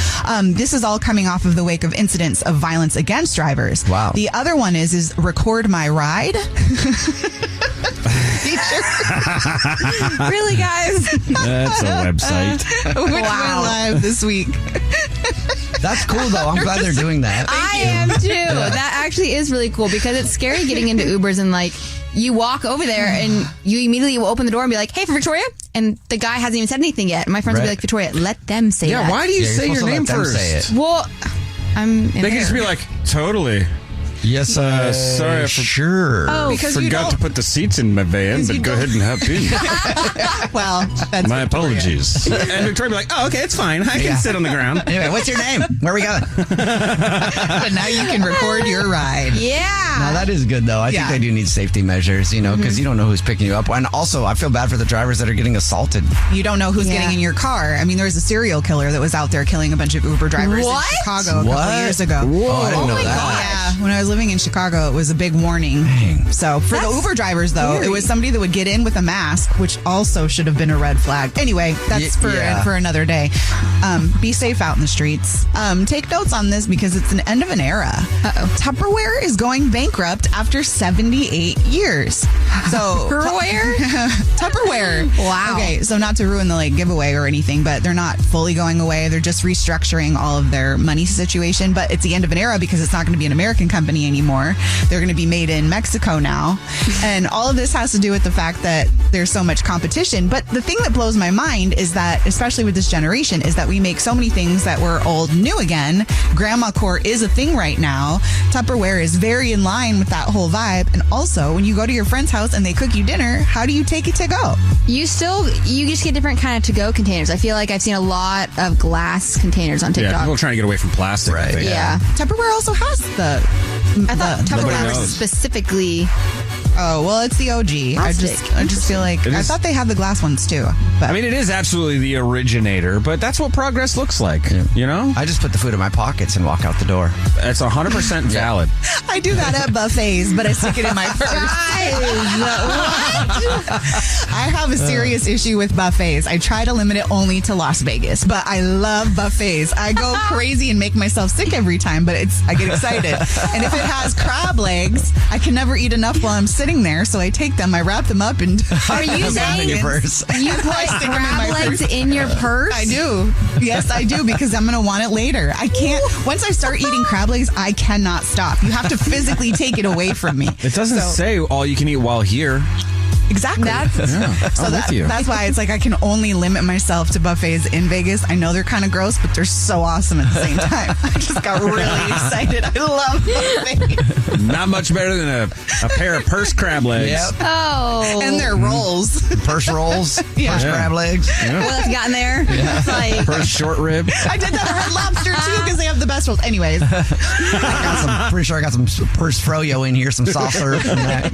This is all coming off of the wake of incidents of violence against drivers. Wow. The other one is record my ride. Really, guys? That's a website. Which went live this week. That's cool, though. I'm glad they're doing that. I am too. That actually is really cool because it's scary getting into Ubers and like you walk over there and you immediately will open the door and be like, "Hey, for Victoria," and the guy hasn't even said anything yet. And my friends will be like, "Victoria, let them say that." Yeah, why do you say your name first? Well, I'm. They can just be like, "Totally." Yes, sorry, sure. Oh, because you forgot to put the seats in my van, but go ahead and hop in. Well, that's my apologies. And Victoria be like, "Oh, okay, it's fine. I can sit on the ground." Anyway, what's your name? Where are we going? But now you can record your ride. Yeah. No, that is good, though. I think they do need safety measures, because you don't know who's picking you up. And also, I feel bad for the drivers that are getting assaulted. You don't know who's getting in your car. I mean, there was a serial killer that was out there killing a bunch of Uber drivers in Chicago a couple years ago. Whoa, I didn't know that. Yeah, when I was living in Chicago, it was a big warning. Dang. So for the Uber drivers, though, it was somebody that would get in with a mask, which also should have been a red flag. Anyway, that's for another day. Be safe out in the streets. Take notes on this because it's an end of an era. Tupperware is going bankrupt after 78 years. So Tupperware. Wow. Okay, so not to ruin the giveaway or anything, but they're not fully going away. They're just restructuring all of their money situation. But it's the end of an era because it's not going to be an American company anymore. They're going to be made in Mexico now. And all of this has to do with the fact that there's so much competition. But the thing that blows my mind is that, especially with this generation, is that we make so many things that were old new again. Grandma core is a thing right now. Tupperware is very in line with that whole vibe. And also, when you go to your friend's house and they cook you dinner, how do you take it to go? You just get different kind of to-go containers. I feel like I've seen a lot of glass containers on TikTok. Yeah, people are trying to get away from plastic. Right. I think. Yeah. Tupperware also has I thought Tupperware was specifically. Oh, well, it's the OG. I just feel like I thought they had the glass ones too. But I mean, it is absolutely the originator, but that's what progress looks like. You know? I just put the food in my pockets and walk out the door. That's 100% valid. I do that at buffets, but I stick it in my purse. I have a serious issue with buffets. I try to limit it only to Las Vegas, but I love buffets. I go crazy and make myself sick every time, but I get excited. And if it has crab legs, I can never eat enough while I'm sitting there, so I take them, I wrap them up, and are you saying in your purse? You put crab legs in your purse? I do. Yes, I do, because I'm going to want it later. I can't. Once I start eating crab legs, I cannot stop. You have to physically take it away from me. It doesn't say all you can eat while here. Exactly. That's why it's like I can only limit myself to buffets in Vegas. I know they're kind of gross, but they're so awesome at the same time. I just got really excited. I love buffets. Not much better than a pair of purse crab legs. Yep. Oh. And their rolls. Purse rolls. Purse crab legs. Yeah. What else you got in there? Yeah. It's like purse short rib. I did that at Red Lobster too because they have the best rolls. Anyways. Pretty sure I got some purse froyo in here, some soft serve from that.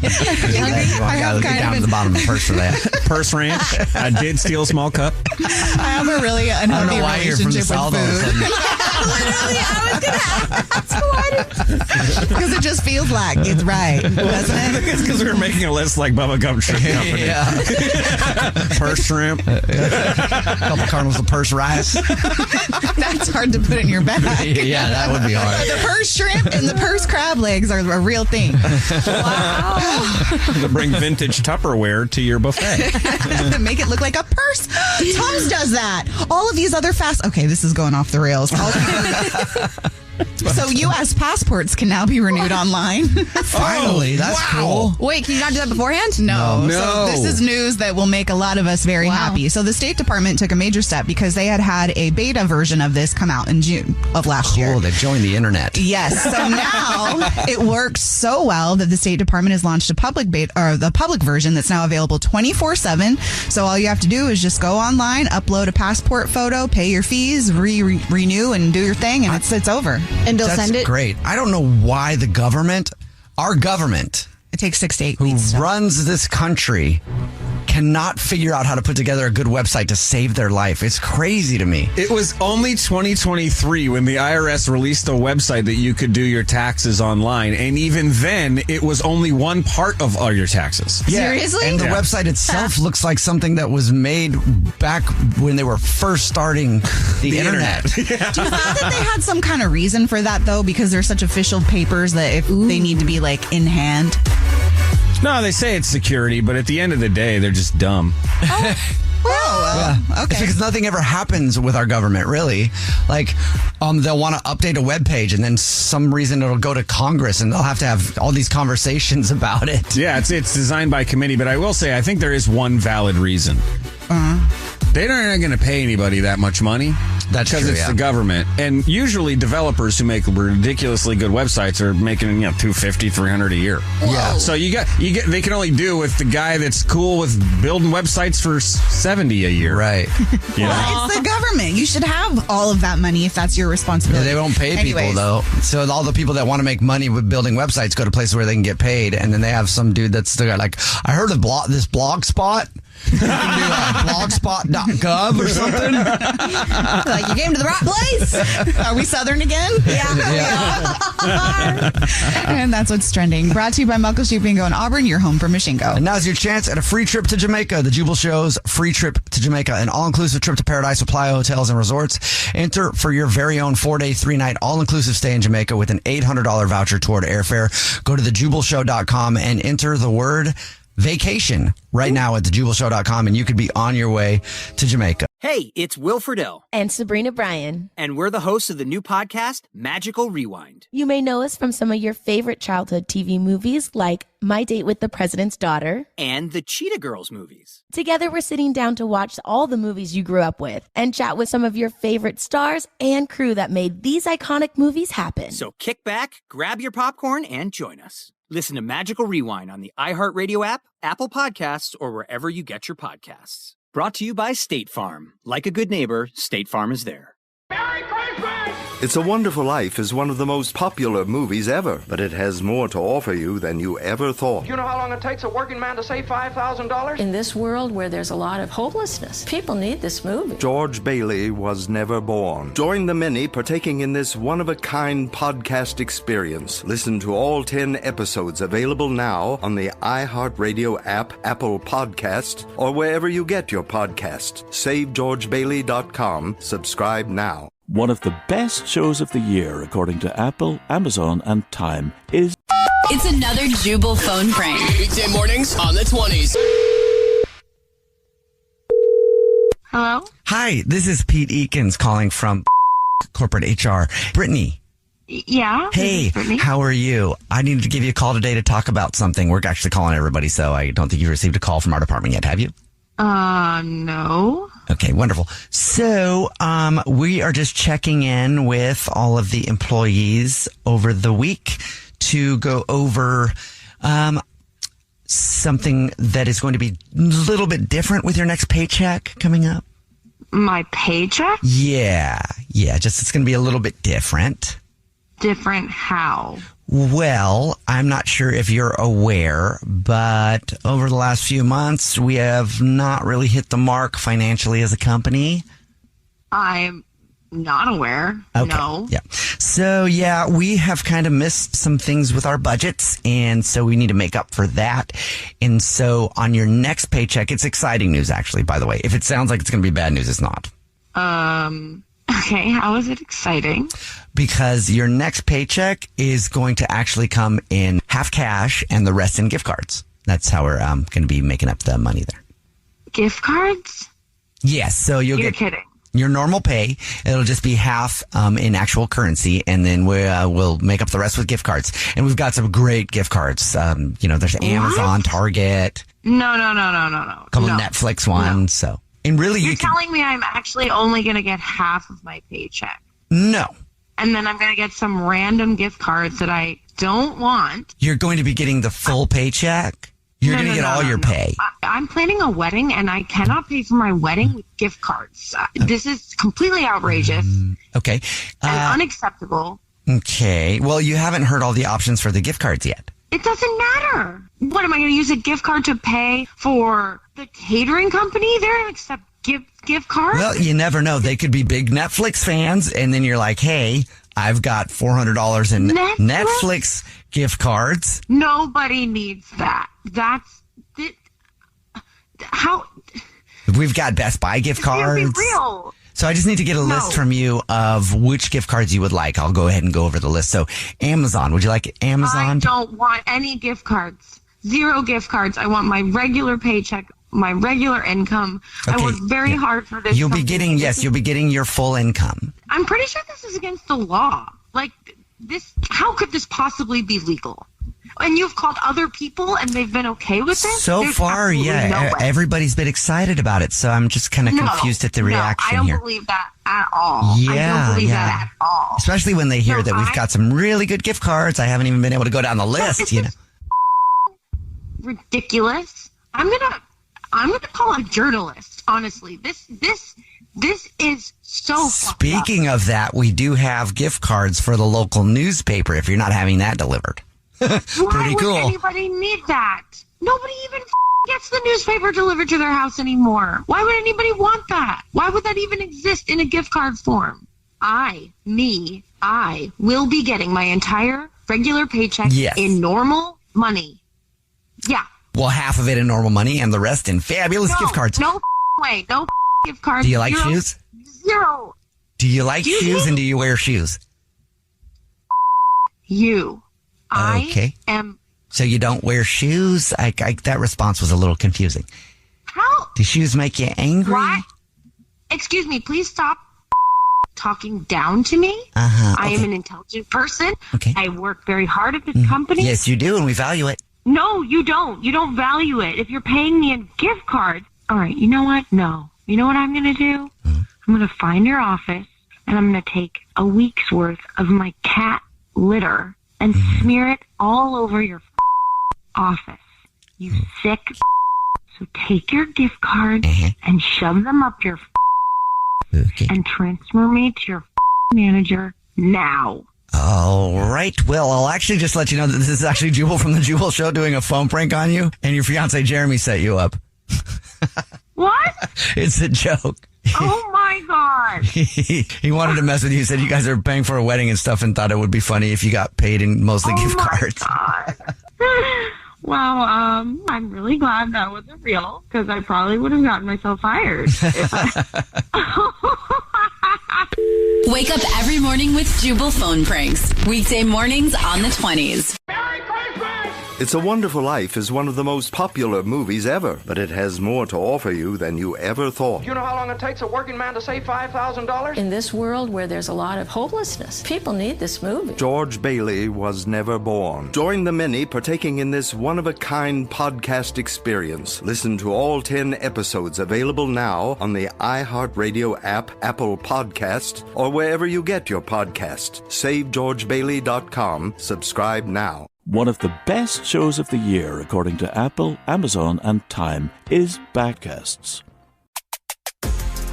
I have down to the bottom of the purse for that. Purse ranch. I did steal a small cup. I have a really unhealthy relationship with food. literally, I was going to ask. Because it just feels like it's right, doesn't it? It's because we were making a list like Bubba Gump Shrimp Company. Purse shrimp. A couple kernels of purse rice. That's hard to put in your bag. Yeah, that would be hard. The purse shrimp and the purse crab legs are a real thing. Wow. To bring vintage Tupperware to your buffet. Make it look like a purse. Tums does that. All of these other fast... Okay, this is going off the rails. So U.S. passports can now be renewed online. Finally, that's cool. Wait, can you not do that beforehand? No. No. So this is news that will make a lot of us very happy. So the State Department took a major step because they had a beta version of this come out in June of last year. Cool, they joined the internet. Yes. So now it works so well that the State Department has launched a public beta, or the public version that's now available 24/7. So all you have to do is just go online, upload a passport photo, pay your fees, renew, and do your thing, and it's over. And they'll That's send it. great. I don't know why our government, it takes 6 to 8 who weeks. runs this country, cannot figure out how to put together a good website to save their life. It's crazy to me. It was only 2023 when the IRS released a website that you could do your taxes online. And even then, it was only one part of all your taxes. Seriously? And the website itself looks like something that was made back when they were first starting the internet. Do you think that they had some kind of reason for that, though? Because they're such official papers that if they need to be like in hand. No, they say it's security, but at the end of the day, they're just dumb. It's because nothing ever happens with our government, really. Like, they'll want to update a web page, and then some reason it'll go to Congress, and they'll have to have all these conversations about it. Yeah, it's designed by committee, but I will say I think there is one valid reason. They're not going to pay anybody that much money. That's because true, it's the government, and usually developers who make ridiculously good websites are making $250, $300 a year. Yeah. So you get they can only do with the guy that's cool with building websites for $70 a year. Right. You know? It's the government. You should have all of that money if that's your responsibility. They don't pay people, though. So all the people that want to make money with building websites go to places where they can get paid, and then they have some dude that's still got, like, I heard of this blog spot. You can do blogspot.gov or something. Like, you came to the right place. Are we Southern again? Yeah. And that's what's trending. Brought to you by Muckle Sheep Bingo in Auburn, your home for Mishingo. And now's your chance at a free trip to Jamaica. The Jubal Show's free trip to Jamaica, an all-inclusive trip to paradise with Playa Hotels and Resorts. Enter for your very own 4-day, 3-night all-inclusive stay in Jamaica with an $800 voucher toward airfare. Go to thejubalshow.com and enter the word vacation right now at thejubalshow.com, and you could be on your way to Jamaica. Hey, it's Will Friedle. And Sabrina Bryan. And we're the hosts of the new podcast, Magical Rewind. You may know us from some of your favorite childhood TV movies like My Date with the President's Daughter and the Cheetah Girls movies. Together, we're sitting down to watch all the movies you grew up with and chat with some of your favorite stars and crew that made these iconic movies happen. So kick back, grab your popcorn, and join us. Listen to Magical Rewind on the iHeartRadio app, Apple Podcasts, or wherever you get your podcasts. Brought to you by State Farm. Like a good neighbor, State Farm is there. It's a Wonderful Life is one of the most popular movies ever, but it has more to offer you than you ever thought. You know how long it takes a working man to save $5,000? In this world where there's a lot of hopelessness, people need this movie. George Bailey was never born. Join the many partaking in this one-of-a-kind podcast experience. Listen to all 10 episodes available now on the iHeartRadio app, Apple Podcasts, or wherever you get your podcasts. SaveGeorgeBailey.com. Subscribe now. One of the best shows of the year, according to Apple, Amazon, and Time, is... It's another Jubal phone prank. Weekday mornings on the 20s. Hello? Hi, this is Pete Eakins calling from corporate HR. Brittany. Yeah? Hey, how are you? I needed to give you a call today to talk about something. We're actually calling everybody, so I don't think you've received a call from our department yet, have you? No. Okay, wonderful. So, we are just checking in with all of the employees over the week to go over something that is going to be a little bit different with your next paycheck coming up. My paycheck? Yeah, just it's going to be a little bit different. Different how? Well, I'm not sure if you're aware, but over the last few months, we have not really hit the mark financially as a company. I'm not aware. Okay. No. Yeah. So, yeah, we have kind of missed some things with our budgets, and so we need to make up for that. And so on your next paycheck, it's exciting news, actually, by the way. If it sounds like it's going to be bad news, it's not. Okay, how is it exciting? Because your next paycheck is going to actually come in half cash and the rest in gift cards. That's how we're going to be making up the money there. Gift cards? Yes, so you're kidding. Your normal pay, it'll just be half in actual currency, and then we'll make up the rest with gift cards. And we've got some great gift cards. There's Amazon, Target. No. A couple of Netflix ones. So, and really, you're telling me I'm actually only going to get half of my paycheck. No. And then I'm going to get some random gift cards that I don't want. You're going to be getting the full paycheck. You're going to get all your pay. I'm planning a wedding, and I cannot pay for my wedding with gift cards. This is completely outrageous. Okay. And unacceptable. Okay. Well, you haven't heard all the options for the gift cards yet. It doesn't matter. What, am I going to use a gift card to pay for the catering company? They don't accept gift cards? Well, you never know. They could be big Netflix fans, and then you're like, hey, I've got $400 in Netflix gift cards. Nobody needs that. How? We've got Best Buy gift cards. Be real. So I just need to get a list from you of which gift cards you would like. I'll go ahead and go over the list. So Amazon, would you like Amazon? I don't want any gift cards. 0 gift cards. I want my regular paycheck, my regular income. Okay. I work very hard for this. You'll be getting your full income. I'm pretty sure this is against the law. Like this, how could this possibly be legal? And you've called other people and they've been okay with this? So far, yeah. Everybody's been excited about it. So I'm just kind of confused at the reaction I here. don't believe that at all. Yeah, I don't believe that at all. Especially when they hear that we've got some really good gift cards. I haven't even been able to go down the list, Ridiculous. I'm gonna call a journalist, honestly. This is so Speaking of that, we do have gift cards for the local newspaper if you're not having that delivered. Why would anybody need that? Nobody even gets the newspaper delivered to their house anymore. Why would anybody want that? Why would that even exist in a gift card form? I will be getting my entire regular paycheck in normal money. Yeah. Well, half of it in normal money and the rest in fabulous gift cards. No way. No gift cards. Do you like shoes? 0. Do you like shoes and do you wear shoes? Okay. I am. So you don't wear shoes? That response was a little confusing. How? Do shoes make you angry? What? Excuse me, please stop talking down to me. I am an intelligent person. Okay. I work very hard at this company. Yes, you do, and we value it. No, you don't. You don't value it. If you're paying me in gift cards. All right, you know what? No. You know what I'm going to do? I'm going to find your office, and I'm going to take a week's worth of my cat litter and smear it all over your office. You sick. So take your gift cards and shove them up your and transfer me to your manager now. All right. Well, I'll actually just let you know that this is actually Jubal from the Jubal Show doing a phone prank on you, and your fiance Jeremy set you up. What? It's a joke. Oh my God. He wanted to mess with you. He said you guys are paying for a wedding and stuff and thought it would be funny if you got paid in mostly gift cards. God. Well, I'm really glad that wasn't real because I probably would have gotten myself fired. Wake up every morning with Jubal phone pranks. Weekday mornings on the 20s. It's a Wonderful Life is one of the most popular movies ever, but it has more to offer you than you ever thought. You know how long it takes a working man to save $5,000? In this world where there's a lot of hopelessness, people need this movie. George Bailey was never born. Join the many partaking in this one-of-a-kind podcast experience. Listen to all 10 episodes available now on the iHeartRadio app, Apple Podcasts, or wherever you get your podcasts. SaveGeorgeBailey.com. Subscribe now. One of the best shows of the year, according to Apple, Amazon, and Time, is Backcasts.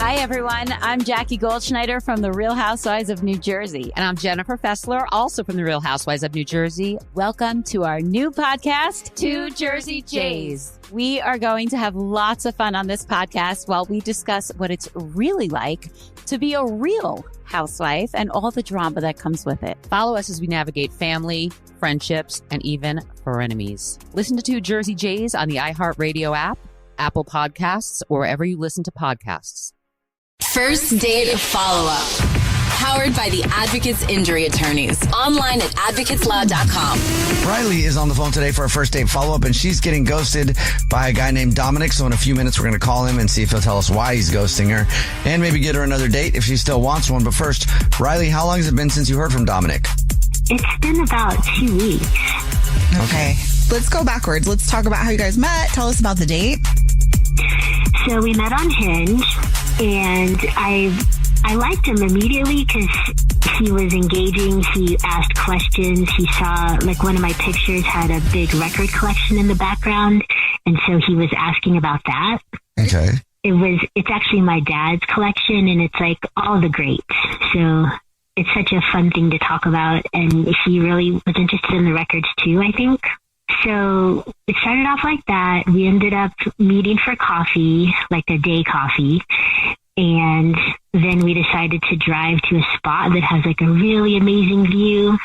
Hi, everyone. I'm Jackie Goldschneider from The Real Housewives of New Jersey. And I'm Jennifer Fessler, also from The Real Housewives of New Jersey. Welcome to our new podcast, Two Jersey Jays. We are going to have lots of fun on this podcast while we discuss what it's really like to be a real housewife and all the drama that comes with it. Follow us as we navigate family, friendships, and even frenemies. Listen to Two Jersey Jays on the iHeartRadio app, Apple Podcasts, or wherever you listen to podcasts. First date follow-up. Powered by the Advocates Injury Attorneys. Online at advocateslaw.com. Riley is on the phone today for a first date follow-up, and she's getting ghosted by a guy named Dominic. So in a few minutes, we're going to call him and see if he'll tell us why he's ghosting her and maybe get her another date if she still wants one. But first, Riley, how long has it been since you heard from Dominic? It's been about 2 weeks. Okay. Let's go backwards. Let's talk about how you guys met. Tell us about the date. So we met on Hinge, and I liked him immediately because he was engaging. He asked questions. He saw, like, one of my pictures had a big record collection in the background, and so he was asking about that. Okay. It's actually my dad's collection, and it's like all the greats. So it's such a fun thing to talk about, and he really was interested in the records too, I think. So it started off like that. We ended up meeting for coffee, like a day coffee. And then we decided to drive to a spot that has like a really amazing view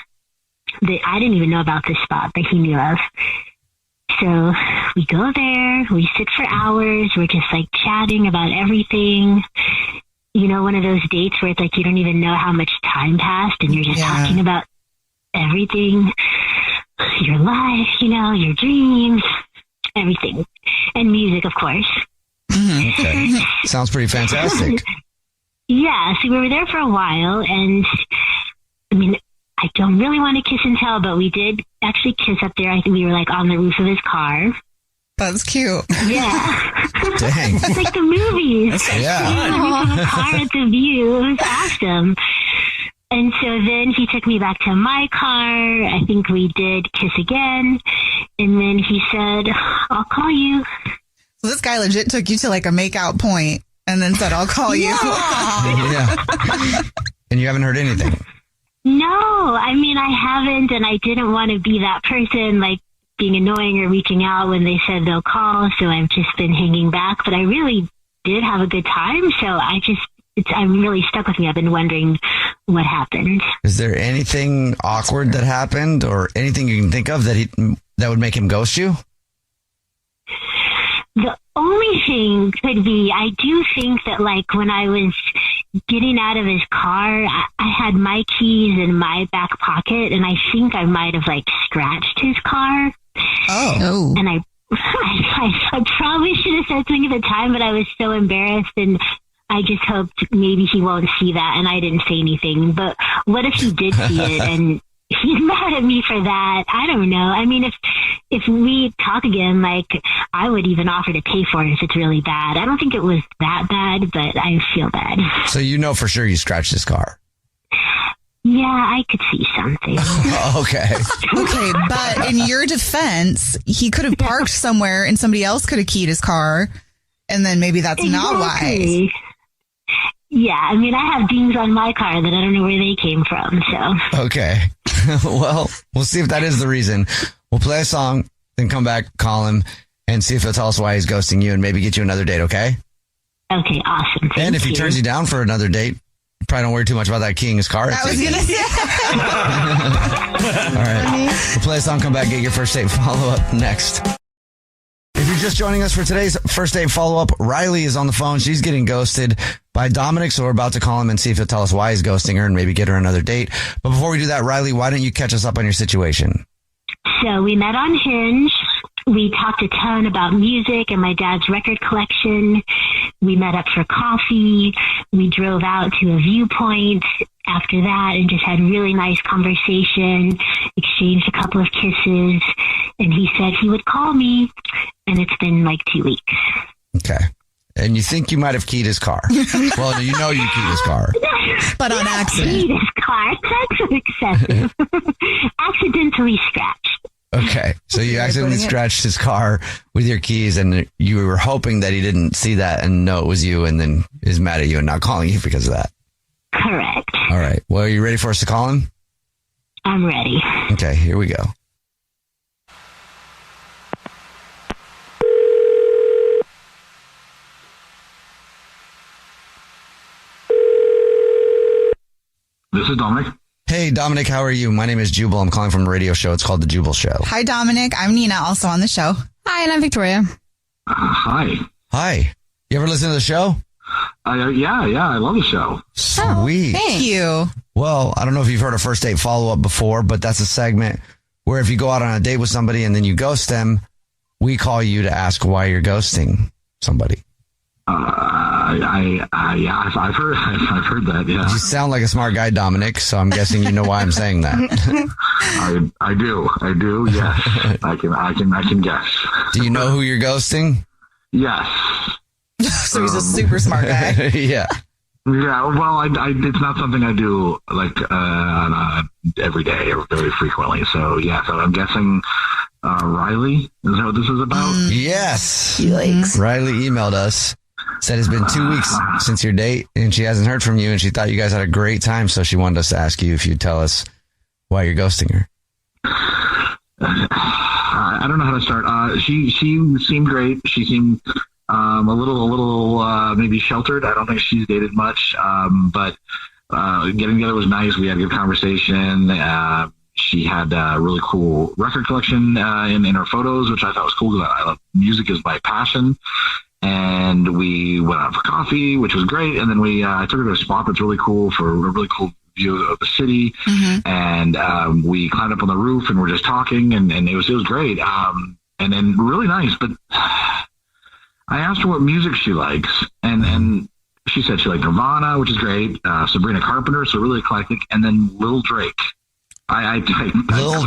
that I didn't even know about this spot that he knew of. So we go there, we sit for hours. We're just like chatting about everything. You know, one of those dates where it's like you don't even know how much time passed and you're just talking about everything. Your life, you know, your dreams, everything. And music, of course. Okay. Sounds pretty fantastic. Yeah, so we were there for a while, and I mean, I don't really want to kiss and tell, but we did actually kiss up there. I think we were like on the roof of his car. That's cute. Yeah. Dang. It's like the movies. Yeah. On the roof of a car at the view. It was awesome. And so then he took me back to my car. I think we did kiss again. And then he said, I'll call you. So this guy legit took you to like a make-out point and then said, I'll call you. Yeah. And you haven't heard anything? No, I mean, I haven't. And I didn't want to be that person, like being annoying or reaching out when they said they'll call. So I've just been hanging back. But I really did have a good time. So I'm really stuck with me. I've been wondering what happened. Is there anything awkward that happened or anything you can think of that would make him ghost you? The only thing could be, I do think that like when I was getting out of his car, I had my keys in my back pocket, and I think I might have like scratched his car. Oh. And I probably should have said something at the time, but I was so embarrassed, and I just hoped maybe he won't see that, and I didn't say anything. But what if he did see it and he's mad at me for that? I don't know. I mean, if we talk again, like, I would even offer to pay for it if it's really bad. I don't think it was that bad, but I feel bad. So you know for sure you scratched his car? Yeah, I could see something. Okay. Okay, but in your defense, he could have parked somewhere and somebody else could have keyed his car, and then maybe that's not wise. Yeah, I mean, I have dings on my car that I don't know where they came from, so. Okay. Well, we'll see if that is the reason. We'll play a song, then come back, call him, and see if he'll tell us why he's ghosting you and maybe get you another date, okay? Okay, awesome. And if he turns you down for another date, probably don't worry too much about that keying his car. I was going to say. All right. We'll play a song, come back, get your first date follow-up next. If you're just joining us for today's first date follow-up, Riley is on the phone. She's getting ghosted by Dominic, so we're about to call him and see if he'll tell us why he's ghosting her and maybe get her another date. But before we do that, Riley, why don't you catch us up on your situation? So we met on Hinge. We talked a ton about music and my dad's record collection. We met up for coffee. We drove out to a viewpoint after that and just had really nice conversation, exchanged a couple of kisses, and he said he would call me, and it's been like 2 weeks. Okay. And you think you might have keyed his car. Well, you know you keyed his car. But on accident. Keyed his car. That's excessive. Accidentally scratched. Okay. So you accidentally scratched his car with your keys, and you were hoping that he didn't see that and know it was you, and then is mad at you and not calling you because of that. Correct. All right. Well, are you ready for us to call him? I'm ready. Okay. Here we go. This is Dominic. Hey, Dominic, how are you? My name is Jubal. I'm calling from a radio show. It's called The Jubal Show. Hi, Dominic. I'm Nina, also on the show. Hi, and I'm Victoria. Hi. Hi. You ever listen to the show? Yeah, I love the show. Sweet. Thank you. Well, I don't know if you've heard of First Date Follow-Up before, but that's a segment where if you go out on a date with somebody and then you ghost them, we call you to ask why you're ghosting somebody. I've heard that. Yeah. You sound like a smart guy, Dominic. So I'm guessing you know why I'm saying that. I do. Yes, I can guess. Do you know who you're ghosting? Yes. So he's a super smart guy. Yeah. Yeah. Well, it's not something I do like every day or very frequently. So yeah. So I'm guessing. Riley, is that what this is about? Yes. Yikes. Riley emailed us, said it's been 2 weeks since your date and she hasn't heard from you and she thought you guys had a great time. So she wanted us to ask you if you'd tell us why you're ghosting her. I don't know how to start. She seemed great. She seemed a little maybe sheltered. I don't think she's dated much. But getting together was nice. We had a good conversation. She had a really cool record collection in her photos, which I thought was cool because I love music is my passion. And we went out for coffee, which was great. And then I took her to a spot that's really cool for a really cool view of the city. Mm-hmm. And we climbed up on the roof and we're just talking, and it was great. And then really nice. But I asked her what music she likes, and she said she liked Nirvana, which is great. Sabrina Carpenter, so really eclectic, and then Lil Drake. Lil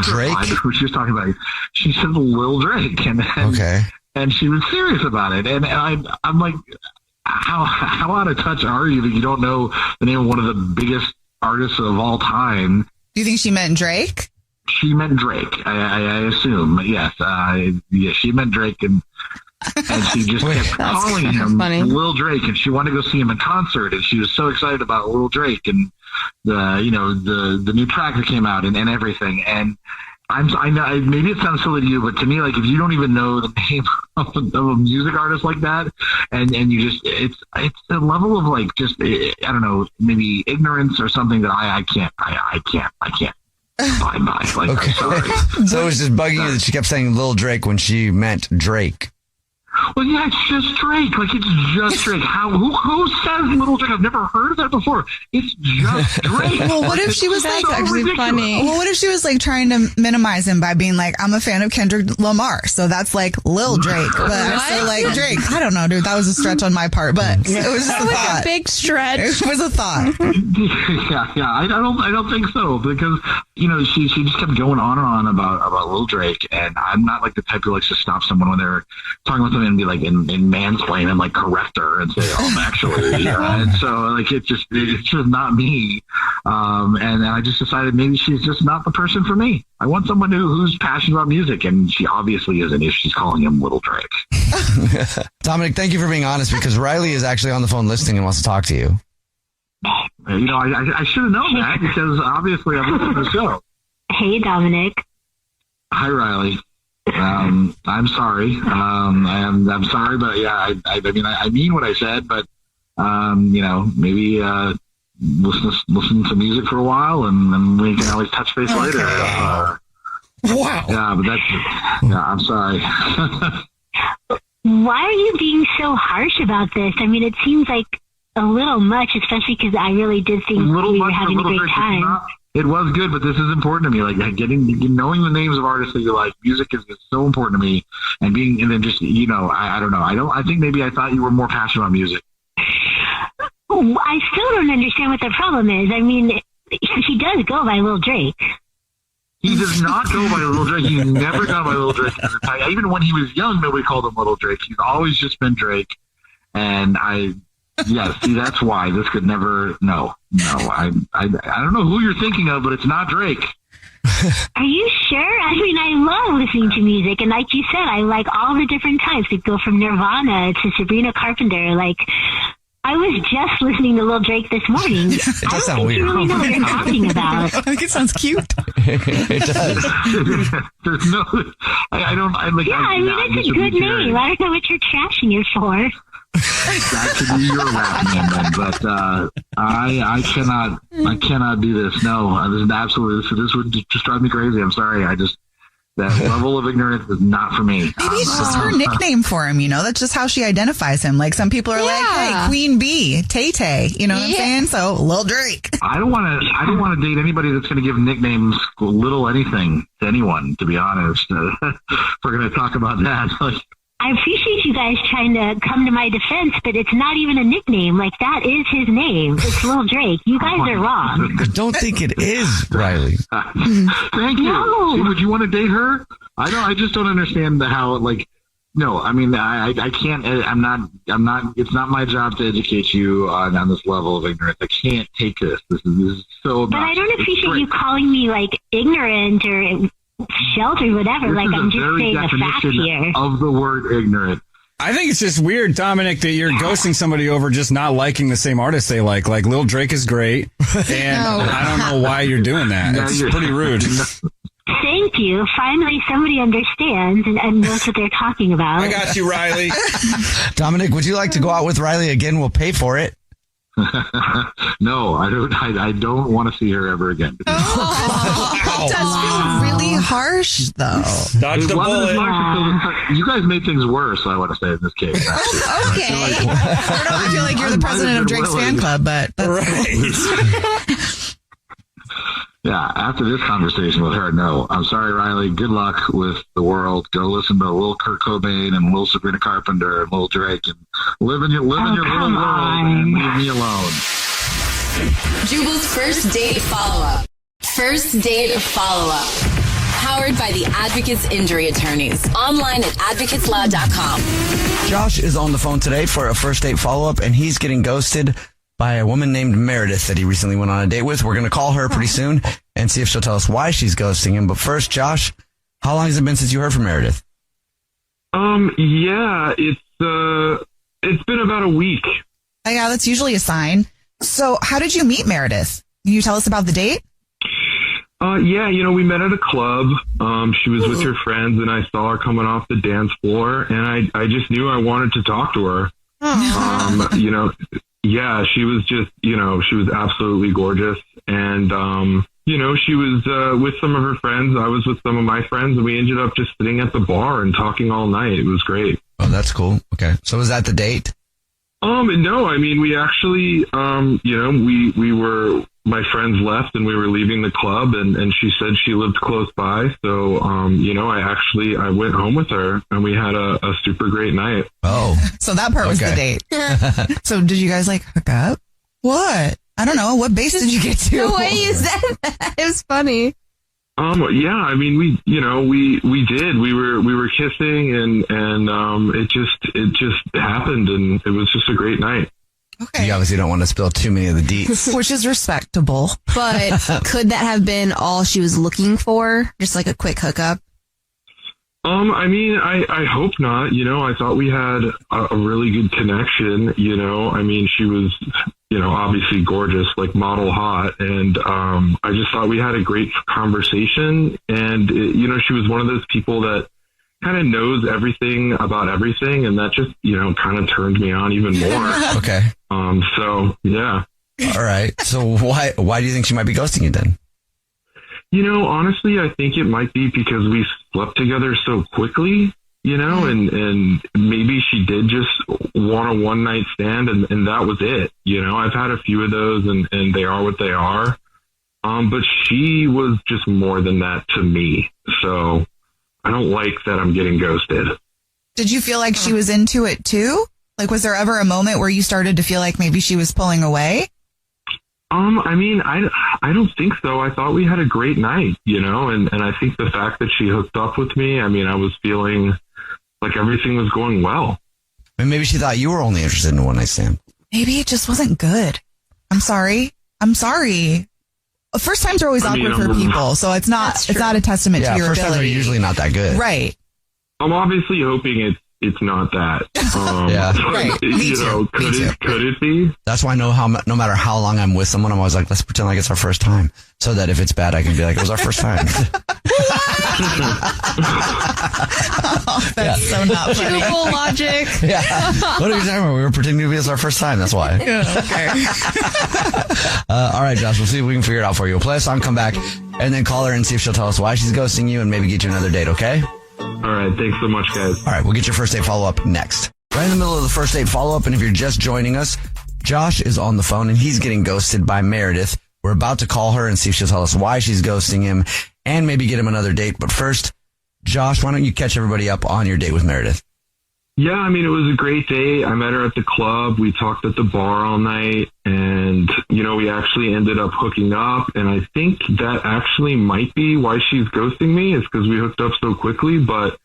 Drake? She was talking about. She said Lil Drake, and okay, and she was serious about it. And I'm like, how out of touch are you that you don't know the name of one of the biggest artists of all time? Do you think she meant Drake? She meant Drake. I assume. Yes. Yeah. She meant Drake, and she just kept calling him Lil Drake, and she wanted to go see him in concert, and she was so excited about Lil Drake and the new track that came out and everything. And I know maybe it sounds silly to you, but to me, like, if you don't even know the name of a music artist like that, and you just it's a level of like just I don't know, maybe ignorance or something that I can't abide by. Like, okay. So it was just bugging you that she kept saying Lil Drake when she meant Drake. Well, yeah, it's just Drake. Like, it's just Drake. Who says Little Drake? I've never heard of that before. It's just Drake. Well, what if she was like, actually funny. Well, what if she was like trying to minimize him by being like, I'm a fan of Kendrick Lamar, so that's like Lil Drake, but I still like Drake. I don't know, dude. That was a stretch on my part, but it was just a thought. A big stretch. It was a thought. Yeah. I don't think so, because she just kept going on and on about Lil Drake, and I'm not like the type who likes to stop someone when they're talking with them and be like in mansplain and like correct her and say, actually, yeah. And so like it's just not me. And I just decided maybe she's just not the person for me. I want someone who's passionate about music, and she obviously isn't if she's calling him Little Drake. Dominic, thank you for being honest, because Riley is actually on the phone listening and wants to talk to you. I should have known that, because obviously I'm listening to the show. Hey, Dominic. Hi, Riley. I'm sorry. I'm sorry, but yeah, I mean what I said, but maybe listen to music for a while, and we can always touch base later. Wow. Yeah, but I'm sorry. Why are you being so harsh about this? I mean, it seems like a little much, especially because I really did think we were having a great time. It was good, but this is important to me. Like knowing the names of artists that you like, music is so important to me. And then just, I don't know. I think maybe I thought you were more passionate about music. I still don't understand what the problem is. I mean, he does go by Lil Drake. He does not go by Lil Drake. He's never gone by Lil Drake. Even when he was young, nobody called him Lil Drake. He's always just been Drake. And see, that's why this could never. No. I don't know who you're thinking of, but it's not Drake. Are you sure? I mean, I love listening to music, and like you said, I like all the different types. It go from Nirvana to Sabrina Carpenter. Like, I was just listening to Lil Drake this morning. It does sound weird. You really know what you're talking about. I think it sounds cute. It does. There's no. I don't. I like. Yeah, I mean, it's a good name. I don't know what you're trashing it for. That could be your rap name, then, but I cannot do this. No, this is absolutely. This would just drive me crazy. I'm sorry. That level of ignorance is not for me. Maybe it's just her nickname for him, That's just how she identifies him. Like some people are like, hey, Queen Bee, Tay-Tay. You know what I'm saying? So Lil Drake. I don't want to date anybody that's going to give nicknames little anything to anyone, to be honest. If we're going to talk about that. I appreciate you guys trying to come to my defense, but it's not even a nickname. Like, that is his name. It's Lil Drake. You guys are wrong. I don't think it is, Riley. Thank you. No. See, would you want to date her? I just don't understand how, no, I mean, I can't, I'm not, it's not my job to educate you on this level of ignorance. I can't take this. This is so But I don't appreciate you calling me, ignorant or sheltered, whatever. This I'm just saying the fact here. Of the word ignorant. I think it's just weird, Dominic, that you're ghosting somebody over just not liking the same artist they like. Like, Lil Drake is great, and I don't know why you're doing that. It's pretty rude. Thank you. Finally, somebody understands and knows what they're talking about. I got you, Riley. Dominic, would you like to go out with Riley again? We'll pay for it. No, I don't want to see her ever again. That does feel really harsh, though. Dodge the bullet. You guys made things worse, I want to say, in this case. Actually. Okay. I feel like you're the president of Drake's fan club, but that's right. Yeah, after this conversation with her, no. I'm sorry, Riley. Good luck with the world. Go listen to Lil Kurt Cobain and Lil Sabrina Carpenter and Lil Drake and live in your little world and leave me alone. Jubal's first date follow-up. First date follow-up. Powered by the Advocates Injury Attorneys. Online at advocateslaw.com. Josh is on the phone today for a first date follow-up, and he's getting ghosted by a woman named Meredith that he recently went on a date with. We're going to call her pretty soon and see if she'll tell us why she's ghosting him. But first, Josh, how long has it been since you heard from Meredith? Yeah, it's been about a week. Oh, yeah, that's usually a sign. So how did you meet Meredith? Can you tell us about the date? Yeah, we met at a club. She was with her friends, and I saw her coming off the dance floor, and I just knew I wanted to talk to her. Yeah, she was just, she was absolutely gorgeous. And, she was with some of her friends. I was with some of my friends, and we ended up just sitting at the bar and talking all night. It was great. Oh, that's cool. Okay. So was that the date? No, I mean, we actually, we were, my friends left and we were leaving the club, and she said she lived close by. So, I went home with her and we had a super great night. Oh, so that part was the date. So did you guys hook up? What? I don't know. What base did you get to? The way you said that, it was funny. Yeah, I mean, we did. We were kissing and it just happened, and it was just a great night. Okay. You obviously don't want to spill too many of the deets. Which is respectable. But could that have been all she was looking for? Just a quick hookup? I mean, I hope not. I thought we had a really good connection. I mean, she was, obviously gorgeous, model hot. And I just thought we had a great conversation. And, she was one of those people that kind of knows everything about everything. And that just, kind of turned me on even more. Okay. So, yeah. All right. So why do you think she might be ghosting you then? Honestly, I think it might be because we slept together so quickly, and maybe she did just want a one night stand and that was it. I've had a few of those and they are what they are. But she was just more than that to me. So I don't like that I'm getting ghosted. Did you feel like she was into it too? Was there ever a moment where you started to feel like maybe she was pulling away? I mean, I don't think so. I thought we had a great night, and I think the fact that she hooked up with me, I mean, I was feeling like everything was going well. And maybe she thought you were only interested in a one night stand. Maybe it just wasn't good. I'm sorry. First times are always awkward for people, so it's not a testament to your first ability. times are usually not that good. Right. I'm obviously hoping it's not that. Yeah. Right. Could it be? That's why no matter how long I'm with someone, I'm always like, let's pretend like it's our first time. So that if it's bad, I can be like, it was our first time. That's so not funny. Jubal logic. Yeah. What are you talking about? We were pretending to be it's our first time. That's why. Okay. All right, Josh, we'll see if we can figure it out for you. We'll play a song, come back, and then call her and see if she'll tell us why she's ghosting you and maybe get you another date, okay? All right. Thanks so much, guys. All right, we'll get your first date follow-up next. Right in the middle of the first date follow-up, and if you're just joining us, Josh is on the phone, and he's getting ghosted by Meredith. We're about to call her and see if she'll tell us why she's ghosting him and maybe get him another date. But first, Josh, why don't you catch everybody up on your date with Meredith? Yeah, I mean, it was a great day. I met her at the club. We talked at the bar all night, and, we actually ended up hooking up. And I think that actually might be why she's ghosting me, is because we hooked up so quickly. But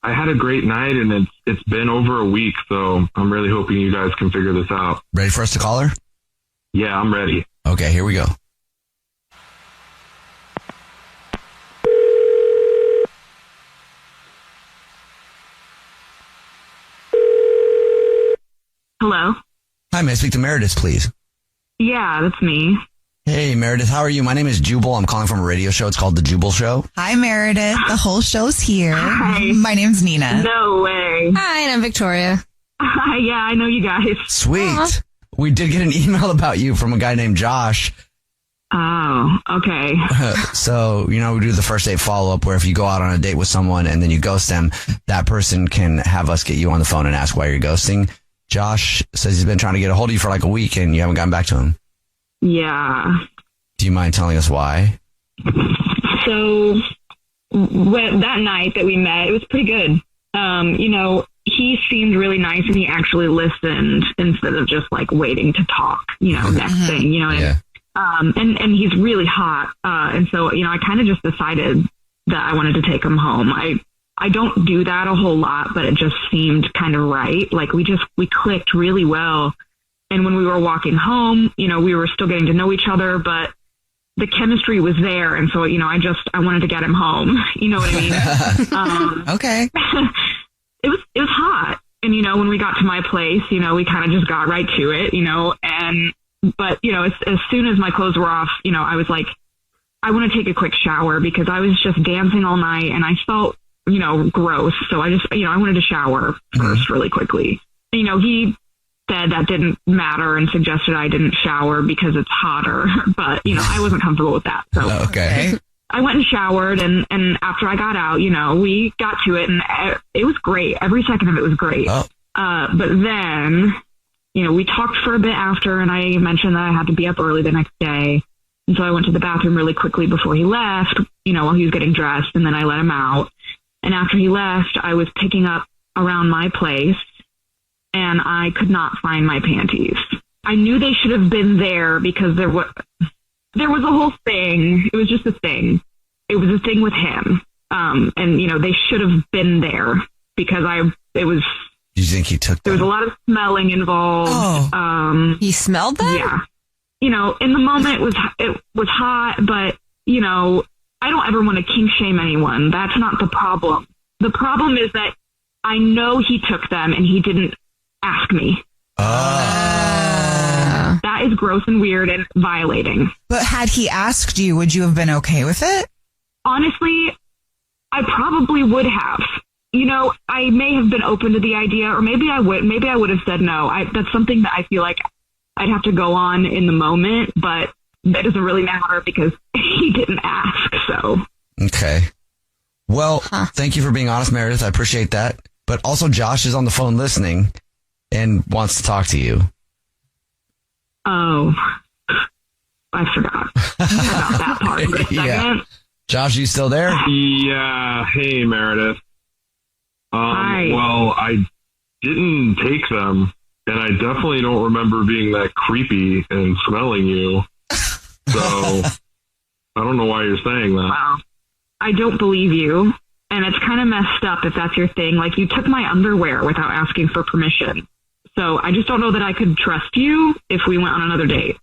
I had a great night, and it's been over a week, so I'm really hoping you guys can figure this out. Ready for us to call her? Yeah, I'm ready. Okay, here we go. Hello? Hi, may I speak to Meredith, please? Yeah, that's me. Hey, Meredith, how are you? My name is Jubal. I'm calling from a radio show. It's called The Jubal Show. Hi, Meredith. The whole show's here. Hi. My name's Nina. No way. Hi, and I'm Victoria. Hi, yeah, I know you guys. Sweet. Aww. We did get an email about you from a guy named Josh. Oh, okay. So, we do the first date follow-up where if you go out on a date with someone and then you ghost them, that person can have us get you on the phone and ask why you're ghosting. Josh says he's been trying to get a hold of you for like a week and you haven't gotten back to him. Yeah. Do you mind telling us why? So that night that we met, it was pretty good. He seemed really nice and he actually listened instead of just like waiting to talk, next thing, Yeah. And he's really hot. And so, I kind of just decided that I wanted to take him home. I don't do that a whole lot, but it just seemed kind of right. Like we clicked really well. And when we were walking home, we were still getting to know each other, but the chemistry was there. And so, I wanted to get him home. You know what I mean? Okay. It was hot. And, when we got to my place, we kind of just got right to it, but as soon as my clothes were off, I was like, I want to take a quick shower because I was just dancing all night and I felt, gross. So I just, I wanted to shower first really quickly. He said that didn't matter and suggested I didn't shower because it's hotter, but, I wasn't comfortable with that. So okay. I went and showered and after I got out, we got to it and it was great. Every second of it was great. Oh. But then, we talked for a bit after and I mentioned that I had to be up early the next day. And so I went to the bathroom really quickly before he left, while he was getting dressed, and then I let him out. And after he left, I was picking up around my place and I could not find my panties. I knew they should have been there because there was a whole thing. It was just a thing. It was a thing with him. And they should have been there because it was. Do you think he took them? There was a lot of smelling involved. Oh. He smelled them? Yeah. In the moment it was hot, but I don't ever want to kink shame anyone. That's not the problem. The problem is that I know he took them and he didn't ask me. That is gross and weird and violating. But had he asked you, would you have been okay with it? Honestly, I probably would have. I may have been open to the idea, or maybe I would have said no. That's something that I feel like I'd have to go on in the moment, but that doesn't really matter because he didn't ask, so. Okay. Well, Thank you for being honest, Meredith. I appreciate that. But also Josh is on the phone listening and wants to talk to you. Oh, I forgot about that part for a second. Yeah. Josh, you still there? Yeah. Hey, Meredith. Hi. Well, I didn't take them, and I definitely don't remember being that creepy and smelling you. So I don't know why you're saying that. Wow. I don't believe you. And it's kind of messed up if that's your thing. Like, you took my underwear without asking for permission. So I just don't know that I could trust you if we went on another date.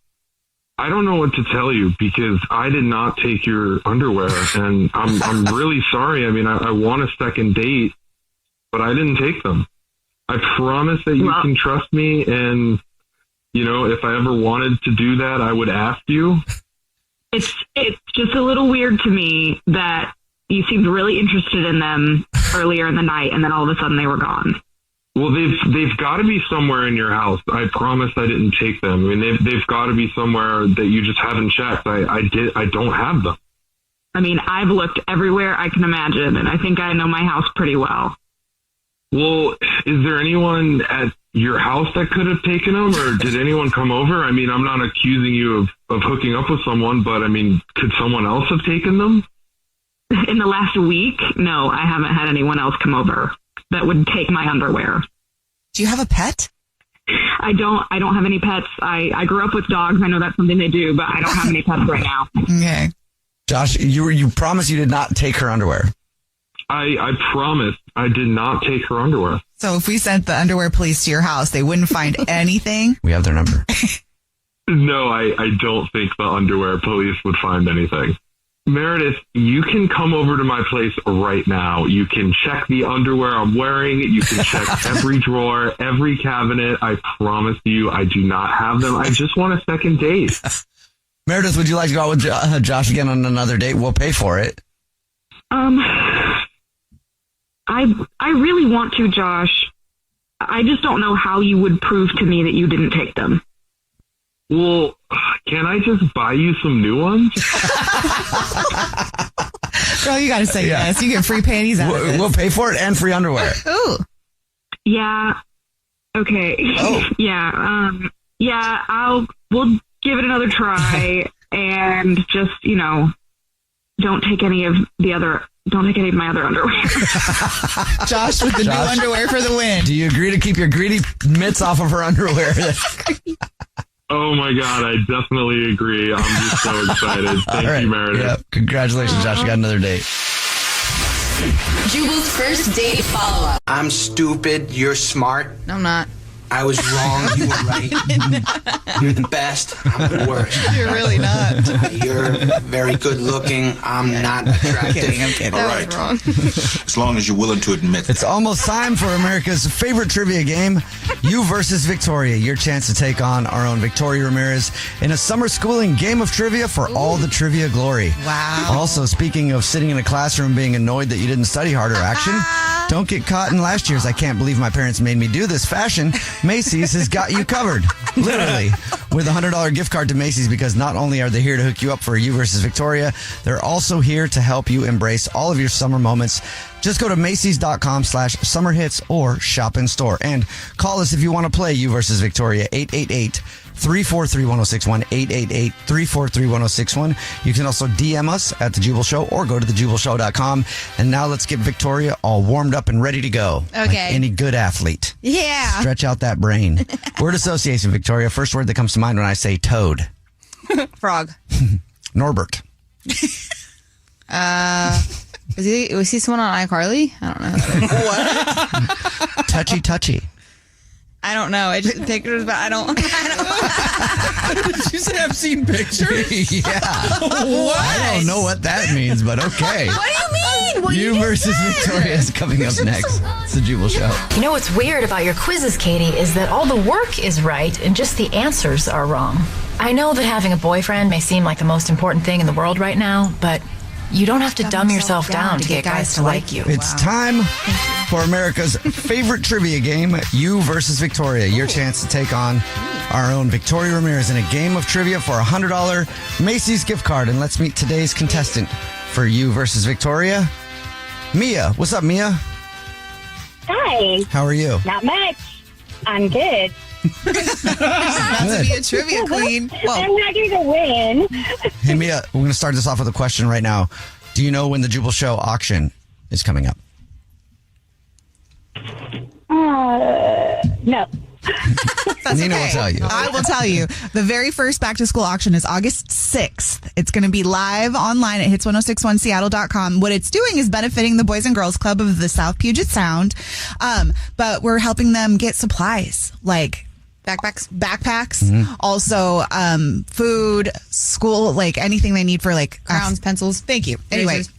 I don't know what to tell you because I did not take your underwear, and I'm really sorry. I mean, I want a second date, but I didn't take them. I promise that you can trust me, and if I ever wanted to do that, I would ask you. It's just a little weird to me that you seemed really interested in them earlier in the night, and then all of a sudden they were gone. Well, they've got to be somewhere in your house. I promise I didn't take them. I mean, they've got to be somewhere that you just haven't checked. I don't have them. I mean, I've looked everywhere I can imagine, and I think I know my house pretty well. Well, is there anyone at your house that could have taken them, or did anyone come over? I mean, I'm not accusing you of hooking up with someone, but I mean, could someone else have taken them? In the last week, no, I haven't had anyone else come over that would take my underwear. Do you have a pet? I don't have any pets. I grew up with dogs. I know that's something they do, but I don't have any pets right now. Okay. Josh, you promised you did not take her underwear. I promised I did not take her underwear. So if we sent the underwear police to your house, they wouldn't find anything? We have their number. No, I don't think the underwear police would find anything. Meredith, you can come over to my place right now. You can check the underwear I'm wearing. You can check every drawer, every cabinet. I promise you, I do not have them. I just want a second date. Meredith, would you like to go out with Josh again on another date? We'll pay for it. I really want to, Josh. I just don't know how you would prove to me that you didn't take them. Well, can I just buy you some new ones? Girl, you got to say yes. You get free panties out of this. We'll pay for it and free underwear. Ooh. Yeah. Okay. Oh. Yeah. We'll give it another try and just, don't take any of my other underwear. Josh with the new underwear for the win. Do you agree to keep your greedy mitts off of her underwear? Oh my God, I definitely agree. I'm just so excited. Thank you, Meredith. Yep. Congratulations, Josh. You got another date. Jubal's first date follow-up. I'm stupid. You're smart. No, I'm not. I was wrong. You were right. You're the best. I'm the worst. You're really not. You're very good looking. I'm not attractive. I'm kidding. All right. Wrong. As long as you're willing to admit It's almost time for America's favorite trivia game, You versus Victoria. Your chance to take on our own Victoria Ramirez in a summer schooling game of trivia for all the trivia glory. Wow. Also, speaking of sitting in a classroom being annoyed that you didn't study harder action, don't get caught in last year's I can't believe my parents made me do this fashion. Macy's has got you covered, literally, with a $100 gift card to Macy's, because not only are they here to hook you up for You versus Victoria, they're also here to help you embrace all of your summer moments. Just go to Macy's.com/summer hits or shop in store, and call us if you want to play You versus Victoria. 888-343-1061, 888-343-1061. You can also DM us at The Jubal Show or go to thejubalshow.com. And now let's get Victoria all warmed up and ready to go. Okay. Like any good athlete. Yeah. Stretch out that brain. Word association, Victoria. First word that comes to mind when I say toad. Frog. Norbert. Was he someone on iCarly? I don't know. What? Touchy. I don't know. I just pictures, but I don't. Did you say I've seen pictures? Yeah. What? I don't know what that means, but okay. What do you mean? What You versus Victoria is coming up next. It's the Jubal Show. You know what's weird about your quizzes, Katie, is that all the work is right and just the answers are wrong. I know that having a boyfriend may seem like the most important thing in the world right now, but you don't have to dumb yourself down to get guys to like you. It's time for America's favorite trivia game, You versus Victoria. Your chance to take on our own Victoria Ramirez in a game of trivia for a $100 Macy's gift card. And let's meet today's contestant for You versus Victoria, Mia. What's up, Mia? Hi. How are you? Not much. I'm good. Not to be a trivia queen. I'm not going to win. Hey, Mia, we're going to start this off with a question right now. Do you know when the Jubal Show auction is coming up? No. That's Nina okay. will tell you. I will tell you. The very first back to school auction is August 6th. It's going to be live online at hits1061seattle.com. What it's doing is benefiting the Boys and Girls Club of the South Puget Sound. But we're helping them get supplies like backpacks, also food, school, like anything they need for like Crowns, pencils. Thank you. Anyways,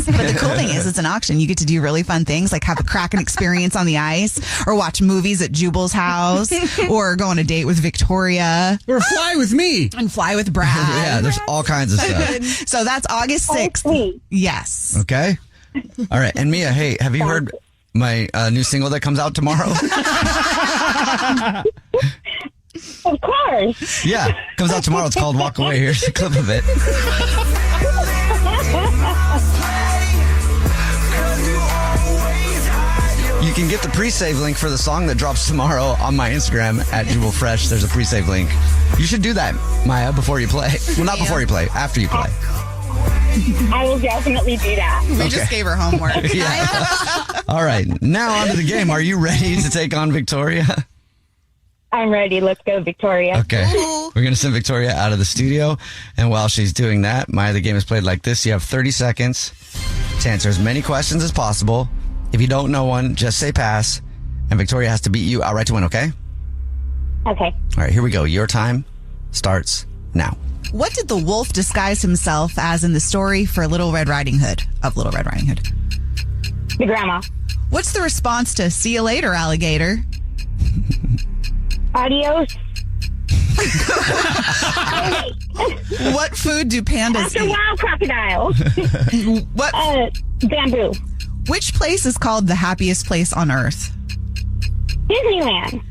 but the cool thing is it's an auction. You get to do really fun things like have a Kraken experience on the ice, or watch movies at Jubal's house, or go on a date with Victoria, or fly with me and fly with Brad. Yeah, there's all kinds of stuff. So that's August 6th. Yes. Okay. All right. And Mia, hey, have you heard my new single that comes out tomorrow? Of course. Yeah, comes out tomorrow. It's called Walk Away. Here's a clip of it. can get the pre-save link for the song that drops tomorrow on my Instagram at Jubal Fresh. There's a pre-save link. You should do that, Maya, before you play. Well, not before you play, after you play. I will definitely do that. We just gave her homework. All right, now on to the game. Are you ready to take on Victoria? I'm ready. Let's go, Victoria. Okay. We're going to send Victoria out of the studio. And while she's doing that, Maya, the game is played like this. You have 30 seconds to answer as many questions as possible. If you don't know one, just say pass. And Victoria has to beat you outright to win, okay? Okay. All right, here we go. Your time starts now. What did the wolf disguise himself as in the story for Little Red Riding Hood? Of Little Red Riding Hood. The grandma. What's the response to "See you later, alligator"? Adios. What food do pandas After eat? wild crocodile. What? Bamboo. Which place is called the happiest place on earth? Disneyland.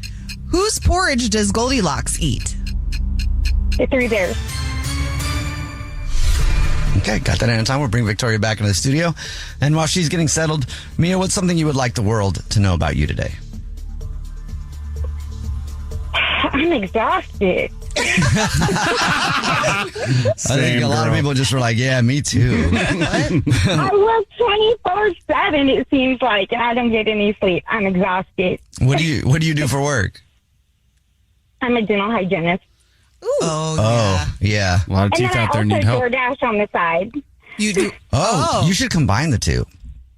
Whose porridge does Goldilocks eat? The Three Bears. Okay, got that in time. We'll bring Victoria back into the studio. And while she's getting settled, Mia, what's something you would like the world to know about you today? I'm exhausted. I think a lot of people just were like, yeah, me too. I work 24/7, it seems like, and I don't get any sleep. I'm exhausted. What do you do for work? I'm a dental hygienist. Oh, yeah. A lot of And teeth then out there I need also help. DoorDash on the side. You do? Oh, you should combine the two.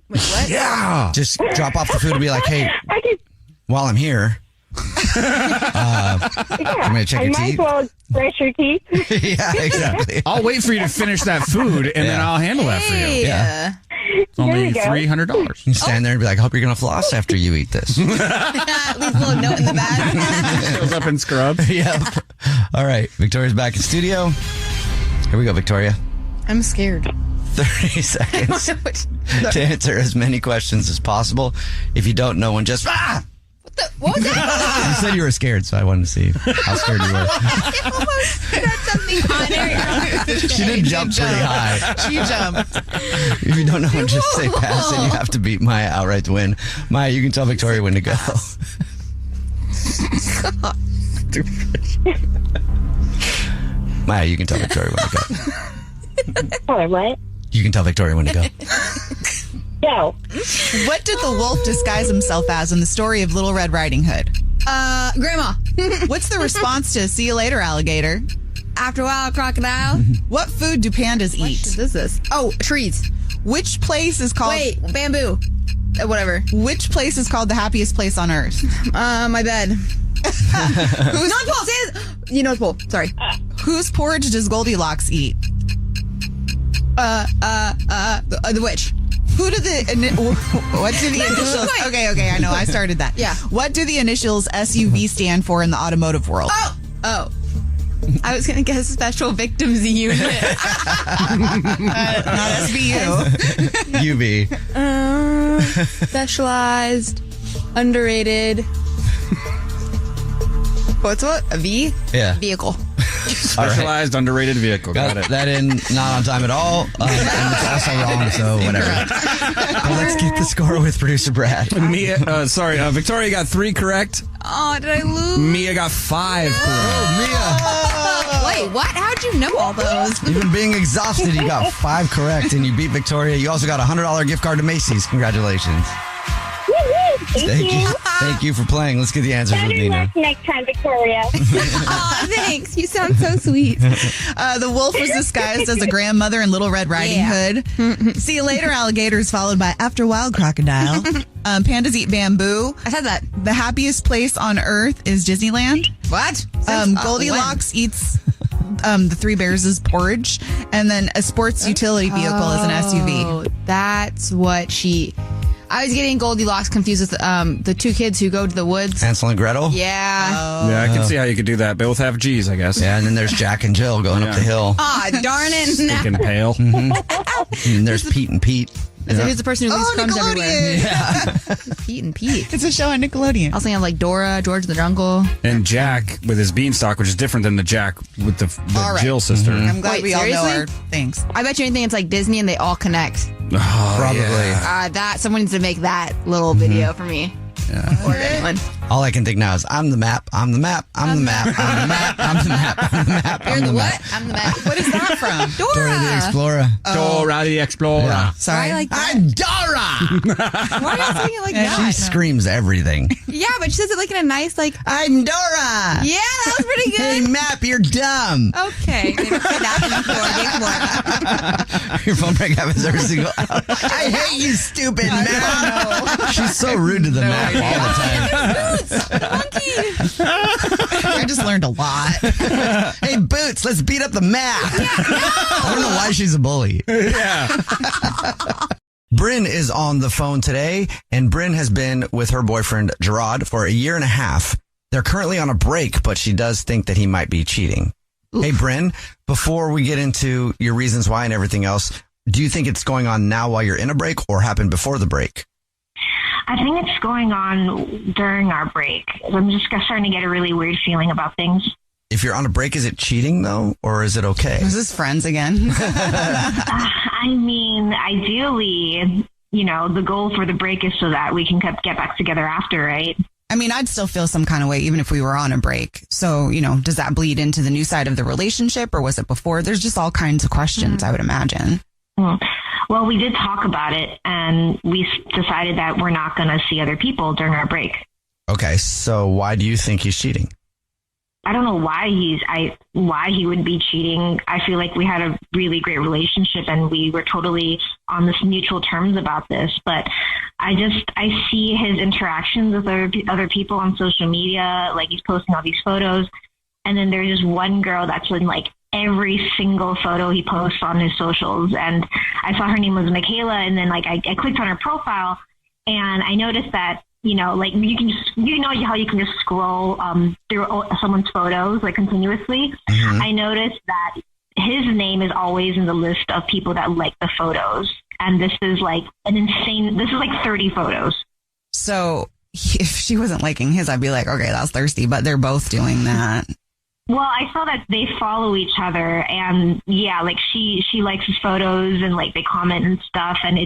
Wait, what? Yeah. Just drop off the food and be like, hey, I could, while I'm here, I'm going to check I your might as teeth. well brush your teeth. Yeah, exactly. I'll wait for you to finish that food, and then I'll handle that for you. Yeah. It's only There we go. $300. You can stand there and be like, I hope you're going to floss after you eat this. Leave a little note in the bag. Shows up in scrubs. Yep. All right. Victoria's back in studio. Here we go, Victoria. I'm scared. 30 seconds to answer as many questions as possible. If you don't know one, just... What was that? You said you were scared, so I wanted to see how scared you were. Something on there. She did jump pretty high. She jumped. If you don't know one, just say pass, and you have to beat Maya outright to win. Maya, you can tell Victoria when to go. Maya, you can tell Victoria when to go. Sorry, what? You can tell Victoria when to go. Go. What did the wolf disguise himself as in the story of Little Red Riding Hood? Grandma. What's the response to "See you later, alligator"? After a while, crocodile. What food do pandas eat? What is this? Oh, trees. Which place is called... Wait, bamboo. Whatever. Which place is called the happiest place on earth? My bed. Who's North Pole. You know, Pole. Sorry. Whose porridge does Goldilocks eat? The witch. Who do what do the initials? Okay, I know. I started that. Yeah. What do the initials SUV stand for in the automotive world? Oh. I was gonna guess Special Victims Unit. Not SVU. UV. Specialized, underrated. What's what? A V? Yeah. Vehicle. Specialized, underrated vehicle. Got it. That in, not on time at all. And it's also wrong, so whatever. But let's get the score with producer Brad. Victoria got 3 correct. Oh, did I lose? Mia got 5 correct. Oh, Wait, what? How'd you know all those? Even being exhausted, you got 5 correct, and you beat Victoria. You also got a $100 gift card to Macy's. Congratulations. Thank you. Thank you for playing. Let's get the answers with Better Nina. luck next time, Victoria. Aw, thanks. You sound so sweet. The wolf was disguised as a grandmother in Little Red Riding Hood. See you later, alligators, followed by after wild crocodile. Pandas eat bamboo. I said that. The happiest place on earth is Disneyland. What? Goldilocks eats the Three Bears' porridge. And then a sports utility vehicle is an SUV. That's what I was getting Goldilocks confused with the 2 kids who go to the woods. Hansel and Gretel? Yeah. Yeah, I can see how you could do that. Both have G's, I guess. Yeah, and then there's Jack and Jill going up the hill. Ah, darn it. Stinking pale. And there's Pete and Pete. So who's the person who leaves crumbs everywhere? Yeah. Pete and Pete. It's a show on Nickelodeon. I was thinking of like Dora, George the Jungle. And Jack with his beanstalk, which is different than the Jack with the right. Jill sister. I'm glad Wait, we all know seriously? our things. I bet you anything it's like Disney and they all connect. Oh, Probably. yeah. Someone needs to make that little video for me. Or anyone. All I can think now is I'm the map, I'm the map, I'm the map, I'm the map, I'm the map, I'm the map. You're the what? I'm the map. What is that from? Dora the Explorer. Dora the Explorer. Yeah. Sorry. I'm Dora! Why are you saying it like that? She screams everything. Yeah, but she says it like in a nice, like... I'm Dora! Yeah, that was pretty good. Hey, map, you're dumb. Okay. Maybe say that before. Your phone break happens every single hour. I hate you, stupid map. She's so rude to the map all the time. I just learned a lot. Hey, Boots, let's beat up the map. I don't know why she's a bully. Yeah. Bryn is on the phone today, and Bryn has been with her boyfriend, Gerard, for a year and a half. They're currently on a break, but she does think that he might be cheating. Oof. Hey, Bryn, before we get into your reasons why and everything else, do you think it's going on now while you're in a break or happened before the break? I think it's going on during our break. I'm just starting to get a really weird feeling about things. If you're on a break, is it cheating, though, or is it okay? Is this friends again? I mean, ideally, the goal for the break is so that we can get back together after, right? I mean, I'd still feel some kind of way even if we were on a break. So, does that bleed into the new side of the relationship or was it before? There's just all kinds of questions, I would imagine. Well, we did talk about it and we decided that we're not going to see other people during our break. Okay, so why do you think he's cheating? I don't know why he would be cheating. I feel like we had a really great relationship and we were totally on this mutual terms about this. But I see his interactions with other people on social media, like he's posting all these photos. And then there's just one girl that's in like every single photo he posts on his socials. And I saw her name was Michaela. And then like I clicked on her profile and I noticed that, like you can just, how you can just scroll through someone's photos like continuously. Mm-hmm. I noticed that his name is always in the list of people that like the photos. And this is like this is like 30 photos. So if she wasn't liking his, I'd be like, okay, that's thirsty, but they're both doing that. Well, I saw that they follow each other and yeah, like she likes his photos and like they comment and stuff. And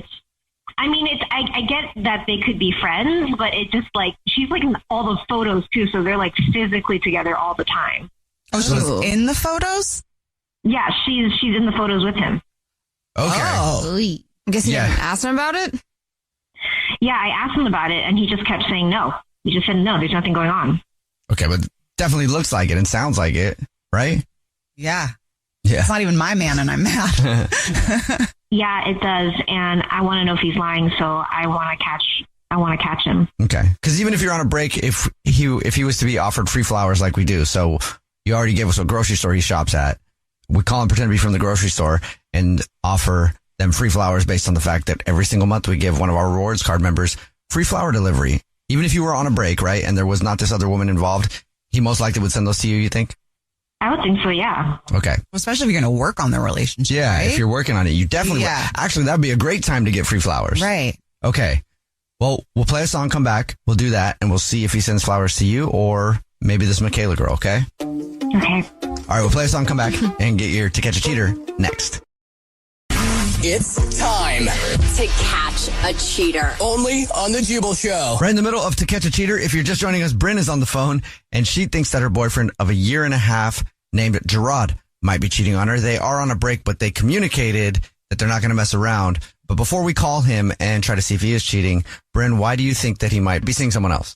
I get that they could be friends, but it just like, she's like in all the photos too. So they're like physically together all the time. Oh, she's in the photos? Yeah, she's in the photos with him. Okay. Oh. I guess you didn't ask him about it? Yeah, I asked him about it and he just kept saying no. He just said no, there's nothing going on. Okay, but definitely looks like it and sounds like it, right? Yeah. Yeah. It's not even my man and I'm mad. Yeah, it does. And I want to know if he's lying. So I want to catch him. Okay. Because even if you're on a break, if he was to be offered free flowers like we do, so you already gave us what grocery store he shops at. We call him, pretend to be from the grocery store and offer them free flowers based on the fact that every single month we give one of our rewards card members free flower delivery. Even if you were on a break, right? And there was not this other woman involved, he most likely would send those to you think? I would think so, yeah. Okay. Especially if you're going to work on the relationship. Yeah, right? if you're working on it, you definitely would. Actually, that would be a great time to get free flowers. Right. Okay. Well, we'll play a song, come back. We'll do that, and we'll see if he sends flowers to you or maybe this Michaela girl, okay? Okay. All right, we'll play a song, come back, and get your To Catch a Cheater next. It's time to catch a cheater. Only on the Jubal Show. Right in the middle of To Catch a Cheater, if you're just joining us, Bryn is on the phone, and she thinks that her boyfriend of a year and a half named Gerard might be cheating on her. They are on a break, but they communicated that they're not going to mess around. But before we call him and try to see if he is cheating, Bryn, why do you think that he might be seeing someone else?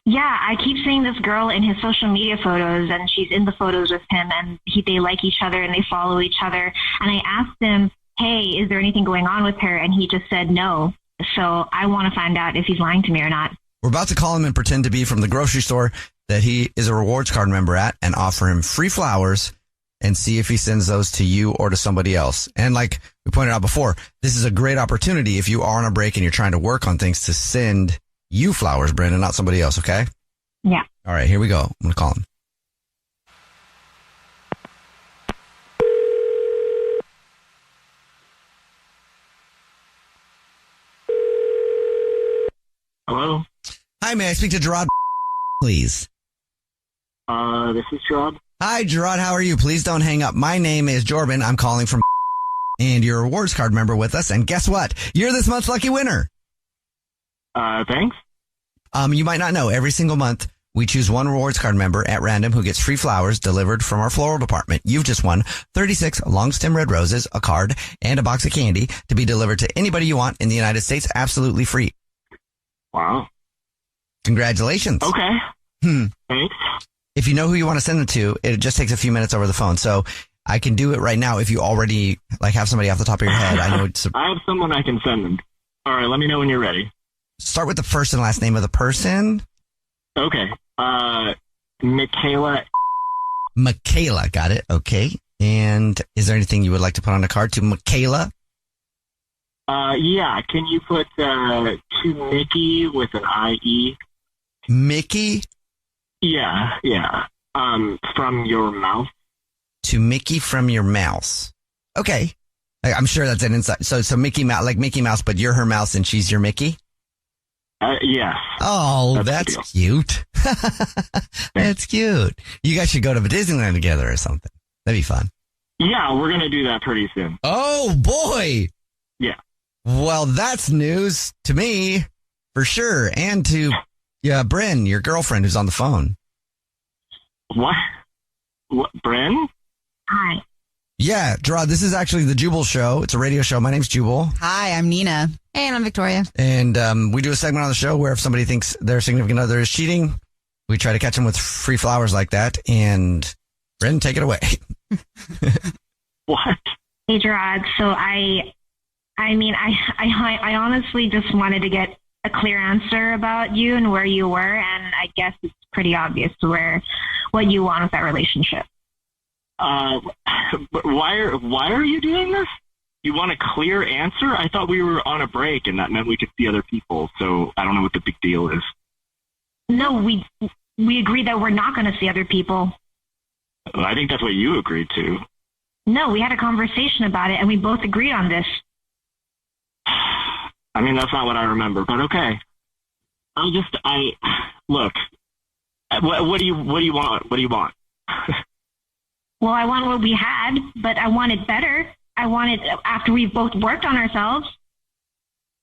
Yeah, I keep seeing this girl in his social media photos and she's in the photos with him and they like each other and they follow each other. And I asked him, hey, is there anything going on with her? And he just said no. So I want to find out if he's lying to me or not. We're about to call him and pretend to be from the grocery store that he is a rewards card member at and offer him free flowers and see if he sends those to you or to somebody else. And like we pointed out before, this is a great opportunity if you are on a break and you're trying to work on things to send you flowers, Brandon, not somebody else, okay? Yeah. All right, here we go. I'm going to call him. Hello? Hi, may I speak to Gerard, please? This is Gerard. Hi, Gerard. How are you? Please don't hang up. My name is Jordan. I'm calling from and you're a rewards card member with us. And guess what? You're this month's lucky winner. Thanks. You might not know, every single month, we choose one rewards card member at random who gets free flowers delivered from our floral department. You've just won 36 long stem red roses, a card, and a box of candy to be delivered to anybody you want in the United States, absolutely free. Wow. Congratulations. Okay. Thanks. If you know who you want to send them to, it just takes a few minutes over the phone. So I can do it right now if you already have somebody off the top of your head. I know I have someone I can send them. All right, let me know when you're ready. Start with the first and last name of the person. Okay. Michaela. Michaela, got it. Okay. And is there anything you would like to put on the card to Michaela? Yeah. Can you put to Mickey with an IE? Mickey? Yeah. From your mouth. To Mickey from your mouse. Okay. I'm sure that's an insight. So Mickey Mouse, like Mickey Mouse, but you're her mouse and she's your Mickey? Yes. Oh, that's cute. That's cute. You guys should go to Disneyland together or something. That'd be fun. Yeah, we're going to do that pretty soon. Oh, boy. Yeah. Well, that's news to me, for sure. And to Bryn, your girlfriend who's on the phone. What? Bryn? Hi. Yeah, Gerard, this is actually the Jubal Show. It's a radio show. My name's Jubal. Hi, I'm Nina. Hey, and I'm Victoria. And we do a segment on the show where if somebody thinks their significant other is cheating, we try to catch them with free flowers like that. And Bryn, take it away. What? Hey, Gerard. So I honestly just wanted to get a clear answer about you and where you were, and I guess it's pretty obvious what you want with that relationship. Why are you doing this? You want a clear answer? I thought we were on a break and that meant we could see other people, so I don't know what the big deal is. No, we agreed that we're not going to see other people. Well, I think that's what you agreed to. No, we had a conversation about it and we both agreed on this. I mean, that's not what I remember, but okay. Look, what do you want? What do you want? Well, I want what we had, but I want it better. I want it after we've both worked on ourselves.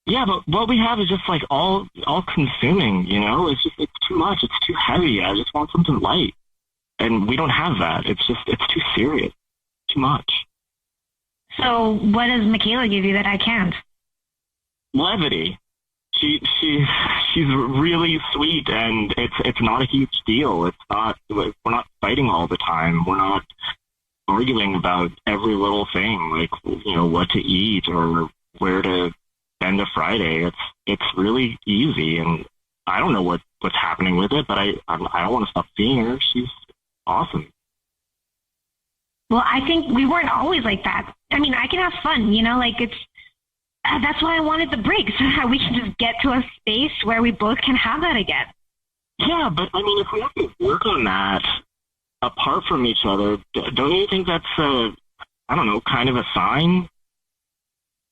Yeah, but what we have is just like all consuming, you know? It's too much. It's too heavy. I just want something light. And we don't have that. It's too serious. Too much. So what does Michaela give you that I can't? Levity. She's really sweet, and it's not a huge deal. We're not fighting all the time. We're not arguing about every little thing, like, you know, what to eat or where to spend a Friday. It's really easy, and I don't know what's happening with it, but I don't want to stop seeing her. She's awesome. Well, I think we weren't always like that. I mean, I can have fun, you know, like that's why I wanted the break, so that we can just get to a space where we both can have that again. Yeah, but I mean, if we have to work on that apart from each other, don't you think that's kind of a sign?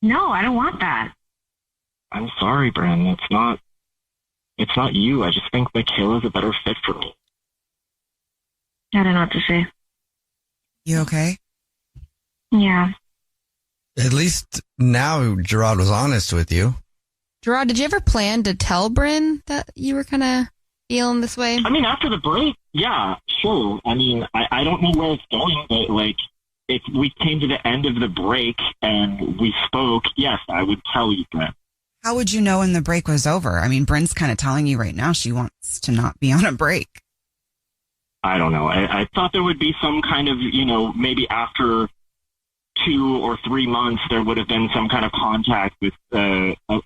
No, I don't want that. I'm sorry, Bryn. It's not you. I just think Michaela's a better fit for me. I don't know what to say. You okay? Yeah. At least now Gerard was honest with you. Gerard, did you ever plan to tell Bryn that you were kind of feeling this way? I mean, after the break, yeah, sure. I mean, I don't know where it's going, but like, if we came to the end of the break and we spoke, yes, I would tell you, Bryn. How would you know when the break was over? I mean, Bryn's kind of telling you right now she wants to not be on a break. I don't know. I thought there would be some kind of, you know, maybe after 2 or 3 months, there would have been some kind of contact with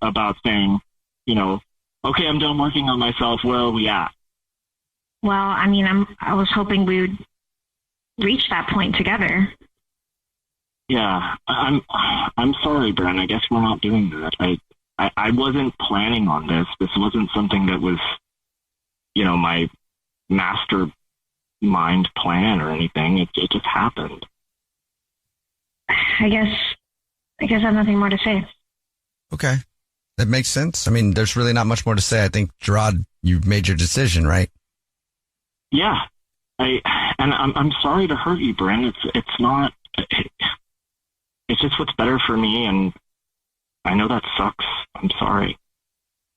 about saying, you know, okay, I'm done working on myself. Where are we at? Well, I mean, I was hoping we would reach that point together. Yeah, I'm sorry, Bryn. I guess we're not doing that. I wasn't planning on this. This wasn't something that was, you know, my mastermind plan or anything. It just happened. I guess I have nothing more to say. Okay. That makes sense. I mean, there's really not much more to say. I think, Gerard, you've made your decision, right? Yeah. I'm sorry to hurt you, Bryn. It's not, it's just what's better for me. And I know that sucks. I'm sorry.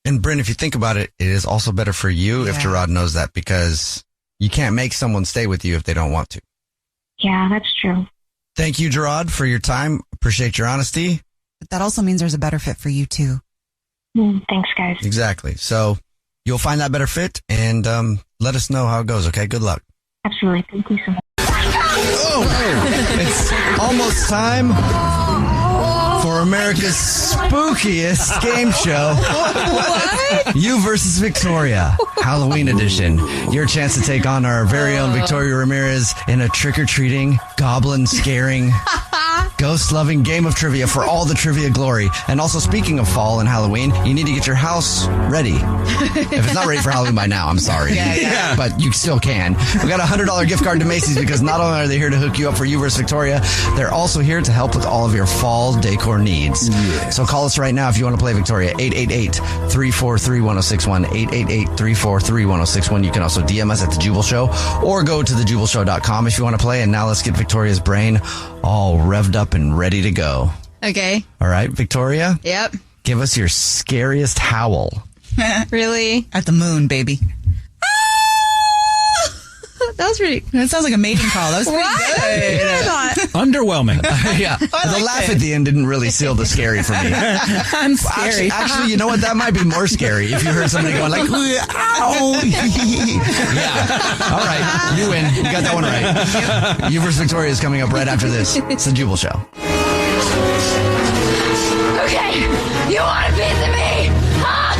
And Bryn, if you think about it, it is also better for you if Gerard knows that, because you can't make someone stay with you if they don't want to. Yeah, that's true. Thank you, Gerard, for your time. Appreciate your honesty. But that also means there's a better fit for you, too. Thanks, guys. Exactly. So you'll find that better fit and let us know how it goes, okay? Good luck. Absolutely. Thank you so much. It's almost time for America's spookiest game show. What? You versus Victoria, Halloween edition. Your chance to take on our very own Victoria Ramirez in a trick-or-treating, goblin-scaring, ghost-loving game of trivia for all the trivia glory. And also, speaking of fall and Halloween, you need to get your house ready. If it's not ready for Halloween by now, I'm sorry. Yeah. But you still can. We got a $100 gift card to Macy's because not only are they here to hook you up for You vs. Victoria, they're also here to help with all of your fall decor needs. Yes. So call us right now if you want to play Victoria. 888-343-1061. 888-343-1061. You can also DM us at The Jubal Show or go to thejubalshow.com if you want to play. And now let's get Victoria's brain all revved up and ready to go. Okay. All right, Victoria? Yep. Give us your scariest howl. Really? At the moon, baby. That was pretty... That sounds like a mating call. That was pretty good. Underwhelming. Yeah. The laugh at the end didn't really seal the scary for me. I'm scary. Actually, you know what? That might be more scary if you heard somebody going like, ow. Yeah. All right. You win. You got that one right. You vs. Victoria is coming up right after this. It's The Jubal Show. Okay, you want a piece of me? Huh?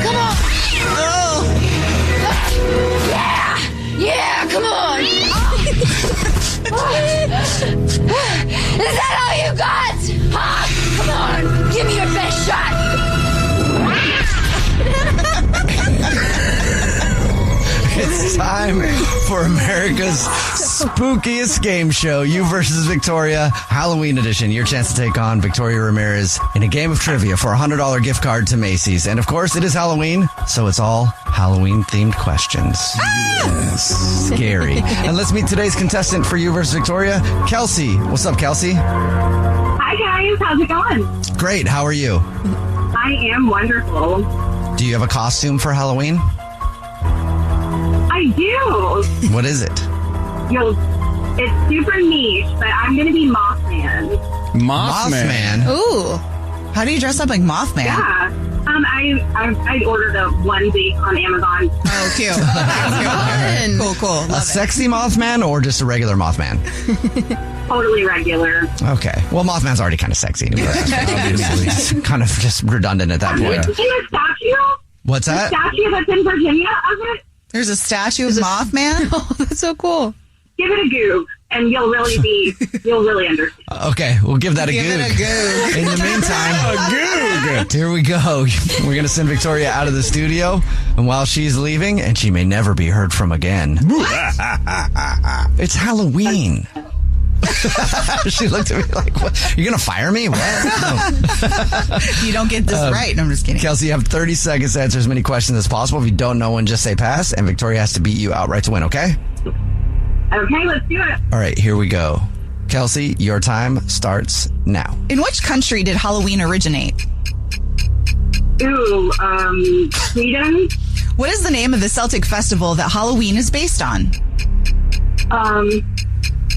Come on. Oh. Yeah, come on. Is that all you got? Huh? Come on, give me your best shot. It's time for America's spookiest game show, You vs. Victoria, Halloween edition. Your chance to take on Victoria Ramirez in a game of trivia for a $100 gift card to Macy's. And of course, it is Halloween, so it's all Halloween-themed questions. Yes. Scary. And let's meet today's contestant for You vs. Victoria, Kelsey. What's up, Kelsey? Hi, guys. How's it going? Great. How are you? I am wonderful. Do you have a costume for Halloween? I do. What is it? It's super niche, but I'm going to be Mothman. Mothman? Ooh. How do you dress up like Mothman? Yeah. I ordered a onesie on Amazon. Oh, cute. Cool. A sexy Mothman or just a regular Mothman? Totally regular. Okay. Well, Mothman's already kind of sexy. Obviously. It's kind of just redundant at that point. Have you seen a statue? What's The that? statue that's in Virginia of it? There's a statue of Mothman? Oh, that's so cool. Give it a goog, and you'll really understand. Okay, we'll give that a Give goog. it a goog. In the meantime, A goog. here we go. We're going to send Victoria out of the studio, and while she's leaving, and she may never be heard from again, it's Halloween. She looked at me like, what? You're going to fire me? What? No. You don't get this right. No, I'm just kidding. Kelsey, you have 30 seconds to answer as many questions as possible. If you don't know one, just say pass, and Victoria has to beat you outright to win, okay? Okay, let's do it. All right, here we go. Kelsey, your time starts now. In which country did Halloween originate? Ooh, Sweden. What is the name of the Celtic festival that Halloween is based on?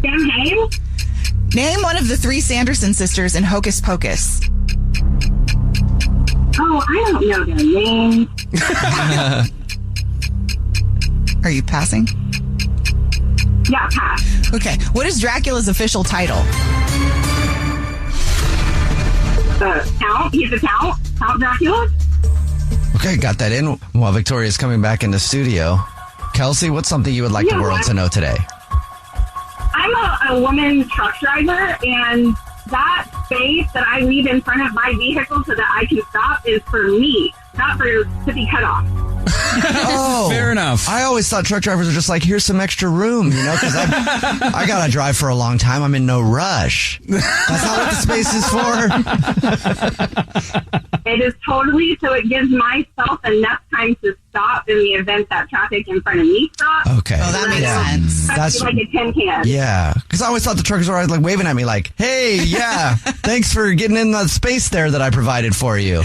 Samhain. Name one of the three Sanderson sisters in Hocus Pocus. Oh, I don't know their names. Are you passing? Yeah, pass. Okay. What is Dracula's official title? Count. He's a count. Count Dracula. Okay, got that in while Victoria's coming back in the studio. Kelsey, what's something you would like the world to know today? I'm a woman truck driver, and that space that I leave in front of my vehicle so that I can stop is for me, not to be cut off. Oh, fair enough. I always thought truck drivers are just like, here's some extra room, you know, because I got to drive for a long time. I'm in no rush. That's not what the space is for. It is totally so it gives myself enough time to stop in the event that traffic in front of me stops. Okay. Oh, that makes sense. That's like a tin can. Yeah, because I always thought the truckers were always like waving at me like, hey, yeah, thanks for getting in the space there that I provided for you.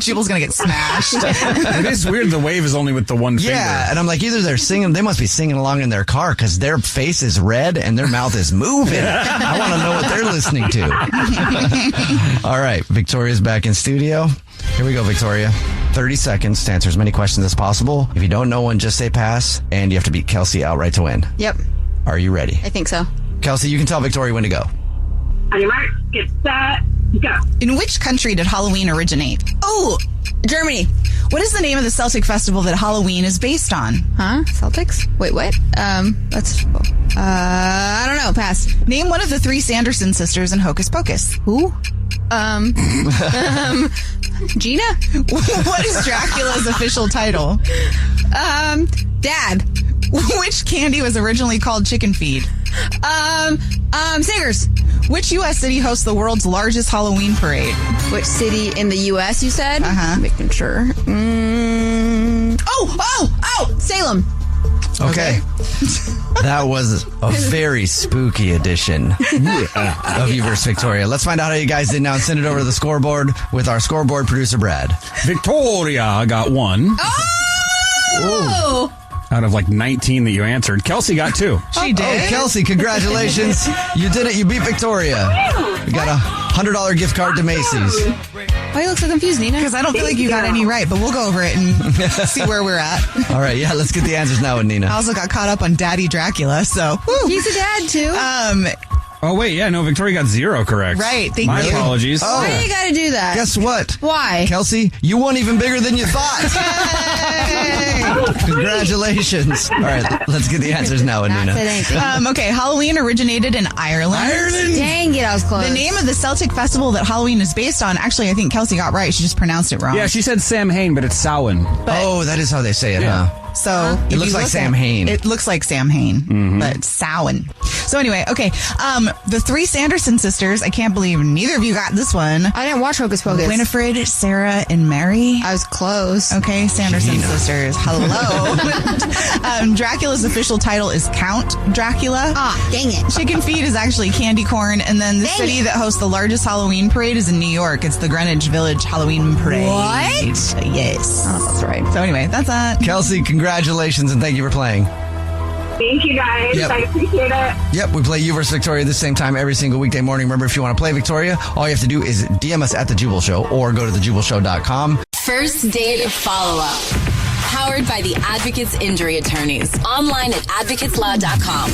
Jubal's going to get smashed. It is weird the wave is only with the one finger. Yeah, and I'm like, either they're singing, they must be singing along in their car because their face is red and their mouth is moving. I want to know what they're listening to. All right, Victoria's back in studio. Here we go, Victoria. 30 seconds to answer as many questions as possible. If you don't know one, just say pass, and you have to beat Kelsey outright to win. Yep. Are you ready? I think so. Kelsey, you can tell Victoria when to go. On your mark, get set, go. In which country did Halloween originate? Oh, Germany. What is the name of the Celtic festival that Halloween is based on? Huh? Celtics? Wait, what? I don't know. Pass. Name one of the 3 Sanderson sisters in Hocus Pocus. Who? Gina? What is Dracula's official title? Dad. Which candy was originally called chicken feed? Singers. Which U.S. city hosts the world's largest Halloween parade? Which city in the U.S. you said? Uh-huh. Making sure. Salem. Okay. That was a very spooky edition of You vs. Victoria. Let's find out how you guys did now and send it over to the scoreboard with our scoreboard producer, Brad. Victoria got 1. Oh! Out of like 19 that you answered. Kelsey got 2. She did. Oh, Kelsey, congratulations. You did it. You beat Victoria. You got a $100 gift card to Macy's. Why you look so confused, Nina? Because I don't feel like you got any right, but we'll go over it and see where we're at. All right, yeah, let's get the answers now with Nina. I also got caught up on Daddy Dracula, so. Woo. He's a dad, too. Oh, wait, yeah, no, Victoria got 0 correct. Right, thank My you. apologies. Oh. Why you gotta do that? Guess what? Why? Kelsey, you won even bigger than you thought. Congratulations. All right, let's get the answers now with Nina. Okay, Halloween originated in Ireland. Dang it, I was close. The name of the Celtic festival that Halloween is based on, actually, I think Kelsey got right. She just pronounced it wrong. Yeah, she said Samhain, but it's Samhain. Oh, that is how they say it, huh? So It looks like Samhain. It looks like Samhain, but it's Samhain. So anyway, okay. The 3 Sanderson sisters, I can't believe neither of you got this one. I didn't watch Hocus Pocus. Winifred, Sarah, and Mary. I was close. Okay, Sanderson sisters. Hello. Dracula's official title is Count Dracula. Ah, dang it. Chicken feed is actually candy corn, and then the city that hosts the largest Halloween parade is in New York. It's the Greenwich Village Halloween Parade. What? Yes. Oh, that's right. So anyway, that's that. Kelsey, congratulations and thank you for playing. Thank you, guys. Yep. I appreciate it. Yep, we play You vs. Victoria this same time every single weekday morning. Remember, if you want to play Victoria, all you have to do is DM us at The Jubal Show or go to thejubalshow.com. First date follow-up. Powered by the Advocates Injury Attorneys. Online at advocateslaw.com.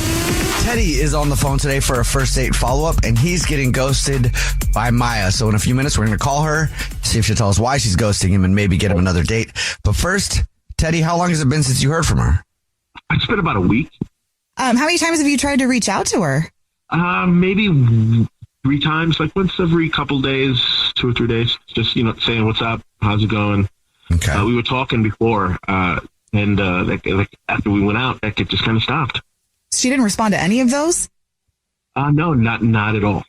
Teddy is on the phone today for a first date follow-up, and he's getting ghosted by Maya. So in a few minutes, we're going to call her, see if she'll tell us why she's ghosting him, and maybe get him another date. But first, Teddy, how long has it been since you heard from her? It's been about a week. How many times have you tried to reach out to her? Maybe 3 times, like once every couple days, 2 or 3 days. Just, saying what's up, how's it going? Okay. We were talking before, and like after we went out, that just kind of stopped. She didn't respond to any of those? No, not at all.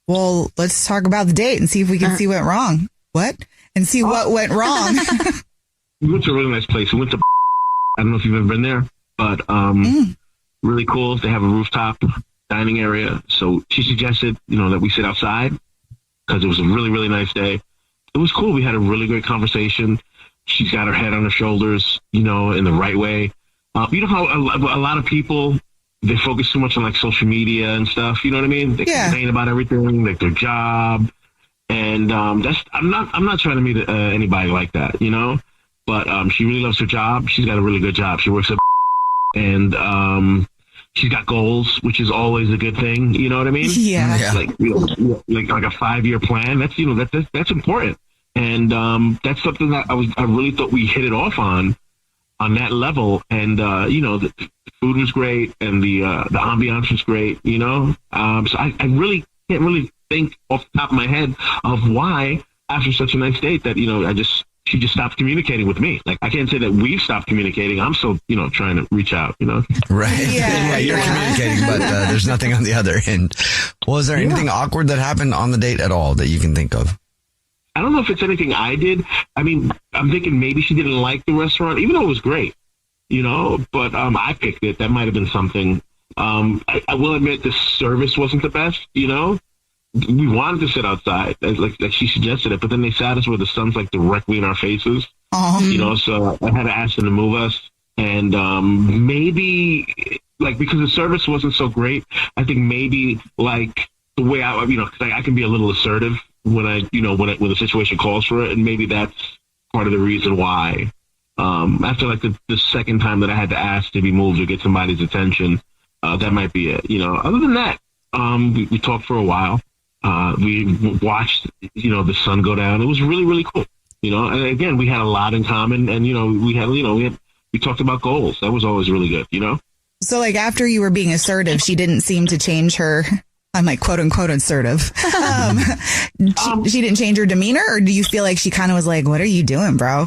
Well, let's talk about the date and see if we can see what went wrong. What? And see what went wrong. We went to a really nice place. We went to, I don't know if you've ever been there, but really cool. They have a rooftop dining area. So she suggested, that we sit outside because it was a really, really nice day. It was cool. We had a really great conversation. She's got her head on her shoulders, in the right way. You know how a lot of people, they focus too much on like social media and stuff. You know what I mean? They complain about everything, like their job. And I'm not trying to meet anybody like that, But she really loves her job. She's got a really good job. She works at and she's got goals, which is always a good thing. You know what I mean? Yeah. Like a 5-year plan. That's important. And that's something that I really thought we hit it off on that level. And the food was great, and the ambiance was great. So I really can't really think off the top of my head of why after such a nice date that she just stopped communicating with me. Like, I can't say that we've stopped communicating. I'm still trying to reach out. Right. Yeah, you're communicating, but there's nothing on the other end. Was there anything awkward that happened on the date at all that you can think of? I don't know if it's anything I did. I mean, I'm thinking maybe she didn't like the restaurant, even though it was great, but I picked it. That might have been something. I will admit the service wasn't the best, We wanted to sit outside, like she suggested it, but then they sat us where the sun's like directly in our faces, so I had to ask them to move us. And maybe, like, because the service wasn't so great, I think maybe, like, the way I can be a little assertive when when the situation calls for it, and maybe that's part of the reason why. After, like, the second time that I had to ask to be moved or get somebody's attention, that might be it. Other than that, we talked for a while. We watched, the sun go down. It was really, really cool. And again, we had a lot in common, and, we talked about goals. That was always really good, So, like, after you were being assertive, she didn't seem to change her, I'm like, quote unquote, assertive. She didn't change her demeanor, or do you feel like she kind of was like, what are you doing, bro?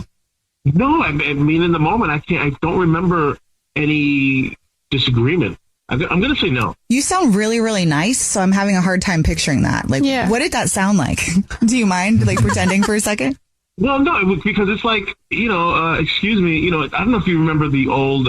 No, I mean, in the moment, I don't remember any disagreement. I'm going to say no. You sound really, really nice, so I'm having a hard time picturing that. Like, What did that sound like? Do you mind, like, pretending for a second? Well, no, because it's like, excuse me, I don't know if you remember the old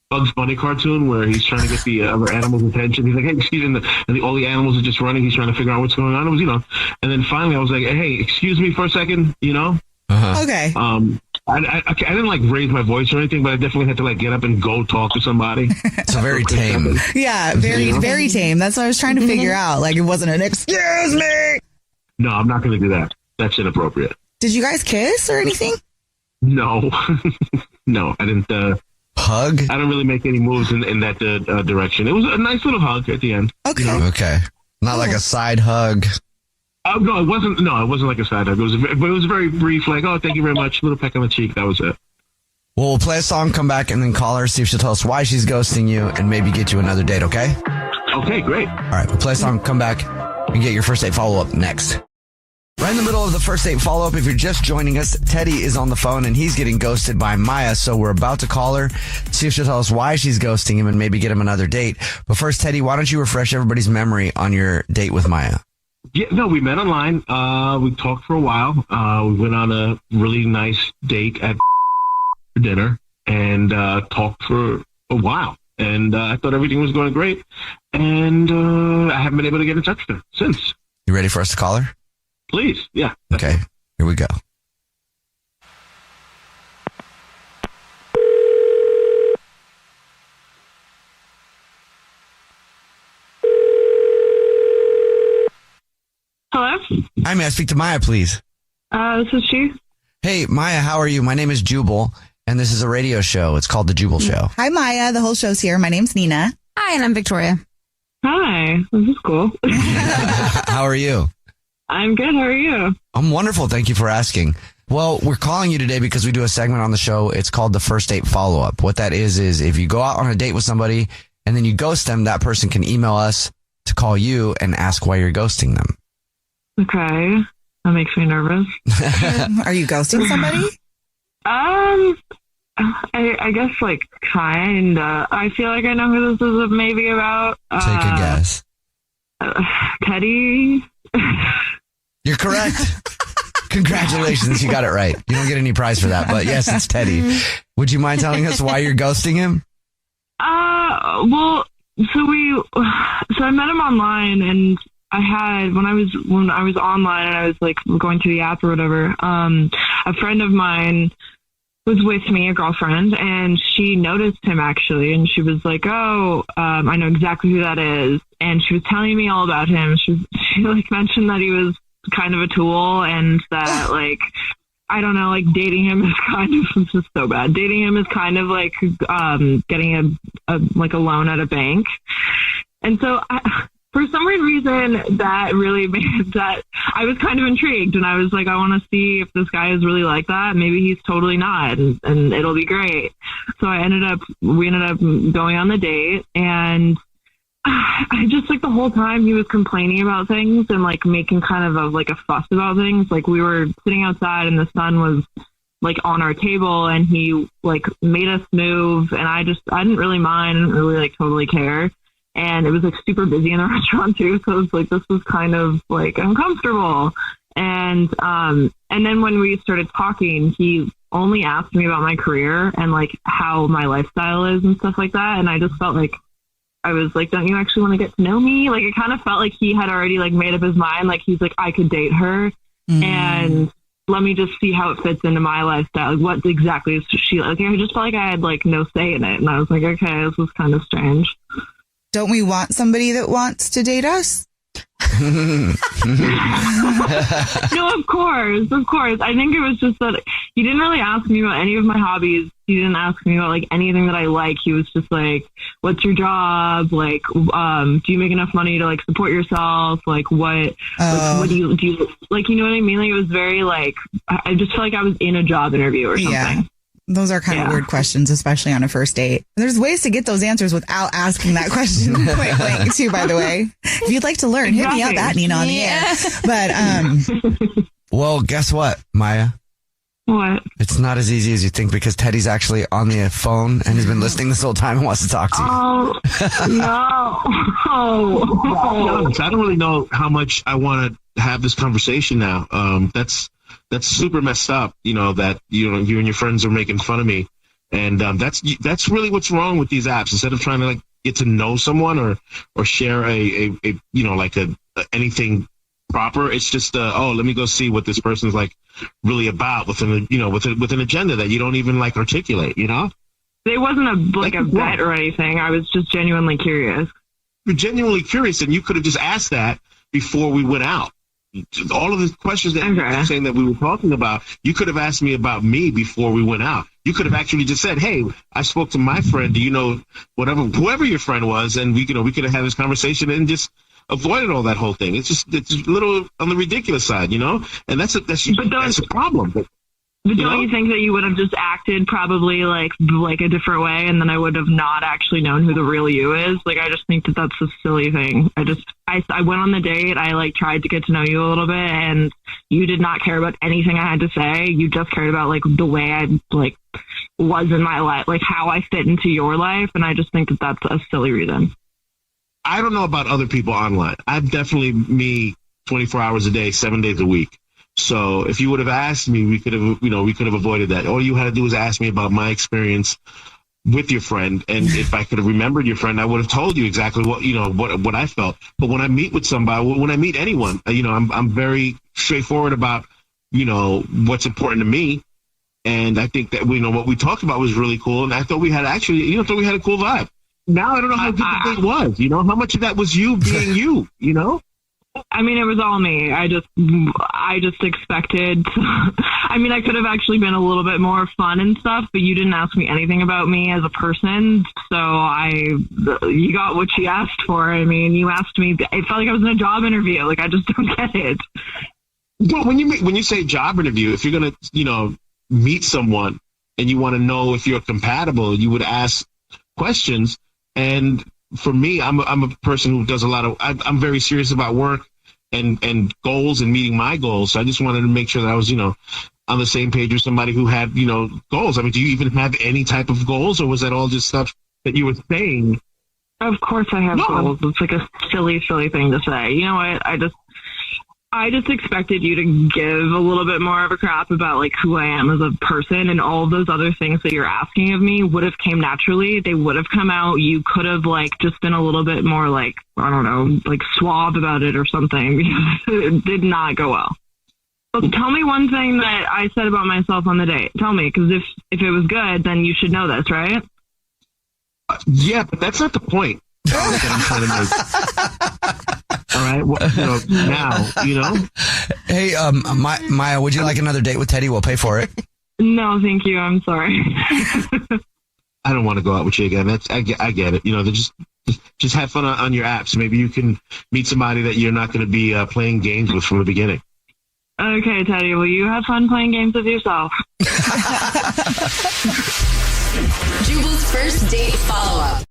Bugs Bunny cartoon where he's trying to get the other animals' attention. He's like, hey, excuse me, and all the animals are just running. He's trying to figure out what's going on. It was, and then finally I was like, hey, excuse me for a second, Okay. I didn't, like, raise my voice or anything, but I definitely had to, like, get up and go talk to somebody. So very tame. Yeah, very, very tame. That's what I was trying to figure out. Like, it wasn't an excuse me. No, I'm not going to do that. That's inappropriate. Did you guys kiss or anything? No. No, I didn't. Hug? I don't really make any moves in that direction. It was a nice little hug at the end. Okay. Okay. Not like a side hug. No, it wasn't. No, it wasn't like a side hug. It was very brief. Like, oh, thank you very much. A little peck on the cheek. That was it. Well, we'll play a song, come back, and then call her, see if she'll tell us why she's ghosting you, and maybe get you another date. Okay? Okay, great. All right, we'll play a song, come back, and get your first date follow up next. Right in the middle of the first date follow up. If you're just joining us, Teddy is on the phone and he's getting ghosted by Maya. So we're about to call her, see if she'll tell us why she's ghosting him, and maybe get him another date. But first, Teddy, why don't you refresh everybody's memory on your date with Maya? Yeah, no, we met online. We talked for a while. We went on a really nice date for dinner and talked for a while. And I thought everything was going great. And I haven't been able to get in touch with her since. You ready for us to call her? Please, yeah. Okay, here we go. Hello? Hi, may I speak to Maya, please? This is she. Hey, Maya, how are you? My name is Jubal, and this is a radio show. It's called The Jubal Show. Hi, Maya. The whole show's here. My name's Nina. Hi, and I'm Victoria. Hi. This is cool. How are you? I'm good. How are you? I'm wonderful. Thank you for asking. Well, we're calling you today because we do a segment on the show. It's called the first date follow-up. What that is if you go out on a date with somebody and then you ghost them, that person can email us to call you and ask why you're ghosting them. Okay. That makes me nervous. Are you ghosting somebody? I guess, like, kinda. I feel like I know who this is maybe about. Take a guess. Teddy? You're correct. Congratulations. You got it right. You don't get any prize for that, but yes, it's Teddy. Would you mind telling us why you're ghosting him? Well, so I met him online, and I had, when I was online and I was, like, going through the app or whatever, a friend of mine was with me, a girlfriend, and she noticed him actually, and she was like, oh, I know exactly who that is. And she was telling me all about him. She like mentioned that he was kind of a tool, and that, like, I don't know, like, dating him is kind of, this is so bad. Dating him is kind of like getting a loan at a bank. And so for some weird reason, that really made that I was kind of intrigued, and I was like, I want to see if this guy is really like that. Maybe he's totally not, and it'll be great. So we ended up going on the date, and I just, like, the whole time he was complaining about things and, like, making kind of a fuss about things. Like, we were sitting outside and the sun was, like, on our table, and he, like, made us move, and I didn't really mind. I didn't really, like, totally care. And it was, like, super busy in the restaurant too. So it was like, this was kind of, like, uncomfortable. And then when we started talking, he only asked me about my career and like how my lifestyle is and stuff like that. And I just felt like, I was like, don't you actually want to get to know me? Like, it kind of felt like he had already like made up his mind. Like, he's like, I could date her and let me just see how it fits into my lifestyle. Like, what exactly is she like? I just felt like I had like no say in it. And I was like, okay, this was kind of strange. Don't we want somebody that wants to date us? No, of course. I think it was just that he didn't really ask me about any of my hobbies. He didn't ask me about like anything that I like. He was just like, what's your job? Like, do you make enough money to like support yourself? Like, what do you like, you know what I mean? Like, it was very like, I just felt like I was in a job interview or something. Yeah. Those are kind of weird questions, especially on a first date. And there's ways to get those answers without asking that question point blank, too, by the way. If you'd like to learn, hit me up at Nina on the air. But, well, guess what, Maya? What? It's not as easy as you think because Teddy's actually on the phone and he's been listening this whole time and wants to talk to you. Oh, no. I don't really know how much I want to have this conversation now. That's super messed up, that, you and your friends are making fun of me. And that's really what's wrong with these apps. Instead of trying to like get to know someone or share anything proper, it's just, let me go see what this person's like really about with an agenda that you don't even like articulate, It wasn't a bet or anything. I was just genuinely curious. You're genuinely curious, and you could have just asked that before we went out. All of the questions that you were saying that we were talking about, you could have asked me about me before we went out. You could have actually just said, hey, I spoke to my friend. Do you know whoever your friend was? And we could have had this conversation and just avoided all that whole thing. It's a little on the ridiculous side, and that's a problem. But don't you think that you would have just acted probably like a different way, and then I would have not actually known who the real you is? Like, I just think that that's a silly thing. I went on the date. I like tried to get to know you a little bit, and you did not care about anything I had to say. You just cared about like the way I like was in my life, like how I fit into your life. And I just think that that's a silly reason. I don't know about other people online. I'm definitely me 24 hours a day, 7 days a week. So if you would have asked me, we could have avoided that. All you had to do was ask me about my experience with your friend. And if I could have remembered your friend, I would have told you exactly what I felt. But when I meet with somebody, when I meet anyone, I'm very straightforward about, what's important to me. And I think that, what we talked about was really cool. And I thought we had a cool vibe. Now I don't know how good the date was, how much of that was you being you, I mean, it was all me. I just expected. I could have actually been a little bit more fun and stuff, but you didn't ask me anything about me as a person. So you got what you asked for. I mean, you asked me. It felt like I was in a job interview. Like, I just don't get it. Well, when you say job interview, if you're gonna, meet someone and you want to know if you're compatible, you would ask questions. And for me, I'm a person who does a lot of. I'm very serious about work and goals and meeting my goals. So I just wanted to make sure that I was, on the same page with somebody who had, goals. I mean, do you even have any type of goals, or was that all just stuff that you were saying? Of course, I have goals. It's like a silly thing to say. You know what? I just expected you to give a little bit more of a crap about like who I am as a person, and all of those other things that you're asking of me would have came naturally. They would have come out. You could have like just been a little bit more like, I don't know, like suave about it or something, because it did not go well. But tell me one thing that I said about myself on the date. Tell me, because if it was good, then you should know this, right? Yeah, but that's not the point that I'm trying to make. All right. Well, now, Hey, Maya, would you like another date with Teddy? We'll pay for it. No, thank you. I'm sorry. I don't want to go out with you again. I get it. Just have fun on your apps. Maybe you can meet somebody that you're not going to be playing games with from the beginning. Okay, Teddy. Well, you have fun playing games with yourself. Jubal's first date follow-up.